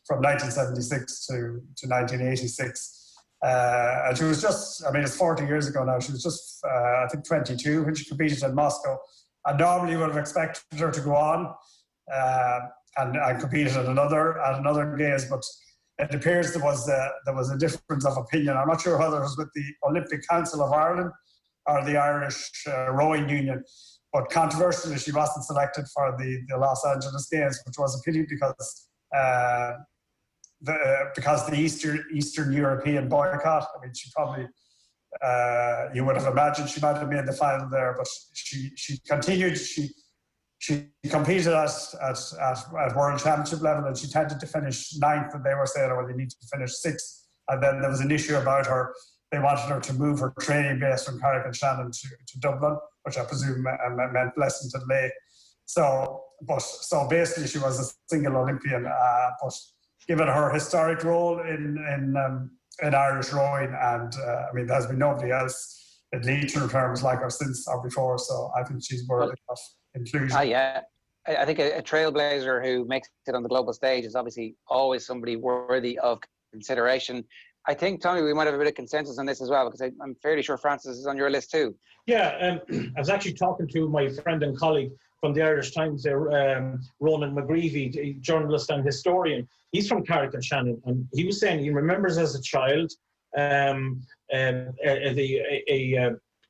from 1976 to 1986. And she was just, I mean, it's 40 years ago now. She was just, I think, 22 when she competed in Moscow. And normally you would have expected her to go on and competed at another games, but it appears there was a difference of opinion. I'm not sure whether it was with the Olympic Council of Ireland or the Irish Rowing Union, but controversially she wasn't selected for the Los Angeles Games, which was a pity because the Eastern European boycott. I mean, she probably, you would have imagined she might have made the final there, but she continued. She competed at World Championship level, and she tended to finish 9th, and they were saying, well, you need to finish 6th. And then there was an issue about her. They wanted her to move her training base from Carrick-on-Shannon to Dublin, which I presume meant Blessington Lake. So basically she was a single Olympian, but given her historic role in Irish rowing, and I mean, there's been nobody else in Leitrim terms like her since or before, so I think she's worthy of inclusion. Yeah. I think a trailblazer who makes it on the global stage is obviously always somebody worthy of consideration. I think, Tommy, we might have a bit of consensus on this as well, because I'm fairly sure Francis is on your list too. Yeah, I was actually talking to my friend and colleague from the Irish Times there, Ronan McGreevy, journalist and historian. He's from Carrick-on-Shannon, and he was saying he remembers as a child a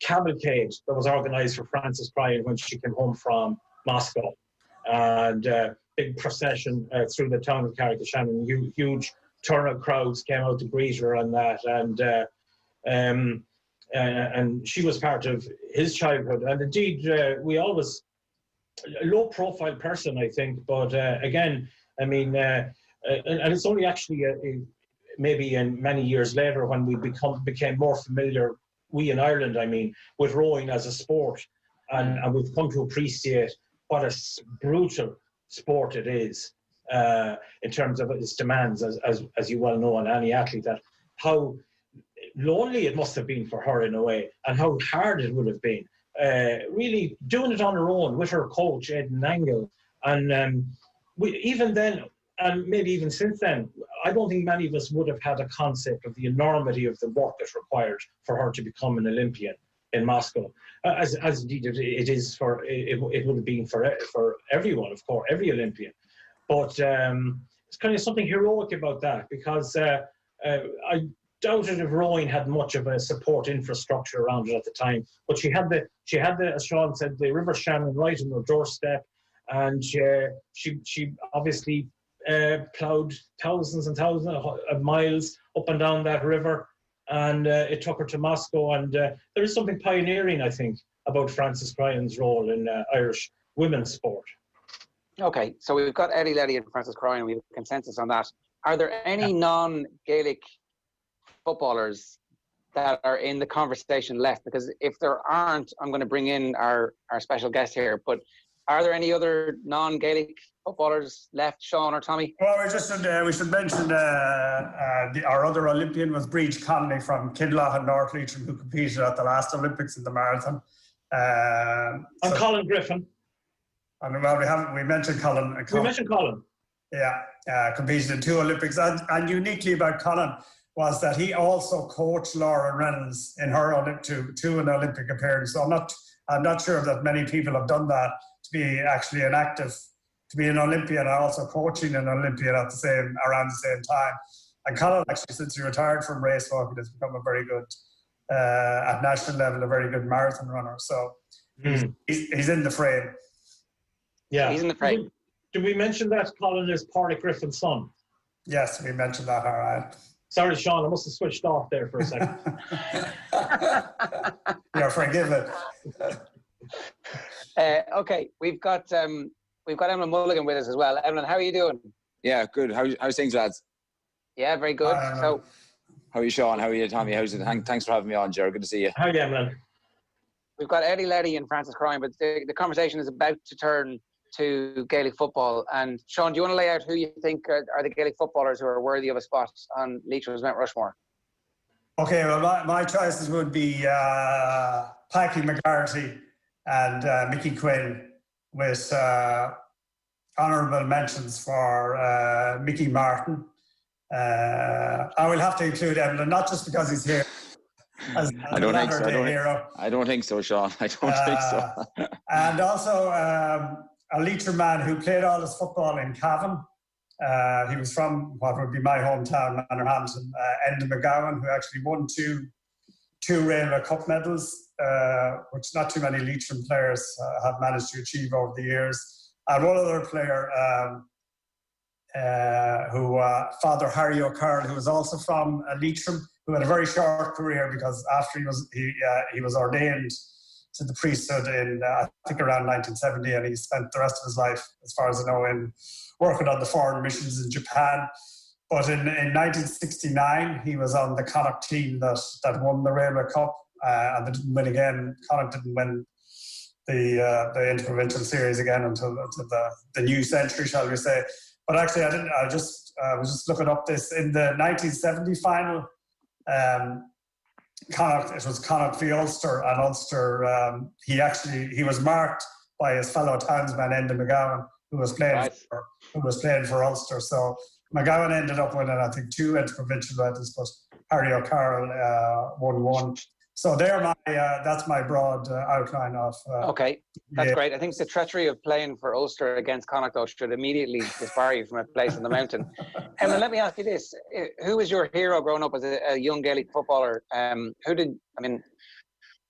cavalcade that was organised for Frances Cryan when she came home from Moscow, and big procession through the town of Carrick-on-Shannon. Huge turnout crowds came out to greet her and that, and she was part of his childhood. And indeed, we always a low-profile person, I think, but again, I mean, and it's only actually maybe in many years later when we became more familiar, we in Ireland, I mean, with rowing as a sport, and we've come to appreciate what a brutal sport it is in terms of its demands, as you well know, on any athlete, that how lonely it must have been for her in a way, and how hard it would have been. Really doing it on her own with her coach, Aidan Angle. And even then, and maybe even since then, I don't think many of us would have had a concept of the enormity of the work that's required for her to become an Olympian in Moscow, as indeed it is for, it would have been for everyone, of course, every Olympian. But it's kind of something heroic about that, because I doubted if rowing had much of a support infrastructure around it at the time. But she had the, as Sean said, the River Shannon right on her doorstep, and she obviously ploughed thousands and thousands of miles up and down that river, and it took her to Moscow. And there is something pioneering, I think, about Frances Cryan's role in Irish women's sport. Okay, so we've got Eddie Letty and Frances Cryan. We have a consensus on that. Are there any non-Gaelic footballers that are in the conversation left? Because if there aren't, I'm going to bring in our special guest here. But are there any other non-Gaelic footballers left, Sean or Tommy? Well, we should mention our other Olympian was Breach Conley from Cheallaigh and North Leitrim, who competed at the last Olympics in the marathon. And Colin Griffin. And well, we mentioned Colin. We mentioned Colin. Yeah, competed in 2 Olympics, and uniquely about Colin was that he also coached Laura Reynolds in her to an Olympic appearance. So I'm not sure that many people have done that, to be actually to be an Olympian and also coaching an Olympian around the same time. And Colin, actually, since he retired from race walking, has become a very good at national level, a very good marathon runner. So he's in the frame. Yeah, he's in the frame. Did we mention that Colin is Pádraig Griffin's son? Yes, we mentioned that, all right. Sorry, Sean, I must have switched off there for a second. You're forgiven. Okay, we've got Emlyn Mulligan with us as well. Emlyn, how are you doing? Yeah, good. How's things, lads? Yeah, very good. So, how are you, Sean? How are you, Tommy? How's it? Thanks for having me on, Gerard. Good to see you. How are you, Emlyn? We've got Eddie Letty and Frances Cryan, but the conversation is about to turn to Gaelic football. And Sean, do you want to lay out who you think are the Gaelic footballers who are worthy of a spot on Leitrim's Mt Rushmore? Okay, well, my choices would be Packy McGarty and Mickey Quinn, with honourable mentions for Mickey Martin. I will have to include Emlyn, not just because he's here. I don't think so. I don't think so, Sean. I don't think so. And also a Leitrim man who played all his football in Cavan. He was from what would be my hometown, Manorhampton. Enda McGowan, who actually won two Railway Cup medals, which not too many Leitrim players have managed to achieve over the years. And one other player, Father Harry O'Carroll, who was also from Leitrim, who had a very short career, because after he was ordained to the priesthood in I think around 1970, and he spent the rest of his life, as far as I know, in working on the foreign missions in Japan. But in 1969, he was on the Connacht team that won the Railway Cup, and they didn't win again. Connacht didn't win the interprovincial series again until the new century, shall we say. But actually, I was just looking up this in the 1970 final. It was Connacht v Ulster, and Ulster, he was marked by his fellow townsman Enda McGowan, who was playing for Ulster. So McGowan ended up winning, I think, 2 interprovincial medals, but Harry O'Carroll 1-1. So that's my broad outline of. Okay, that's great. I think the treachery of playing for Ulster against Connacht though should immediately disbar you from a place in the mountain. Emma, let me ask you this: who was your hero growing up as a young Gaelic footballer?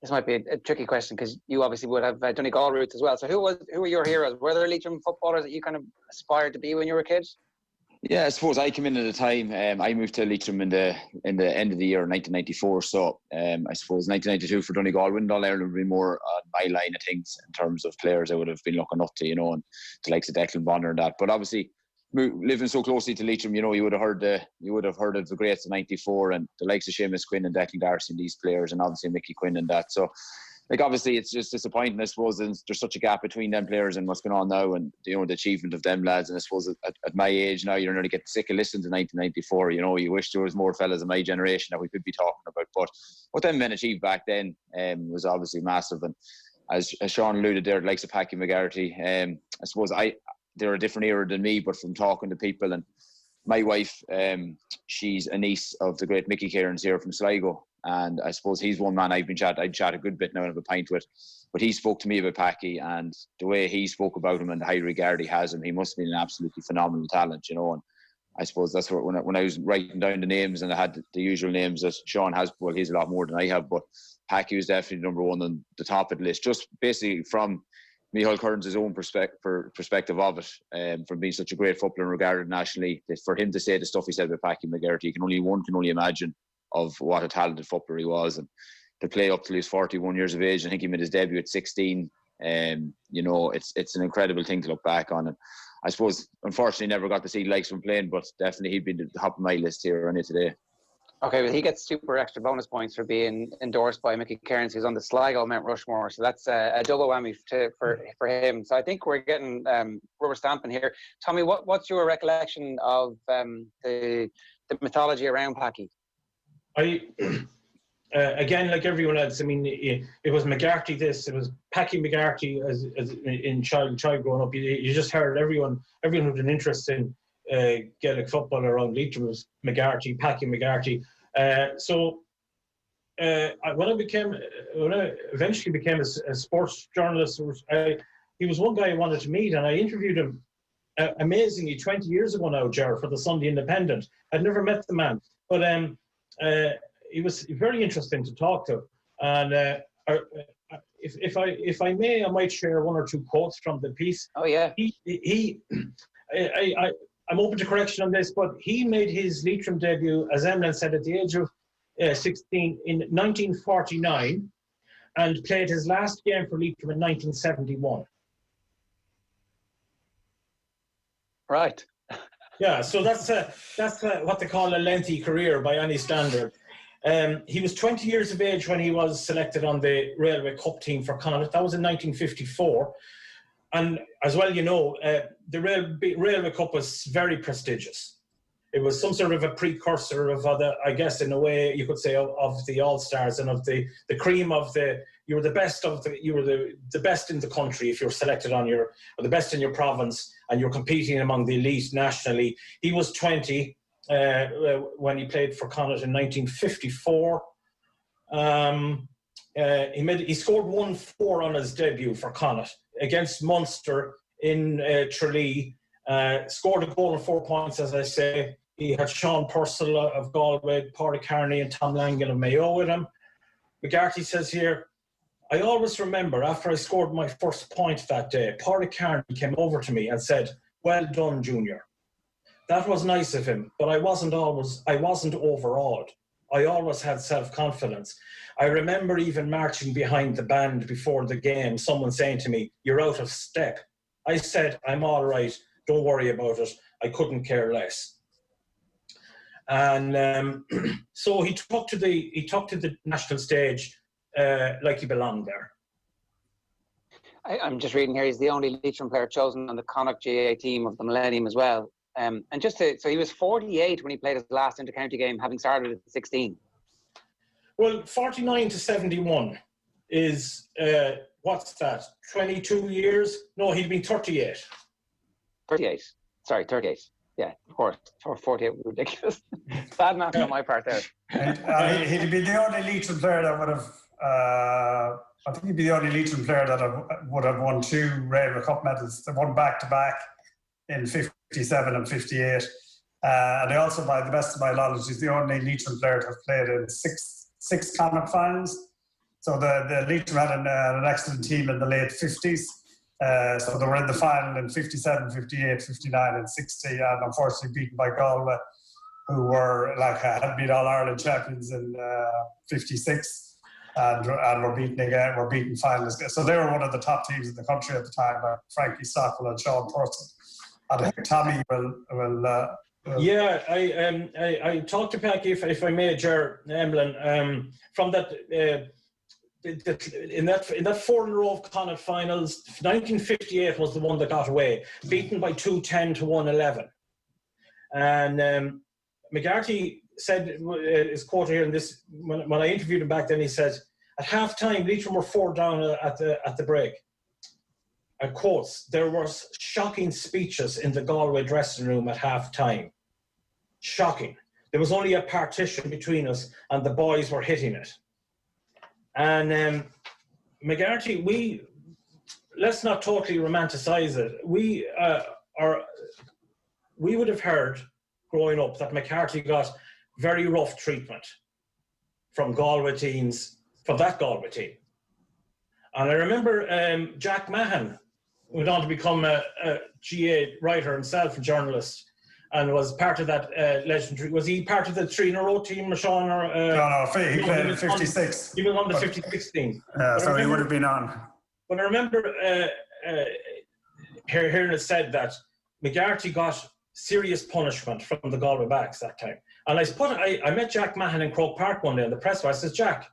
This might be a tricky question because you obviously would have Donegal roots as well. So who were your heroes? Were there Leitrim footballers that you kind of aspired to be when you were a kid? Yeah, I suppose I came in at a time. I moved to Leitrim in the end of the year 1994. So I suppose 1992 for Donegal, All Ireland would be more on my line of things in terms of players I would have been looking up to, and the likes of Declan Bonner and that. But obviously, living so closely to Leitrim, you would have heard of the greats of '94 and the likes of Seamus Quinn and Declan Darcy and these players, and obviously Mickey Quinn and that. So. Obviously, it's just disappointing, I suppose, and there's such a gap between them players and what's going on now and, the achievement of them lads. And I suppose at my age now, you're going to get sick of listening to 1994. You wish there was more fellas of my generation that we could be talking about. But what them men achieved back then was obviously massive. And as Sean alluded there, the likes of Packy McGarty, I suppose they're a different era than me, but from talking to people, and my wife, she's a niece of the great Mickey Cairns here from Sligo. And I suppose he's one man I'd chat a good bit now and have a pint with. But he spoke to me about Packy, and the way he spoke about him and the high regard he has him, he must have been an absolutely phenomenal talent, And I suppose that's what when I was writing down the names, and I had the usual names that Sean has, well, he's a lot more than I have, but Packy was definitely number one on the top of the list, just basically from Micheál Kearns' own perspective of it, from being such a great footballer and regarded nationally. For him to say the stuff he said about Packy McGarty, you can only imagine of what a talented footballer he was, and to play up till he was 41 years of age. I think he made his debut at 16. It's an incredible thing to look back on. And I suppose, unfortunately, never got to see the likes of him playing, but definitely he'd be the top of my list here on it today. Okay, well, he gets super extra bonus points for being endorsed by Mickey Cairns, who's on the Sligo Mt Rushmore. So that's a double whammy for him. So I think we're getting rubber stamping here. Tommy, what's your recollection of the mythology around Packy? Again, like everyone else, it was McGarty it was Packy McGarty as in child growing up. You just heard everyone with an interest in Gaelic football around Leitrim was McGarty, Packy McGarty. When I eventually became a sports journalist, he was one guy I wanted to meet, and I interviewed him amazingly 20 years ago now, Ger, for the Sunday Independent. I'd never met the man, but he was very interesting to talk to. And if I may, I might share one or two quotes from the piece. Oh yeah. I'm open to correction on this, but he made his Leitrim debut, as Emlyn said, at the age of 16 in 1949, and played his last game for Leitrim in 1971. Right. Yeah, so that's what they call a lengthy career by any standard. He was 20 years of age when he was selected on the Railway Cup team for Connacht. That was in 1954. And as well, the Railway Cup was very prestigious. It was some sort of a precursor of other, I guess, in a way you could say, of the All-Stars and of the cream of you were the best the best in the country if you were selected or the best in your province, and you're competing among the elite nationally. He was 20 when he played for Connacht in 1954. He scored 1-4 on his debut for Connacht against Munster in Cheallaigh. Scored a goal and 4 points, as I say. He had Sean Purcell of Galway, Pádraig Kearney and Tom Langan of Mayo with him. McGarty says here, I always remember after I scored my first point that day, Pádraig Kearney came over to me and said, well done, Junior. That was nice of him, but I wasn't overawed. I always had self-confidence. I remember even marching behind the band before the game, someone saying to me, you're out of step. I said, I'm all right, don't worry about it. I couldn't care less. And so he took to the national stage like he belonged there. I'm just reading here, he's the only Leitrim player chosen on the Connacht GAA team of the Millennium as well. And so he was 48 when he played his last inter-county game, having started at 16. Well, 49 to 71 is, what's that, 22 years? No, he'd been 38. 38. Sorry, 38. Yeah, of course. For 48 would be ridiculous. Bad math on my part there. He'd be the only Leitrim player that would have. I think he'd be the only Leitrim player that would have won 2 Railway Cup medals. They won back to back in 57 and 58. And he also, by the best of my knowledge, he's the only Leitrim player to have played in six Connacht finals. So the Leitrim had an excellent team in the late 50s. So they were in the final in 57, 58, 59 and 60, and unfortunately beaten by Galway, who were had been All-Ireland champions in 56 and were beaten again, were beaten finalists. So they were one of the top teams in the country at the time, Frankie Stockwell and Sean Purcell. And I think Tommy will yeah, I talked to Packy, if I may, Ger Emlyn, from that in that 4 in a row of Connacht finals. 1958 was the one that got away, beaten by 2-10 to 1-11. And McGarty said, is quoted here in this, when I interviewed him back then, he said, at half time, Leitrim were 4 down at the break. Quotes, there was shocking speeches in the Galway dressing room at half time. Shocking. There was only a partition between us and the boys were hitting it. And McGarty, let's not totally romanticize it. We would have heard growing up that McCarthy got very rough treatment from Galway teams, from that Galway team. And I remember Jack Mahon went on to become a GA writer himself, a journalist, and was part of that legendary. Was he part of the 3 in a row team, Sean? No, he played in 56. He was on the 56 team. So he would have been on. But I remember hearing it said that McGarty got serious punishment from the Galway backs that time. And I met Jack Mahon in Croke Park one day on the press. I said, Jack,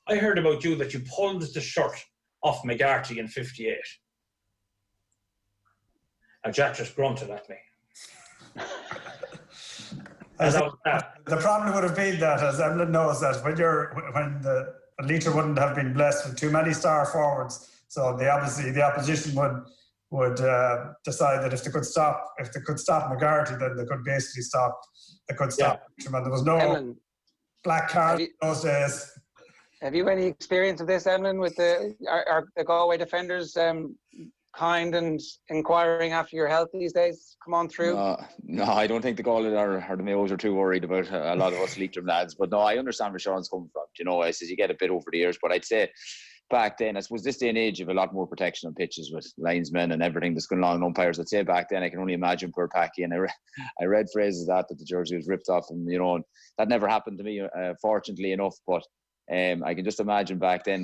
I heard about you that you pulled the shirt off McGarty in 58. And Jack just grunted at me. The problem would have been that, as Emlyn knows, that when the Leitrim wouldn't have been blessed with too many star forwards, so the opposition would decide that if they could stop McGarty, then they could basically stop Leitrim. And there was no black card in those days. Have you any experience of this, Emlyn, with the Galway defenders kind and inquiring after your health these days? Come on through. No, I don't think the Galway or the Mayos are too worried about a lot of us Leitrim lads. But no, I understand where Sean's coming from. You know, I says you get a bit over the years, but I'd say back then, I suppose this day and age, you have a lot more protection on pitches with linesmen and everything that's going on and umpires. I'd say back then, I can only imagine poor Packy, and I read phrases that the jersey was ripped off, and you know, that never happened to me, fortunately enough. But I can just imagine back then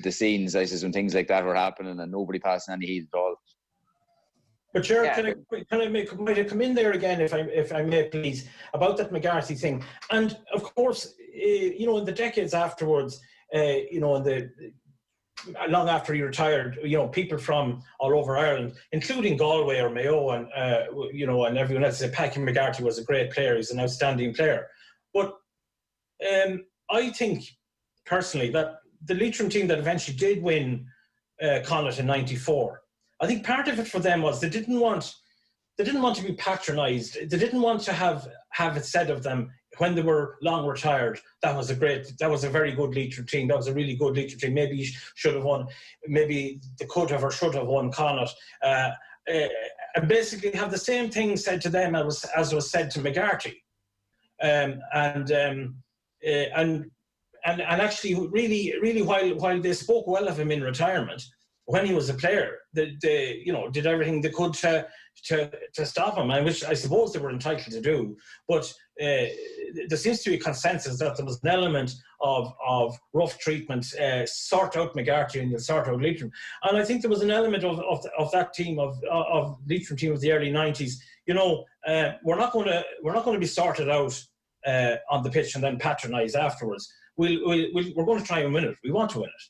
the scenes, I says, when things like that were happening and nobody passing any heat at all. But Jared, can I come in there again, if I may, please, about that McGarty thing? And of course, you know, in the decades afterwards, you know, long after he retired, you know, people from all over Ireland, including Galway or Mayo and you know, and everyone else, said Packy McGarty was a great player. He's an outstanding player. But I think personally that the Leitrim team that eventually did win Connacht in '94, I think part of it for them was they didn't want to be patronised. They didn't want to have it said of them when they were long retired, that was a very good Leitrim team. That was a really good Leitrim team. Maybe you should have won. Maybe they could have or should have won Connacht. And basically have the same thing said to them as was said to McGarty. And actually, really, while they spoke well of him in retirement, when he was a player, they you know, did everything they could to stop him, which I suppose they were entitled to do. But there seems to be a consensus that there was an element of rough treatment, sort out McGarty and sort out Leitrim. And I think there was an element of that team, of Leitrim team of the early 90s. You know, we're not going to be sorted out on the pitch and then patronised afterwards. We're going to try and win it. We want to win it.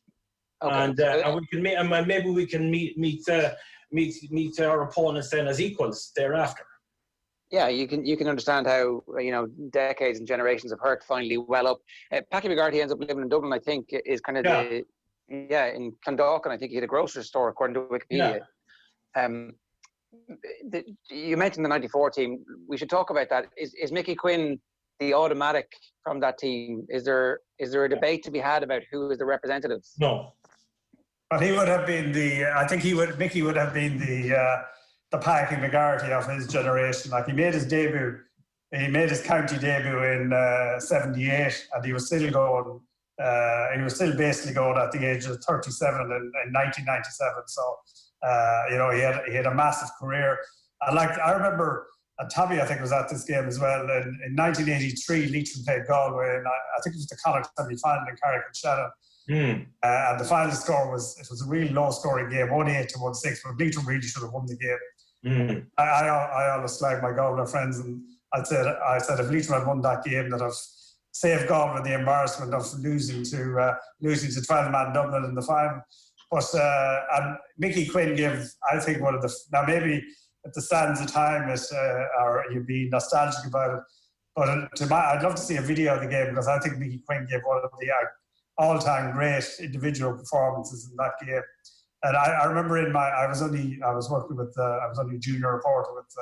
Okay. And we can maybe we can meet our opponents then as equals thereafter. Yeah, you can understand how, you know, decades and generations of hurt finally well up. Packy McGarty ends up living in Dublin, I think, is kind of in Clondalkin. I think he had a grocery store according to Wikipedia. You mentioned the '94 team. We should talk about that. Is Mickey Quinn the automatic from that team? Is there a debate to be had about who is the representatives? No. But he would have been Mickey would have been the Paddy McGarty of his generation. Like, he made his county debut in '78, and he was still going. He was still basically going at the age of 37 in 1997. So, he had a massive career. And I remember, Tommy, I think, was at this game as well. In 1983, Leitrim played Galway, and I think it was the Connacht semi-final in Carrick and Shannon. And the final score was a really low-scoring game, 1-8 to 1-6, but Leitrim really should have won the game. I always slag my Galway friends, and I said if Leitrim had won that game, that I've saved Galway the embarrassment of losing to 12-man Dublin in the final. But and Mickey Quinn gave, I think, one of the, now maybe at the sands of time, or you'd be nostalgic about it, but I'd love to see a video of the game, because I think Mickey Quinn gave one of the all-time great individual performances in that game. And I remember I was only a junior reporter with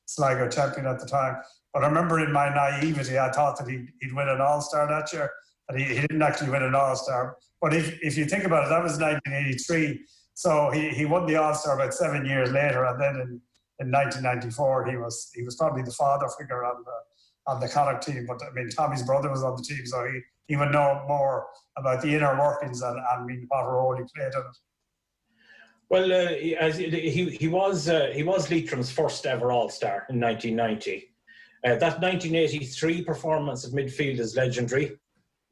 Sligo champion at the time. But I remember in my naivety, I thought that he'd win an All-Star that year, and he didn't actually win an All-Star. But if you think about it, that was 1983. So he won the All-Star about 7 years later, and then in 1994 he was probably the father figure on the Connacht team. But I mean, Tommy's brother was on the team, so he would know more about the inner workings and what role he played in it. Well, he was Leitrim's first ever All-Star in 1990. That 1983 performance at midfield is legendary.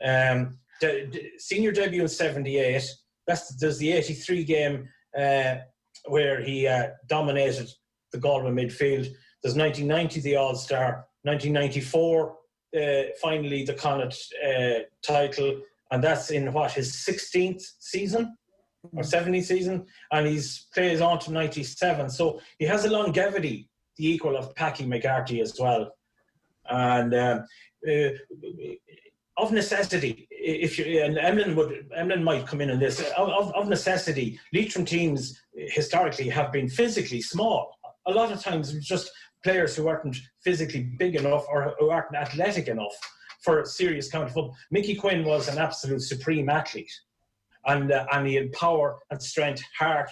The senior debut in '78. There's the '83 game where he dominated the Galway midfield. There's 1990, the All-Star. 1994, finally the Connacht title, and that's in his 16th season or 17th season, and he's plays on to 97. So he has a longevity, the equal of Paddy McGarty as well. And of necessity, Emlyn might come in on this. Of necessity, Leitrim teams historically have been physically small. A lot of times, just players who aren't physically big enough or who aren't athletic enough for serious county football. Mickey Quinn was an absolute supreme athlete, and he had power and strength, heart,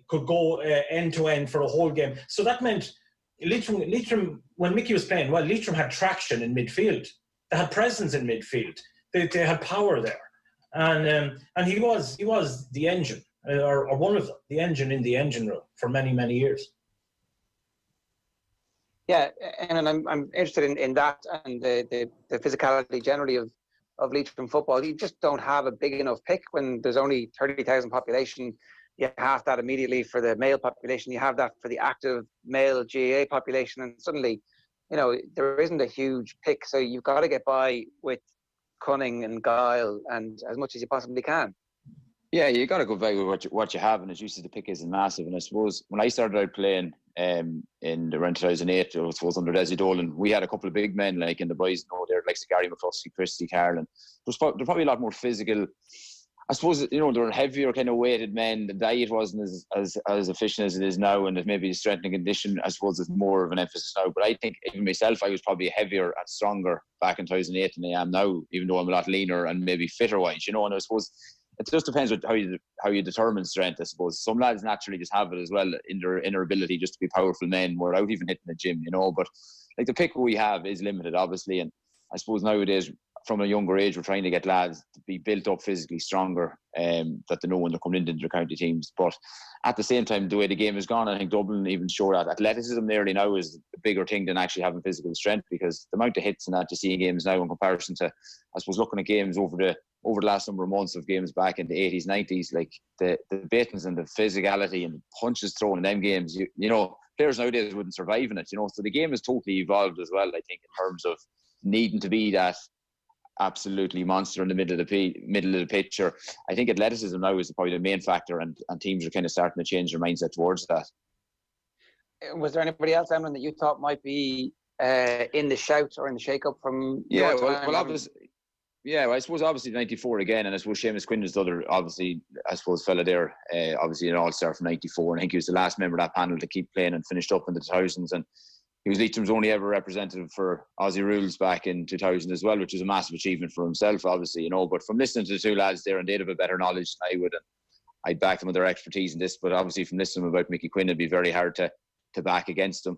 could go end to end for a whole game. So that meant Leitrim, when Mickey was playing, well, Leitrim had traction in midfield. They had presence in midfield. They had power there, and he was the engine, or one of them, the engine in the engine room for many years. Yeah, and I'm interested in that and the physicality generally of Leitrim football. You just don't have a big enough pick when there's only 30,000 population. You have that immediately for the male population. You have that for the active male GAA population, and suddenly, there isn't a huge pick. So you've got to get by with cunning and guile and as much as you possibly can. Yeah, you got to go by with what you have, and as you said, the pick isn't massive. And I suppose when I started out playing in around 2008, I suppose under Desi Dolan, we had a couple of big men, like in the boys, they're like Gary McCluskey, Christy Carlin. They're probably a lot more physical. I suppose, they were heavier kind of weighted men. The diet wasn't as efficient as it is now, and maybe the strength and condition, I suppose, is more of an emphasis now. But I think even myself, I was probably heavier and stronger back in 2008 than I am now, even though I'm a lot leaner and maybe fitter wise, and I suppose it just depends on how you determine strength, I suppose. Some lads naturally just have it as well in their ability just to be powerful men without even hitting the gym, but like the pick we have is limited, obviously, and I suppose nowadays, from a younger age, we're trying to get lads to be built up physically stronger, that they know when they're coming into their county teams. But at the same time, the way the game has gone, I think Dublin even showed that athleticism nearly now is a bigger thing than actually having physical strength, because the amount of hits and that you see in games now in comparison to, I suppose, looking at games over the last number of months of games back in the 80s, 90s, like the beatings and the physicality and the punches thrown in them games, players nowadays wouldn't survive in it, So the game has totally evolved as well, I think, in terms of needing to be that absolutely monster in the middle of the picture. I think athleticism now is probably the main factor, and teams are kind of starting to change their mindset towards that. Was there anybody else, Emlyn, that you thought might be in the shout or in the shake-up from? Yeah, well, obviously. Yeah, well, I suppose obviously 94 again, and I suppose Seamus Quinn is the other, obviously, I suppose, fella there, obviously an all-star from 94, and I think he was the last member of that panel to keep playing and finished up in the 2000s, and he was Leitrim's only ever representative for Aussie rules back in 2000 as well, which was a massive achievement for himself, obviously, you know. But from listening to the two lads there, and they'd have a better knowledge than I would, and I'd back them with their expertise in this. But obviously, from listening about Mickey Quinn, it'd be very hard to back against him.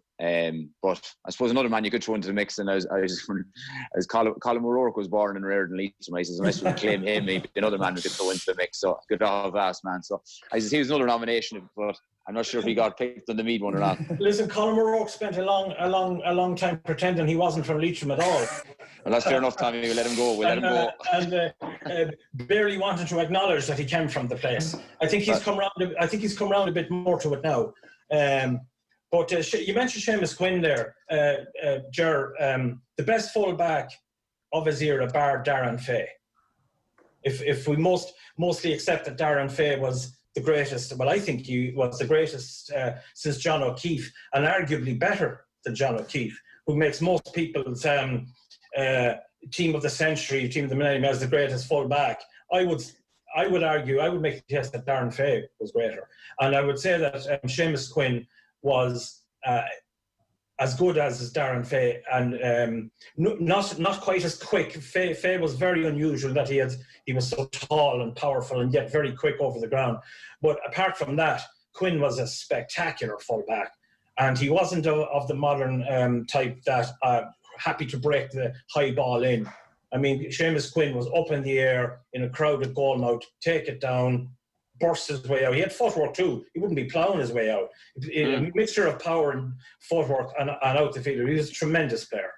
But I suppose another man you could throw into the mix, and as Colm O'Rourke was born and reared in Leitrim, I says, unless we claim him, maybe another man we could throw into the mix. So good to have vast man. So I says he was another nomination, but I'm not sure if he got picked on the Mead one or not. Listen, Colm O'Rourke spent a long time pretending he wasn't from Leitrim at all. Well, that's fair enough, Tommy. We'll let him go. And barely wanted to acknowledge that he came from the place. I think he's come round a bit more to it now. But you mentioned Seamus Quinn there, Ger. The best fullback of his era, bar Darren Fay. If we mostly accept that Darren Fay was the greatest, well, I think he was the greatest since John O'Keefe, and arguably better than John O'Keefe, who makes most people's team of the century, team of the millennium as the greatest fullback. I would argue, I would make the case that Darren Fay was greater, and I would say that Seamus Quinn was as good as Darren Fay, and not quite as quick. Fay was very unusual that he was so tall and powerful and yet very quick over the ground. But apart from that, Quinn was a spectacular fullback, and he wasn't of the modern type that happy to break the high ball in. I mean, Seamus Quinn was up in the air in a crowded goal mouth, take it down, burst his way out. He had footwork too. He wouldn't be ploughing his way out. A mixture of power and footwork and out the field. He was a tremendous player.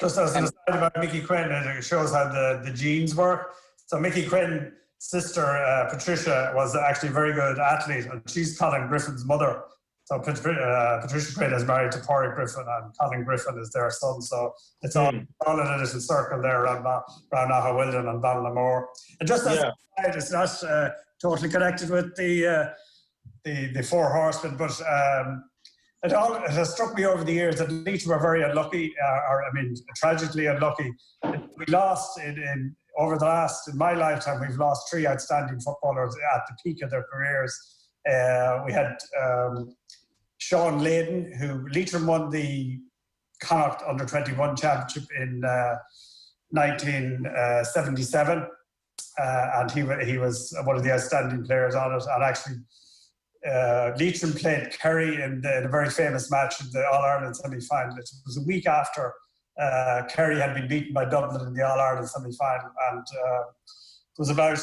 Just as an aside about Mickey Quinn, it shows how the genes were. So Mickey Quinn's sister, Patricia, was actually a very good athlete, and she's Colin Griffin's mother. So Patricia Quinn is married to Porrick Griffin, and Colin Griffin is their son. So it's all in a little circle there around Wilden and Ballinamore. And just as it's not totally connected with the Four Horsemen, but it has struck me over the years that Leitrim were very unlucky, tragically unlucky. We lost in my lifetime, we've lost 3 outstanding footballers at the peak of their careers. We had Sean Layden, who Leitrim won the Connacht under-21 championship in 1977, and he was one of the outstanding players on it. And actually, Leitrim played Kerry in a very famous match in the All-Ireland semi-final. It was a week after Kerry had been beaten by Dublin in the All-Ireland semi-final, and it was about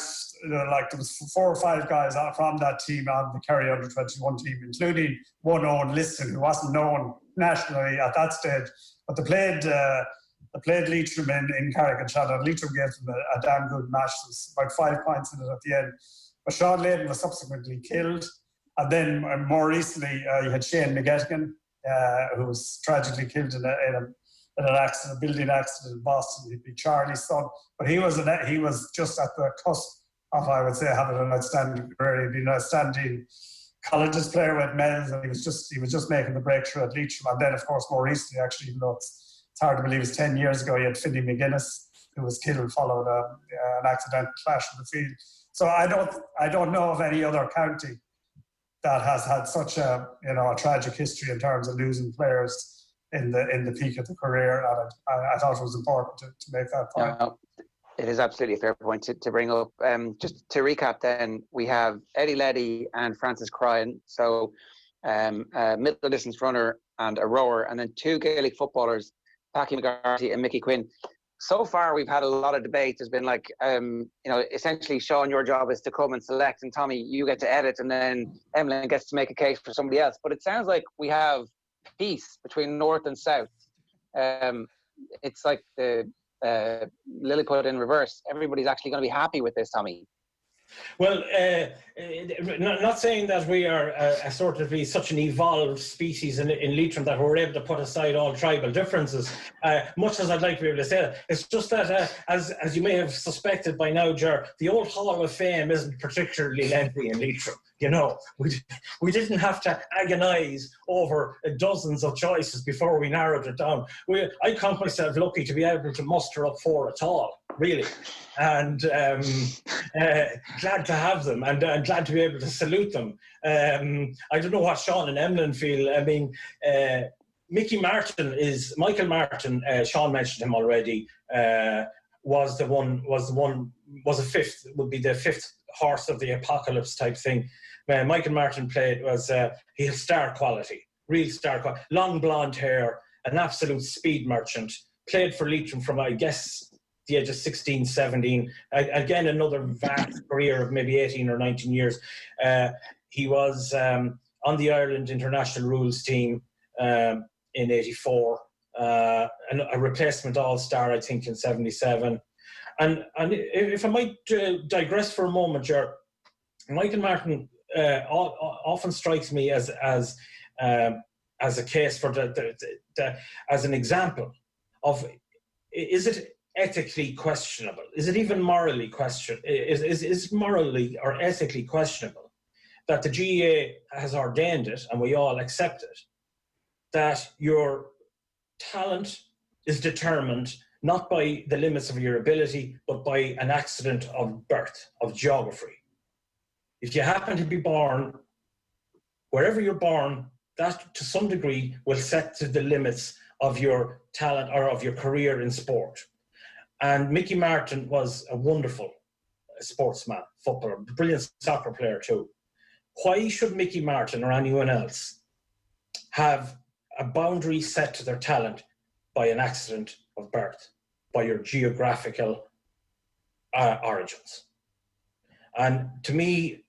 there was 4 or 5 guys from that team on the Kerry under-21 team, including one Owen Liston, who wasn't known nationally at that stage, but they played Leitrim in Carrick-on-Shannon, and Leitrim gave them a damn good match. There was about 5 points in it at the end. But Sean Layden was subsequently killed, and then more recently you had Shane McGettigan, who was tragically killed in an accident, a building accident in Boston. He'd be Charlie's son, but he was just at the cusp of, I would say, having an outstanding career. He'd been an outstanding colleges player with Mel's, and he was just making the breakthrough at Leitrim. And then, of course, more recently, actually, even though it's hard to believe it's 10 years ago, he had Finlay McGuinness, who was killed following an accidental clash in the field. So I don't know of any other county that has had such a tragic history in terms of losing players in the peak of the career, and I thought it was important to make that point. Yeah, it is absolutely a fair point to bring up. Just to recap then, we have Eddie Leddy and Francis Cryan, so a middle distance runner and a rower, and then 2 Gaelic footballers, Packy McGarty and Mickey Quinn. So far, we've had a lot of debate. There's been essentially, Sean, your job is to come and select, and Tommy, you get to edit, and then Emlyn gets to make a case for somebody else. But it sounds like we have peace between north and south. It's like the Lilliput in reverse. Everybody's actually going to be happy with this, Tommy. Well, not saying that we are sort of such an evolved species in Leitrim that we're able to put aside all tribal differences, much as I'd like to be able to say that. It's just that, as you may have suspected by now, Ger, the old Hall of Fame isn't particularly lengthy in Leitrim. You know, we didn't have to agonise over dozens of choices before we narrowed it down. I count myself lucky to be able to muster up 4 at all, really. And glad to have them, and glad to be able to salute them. I don't know what Sean and Emlyn feel. I mean, Michael Martin, Sean mentioned him already, would be the fifth horse of the apocalypse type thing. Michael Martin he had star quality, real star quality, long blonde hair, an absolute speed merchant, played for Leitrim from, I guess, the age of 16, 17. Again, another vast career of maybe 18 or 19 years. He was on the Ireland international rules team in 84, and a replacement all-star, I think, in 77. And if I might digress for a moment, Michael Martin often strikes me as a case for as an example of, is it ethically questionable? Is it even morally questionable? Is it morally or ethically questionable that the GAA has ordained it, and we all accept it, that your talent is determined not by the limits of your ability, but by an accident of birth, of geography? If you happen to be born, wherever you're born, that to some degree will set to the limits of your talent or of your career in sport. And Mickey Martin was a wonderful sportsman, footballer, brilliant soccer player too. Why should Mickey Martin or anyone else have a boundary set to their talent by an accident of birth, by your geographical origins? And to me,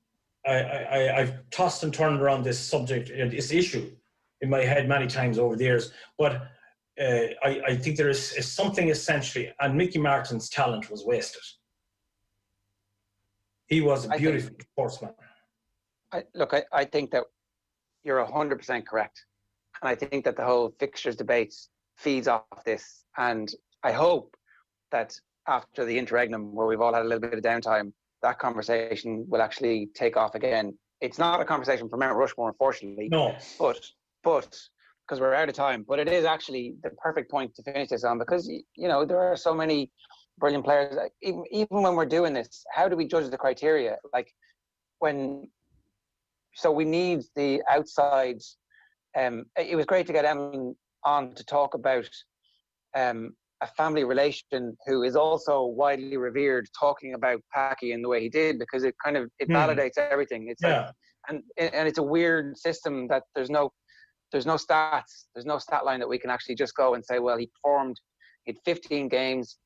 I've tossed and turned around this subject, this issue in my head many times over the years, but I think there is something essentially, and Mickey Martin's talent was wasted. He was a beautiful sportsman. I think that you're 100% correct. And I think that the whole fixtures debate feeds off this. And I hope that after the interregnum, where we've all had a little bit of downtime, that conversation will actually take off again. It's not a conversation for Mt Rushmore, unfortunately. No. But because we're out of time, but it is actually the perfect point to finish this on, because, you know, there are so many brilliant players. Even when we're doing this, how do we judge the criteria? Like so we need the outside. It was great to get Emlyn on to talk about a family relation who is also widely revered, talking about Packy in the way he did, because it kind of validates everything. It's like, and it's a weird system that there's no stats, there's no stat line that we can actually just go and say, well, he had 15 games.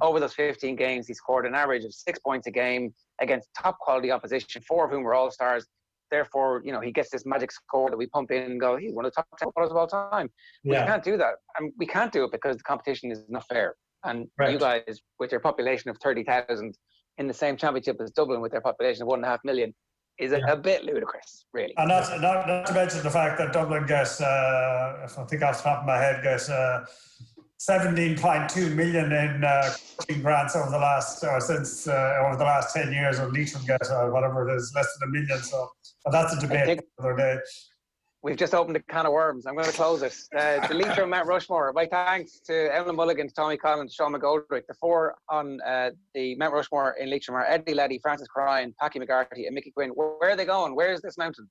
Over those 15 games, he scored an average of 6 points a game against top quality opposition, 4 of whom were all-stars. Therefore, you know, he gets this magic score that we pump in and go, he's one of the top 10 footballers of all time. We can't do that. And we can't do it because the competition is not fair. And you guys, with your population of 30,000 in the same championship as Dublin with their population of 1.5 million, is a bit ludicrous, really. And not to mention the fact that Dublin gets, if I think off the top of my head, gets 17.2 million in coaching grants over the last over the last 10 years, or Leitrim gets whatever it is, less than 1 million. So, but that's a debate for another day. We've just opened a can of worms. I'm going to close it. The Leitrim Mt Rushmore. My thanks to Emlyn Mulligan, Tommy Conlon, Sean McGoldrick. The 4 on the Mt Rushmore in Leitrim are Eddie Leddy, Francis Crine, Packy McGarty, and Mickey Quinn. Where are they going? Where is this mountain?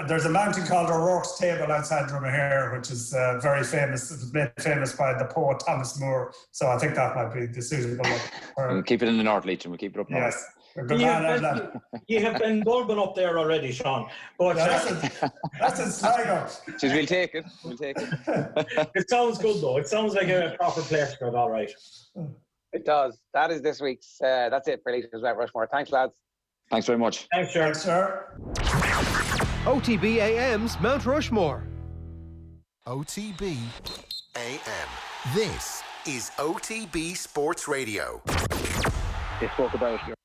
There's a mountain called O'Rourke's Table outside Dromahare, which is very famous. It was made famous by the poet Thomas Moore. So I think that might be the suitable one. We'll keep it in the North, Leitrim. We'll keep it up north. Yes. You have been bulbing up there already, Sean. But that's in Sligo. We'll take it. It sounds good, though. It sounds like a proper place for it, all right. It does. That is this week's. That's it for Leitrim's Mt Rushmore. Thanks, lads. Thanks very much. Thanks, sir. OTB AM's Mt Rushmore. OTB AM. This is OTB Sports Radio. they spoke about your